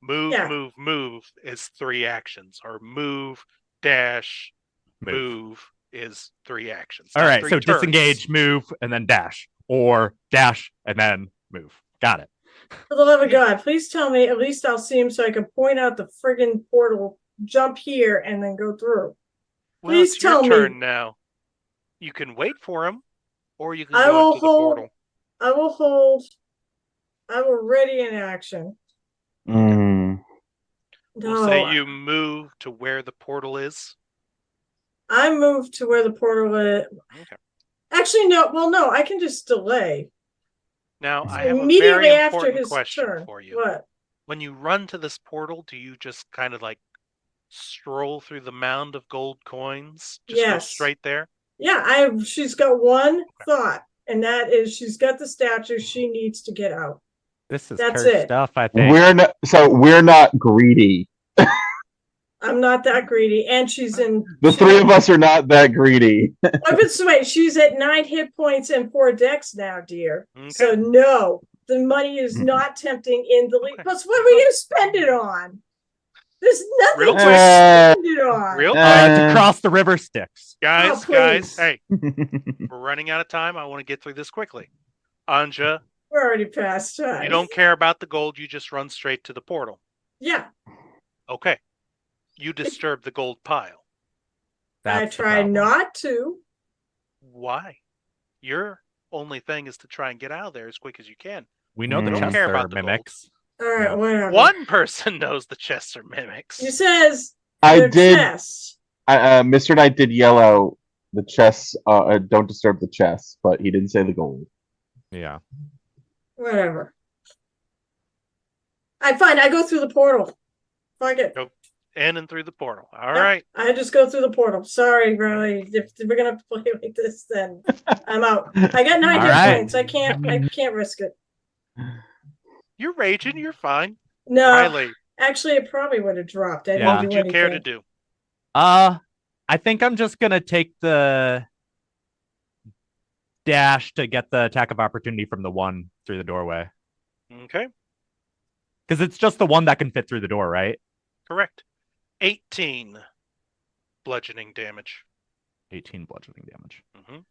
Move, Yeah. move is 3 actions, or move, dash, move is 3 actions. All not right, 3 so turns. disengage, move, and then dash. Or dash, and then move. Got it. For the love of God, please tell me at least I'll see him so I can point out the friggin' portal, jump here, and then go through. Well, Please it's your tell me. turn now. You can wait for him, or you can I go will into the hold. portal. I will hold. I will ready in action. Mm. No, We'll say you move to where the portal is. I move to where the portal is. Okay. Actually, no. Well, no. I can just delay. Now, I have a Immediately very after important his question turn. for you. What? When you run to this portal, do you just kind of like stroll through the mound of gold coins? Just go Yes. straight there? Yeah, she's got one thought, and that is she's got the statue. She needs to get out. This is That's cursed it. stuff, I think. We're not greedy. I'm not that greedy, and she's in. The three of us are not that greedy. Oh, but wait, she's at 9 hit points and 4 decks now, dear. Okay. So no, the money is not tempting in the league. Okay. Plus, what were you spend it on? There's nothing Real to quick. spend it on. Real To cross the river Styx. guys, Oh, guys, please. hey, we're running out of time. I want to get through this quickly. Anja, We're already past time. You don't care about the gold, you just run straight to the portal. Yeah, Okay. You disturb the gold pile. I That's the try problem. not to. Why? Your only thing is to try and get out of there as quick as you can. We know the Don't chests care are about the gold. mimics. All right, Yeah. whatever. One person knows the chests are mimics. He says I the did. chest. Mr. Knight did yell out the chests. Don't disturb the chests, but he didn't say the gold. Yeah. Whatever. I find I go through the portal. Fuck it. In and through the portal. All Yep, right. I just go through the portal. Sorry, Riley. If we're gonna play like this, then I'm out. I got 9 All hit right. points. I can't risk it. You're raging. You're fine. No, Riley, actually, it probably would have dropped. I Yeah. didn't what do would you anything. care to do? I think I'm just gonna take the dash to get the attack of opportunity from the one through the doorway. Okay. Because it's just the one that can fit through the door, right? Correct. 18 bludgeoning damage. 18 bludgeoning damage. Mhm.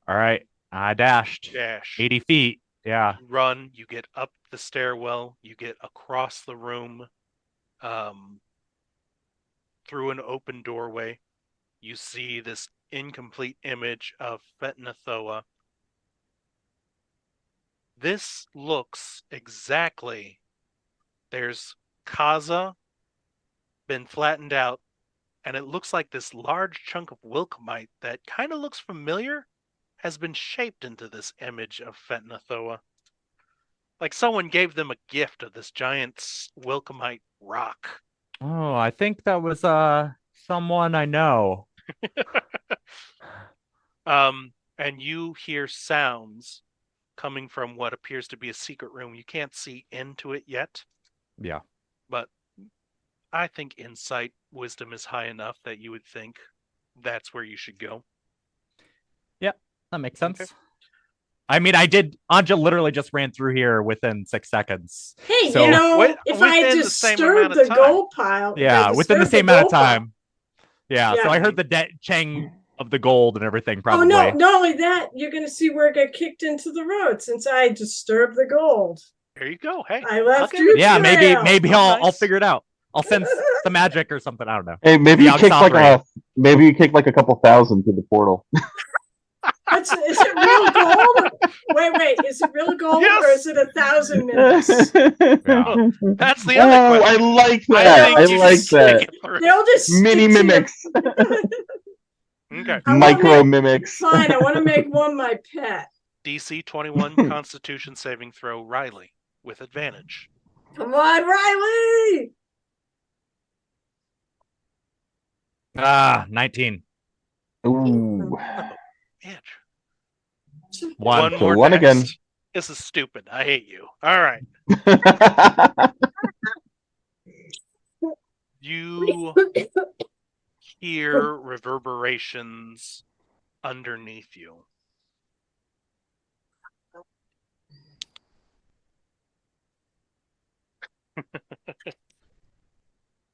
All right. I dashed Dash. 80 feet. Yeah. You run. You get up the stairwell. You get across the room, through an open doorway. You see this incomplete image of Fetnathoa. This looks exactly. There's Kaza been flattened out, and it looks like this large chunk of Wilkemite that kind of looks familiar has been shaped into this image of Fetnathoa. Like someone gave them a gift of this giant Wilkemite rock. Oh, I think that was someone I know. And you hear sounds coming from what appears to be a secret room. You can't see into it yet, Yeah. but I think insight wisdom is high enough that you would think that's where you should go. That makes sense. Okay. I mean, Anja literally just ran through here within 6 seconds. Hey, So- you know, Wait, if I within the same disturb amount of the time. gold pile, if I Yeah, within the disturb same amount of gold pile- time. Yeah, so Yeah. I heard the Chang of the gold and everything, Oh probably. no! Not only that, you're gonna see where it got kicked into the road since I disturbed the gold. There you go. Hey, I left give you. it- Yeah, maybe Oh, I'll nice. figure it out. I'll sense the magic or something. I don't know. Hey, maybe The you kicked Oxopre. maybe you kicked like a couple thousand through the portal. Is it real gold? Wait, is it real gold Yes! or is it 1,000 minutes? Yeah. That's the other Oh, I question. like I that. think I you like just stick that. it through. They'll just stick Mini to you. mimics, Okay. I wanna micro make- mimics. Fine, I want to make one my pet. DC 21 Constitution saving throw. Riley with advantage. Come on, Riley! 19. Ooh. Bitch. One. So one dash. again. This is stupid. I hate you. All right. You hear reverberations underneath you.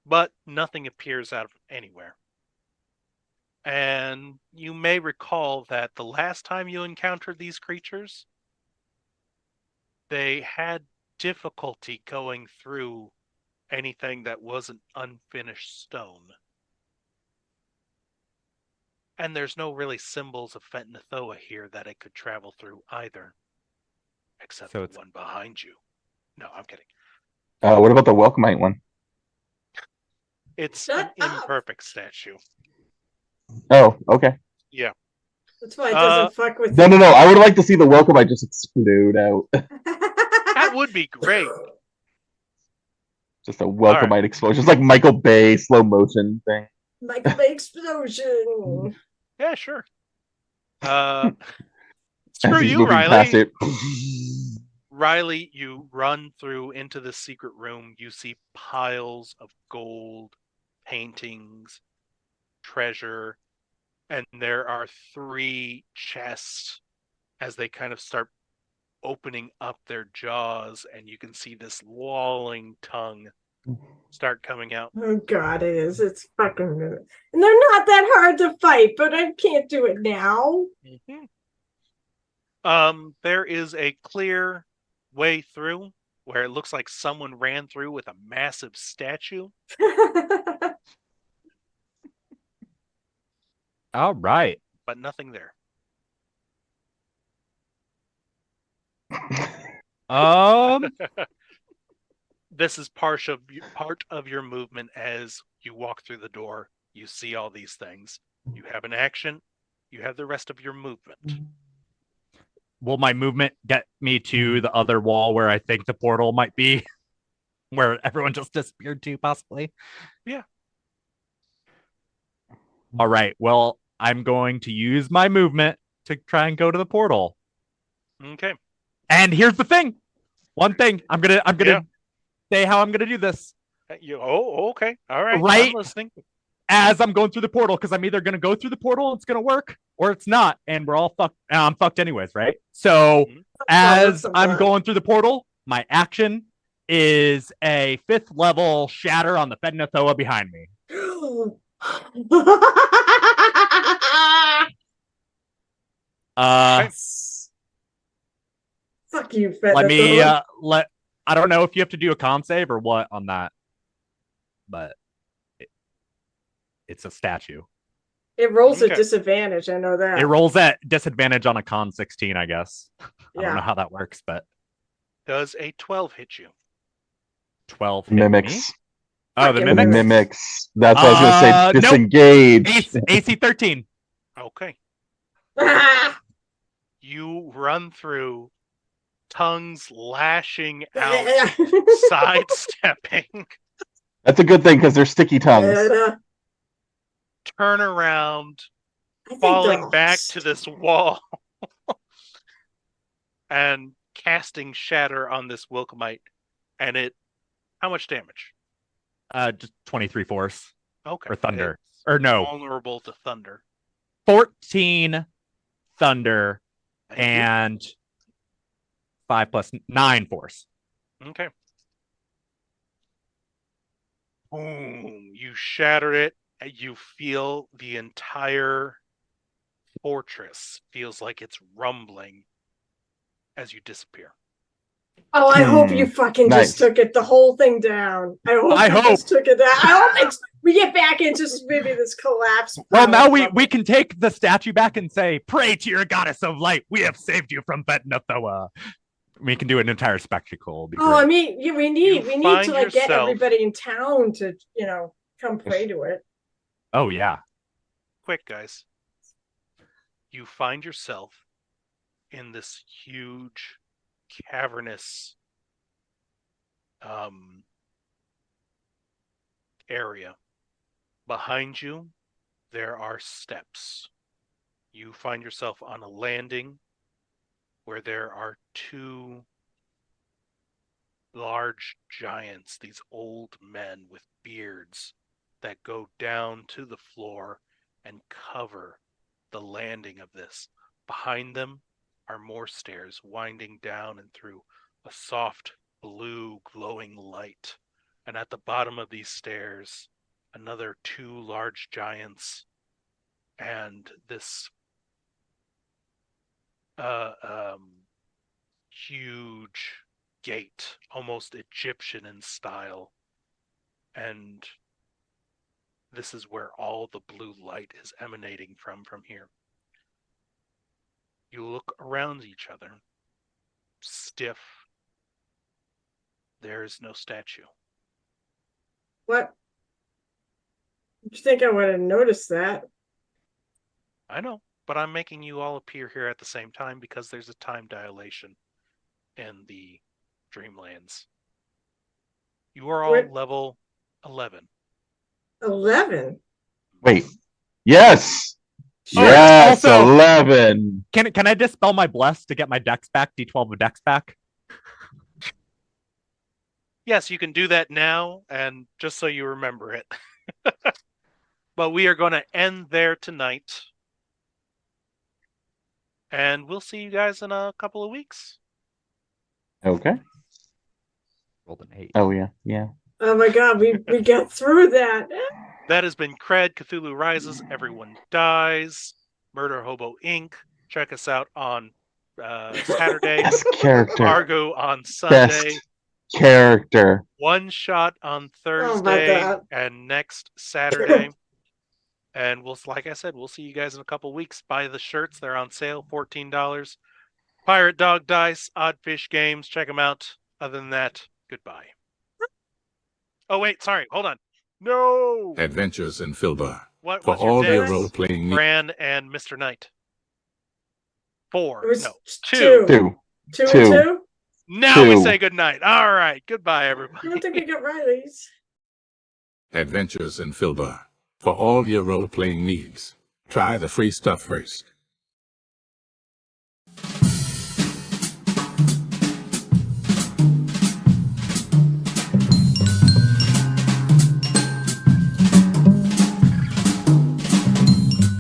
But nothing appears out of anywhere. And you may recall that the last time you encountered these creatures, they had difficulty going through anything that wasn't unfinished stone. And there's no really symbols of Fetnathoa here that it could travel through either. Except So the it's- one behind you. No, I'm kidding. What about the Welcomite one? It's Shut an up. imperfect statue. Oh, okay. That's why it doesn't fuck with No. I would like to see the Welcomite just explode out. That would be great. Just a Welcomite explosion. Just like Michael Bay slow motion thing. Michael Bay explosion. Yeah, sure. As Screw he's you, moving past Riley. it. Riley, you run through into the secret room. You see piles of gold, paintings, treasure, and there are 3 chests as they kind of start opening up their jaws, and you can see this lolling tongue start coming out. Oh god, it is. It's fucking good. And they're not that hard to fight, but I can't do it now. There is a clear midway through, where it looks like someone ran through with a massive statue. All right. But nothing there. This is part of your movement as you walk through the door. You see all these things. You have an action. You have the rest of your movement. Will my movement get me to the other wall where I think the portal might be, where everyone just disappeared to, possibly? Yeah. All right. Well, I'm going to use my movement to try and go to the portal. Okay. And here's the thing. One thing. I'm gonna Yeah. say how I'm gonna do this. Okay. All right. Right. I'm listening. As I'm going through the portal, because I'm either gonna go through the portal and it's gonna work, or it's not, and we're all fucked. I'm fucked anyways, right? So as I'm going through the portal, my action is a 5th level shatter on the Fednathoa behind me. Okay. Fuck you, Fed. Let me I don't know if you have to do a con save or what on that, but it's a statue. It rolls Okay. at disadvantage. I know that. It rolls at disadvantage on a con 16, I guess. I don't know Yeah. how that works, but Does a 12 hit you? 12 hit me? Mimics. Oh, the Fucking mimics. Mimics. That's what I was gonna say. Nope. Disengage. AC 13. Okay. Ah! You run through, tongues lashing out, sidestepping, That's a good thing because they're sticky tongues. turn around, I think falling they're back all to this wall, and casting shatter on this Wilkemite. And it, how much damage? Just 23 force. Okay. Or thunder. It's Or no. vulnerable to thunder. 14 thunder Thank you. and 5 plus 9 force. Okay. Boom. You shatter it. And you feel the entire fortress feels like it's rumbling as you disappear. Oh, I hope you fucking Nice. just took it the whole thing down. I hope you just took it down. I hope we get back into just maybe this collapse. Well, now we can take the statue back and say, "Pray to your goddess of light. We have saved you from Fednathoa." We can do an entire spectacle. Oh, I mean, yeah, we need to like get yourself- everybody in town to come pray to it. Oh yeah. Quick, guys. You find yourself in this huge cavernous area. Behind you, there are steps. You find yourself on a landing where there are 2 large giants, these old men with beards that go down to the floor and cover the landing of this. Behind them are more stairs winding down and through a soft blue glowing light. And at the bottom of these stairs, another 2 large giants and this huge gate, almost Egyptian in style. And this is where all the blue light is emanating from here. You look around each other, stiff. There is no statue. What? You think I would have noticed that? I know, but I'm making you all appear here at the same time because there's a time dilation in the Dreamlands. You are all level 11. 11. Wait. Yes. Oh, Yes. also- 11. Can I dispel my bless to get my dex back? D12 of dex back. Yes, you can do that now, and just so you remember it. But we are going to end there tonight. And we'll see you guys in a couple of weeks. Okay. Rolled an 8. Oh yeah. Yeah. Oh my god, we got through that. That has been CRED, Cthulhu Rises, Everyone Dies, Murder Hobo Inc. Check us out on Saturday, Best character. Argo on Sunday, Best character. One Shot on Oh my Thursday, God. and next Saturday. And like I said, we'll see you guys in a couple weeks. Buy the shirts; they're on sale, $14. Pirate Dog Dice, Oddfish Games, check them out. Other than that, goodbye. Oh wait, sorry, hold on. No. Adventures in Filbar. What For was your all your dicks? role-playing needs. Bran and Mr. Knight. 4. It was No, 2. 2. 2 and Two. 2? Now we 2. say goodnight. All right, goodbye, I everybody. don't think we got Riley's. Adventures in Filbar. For all your role-playing needs. Try the free stuff first.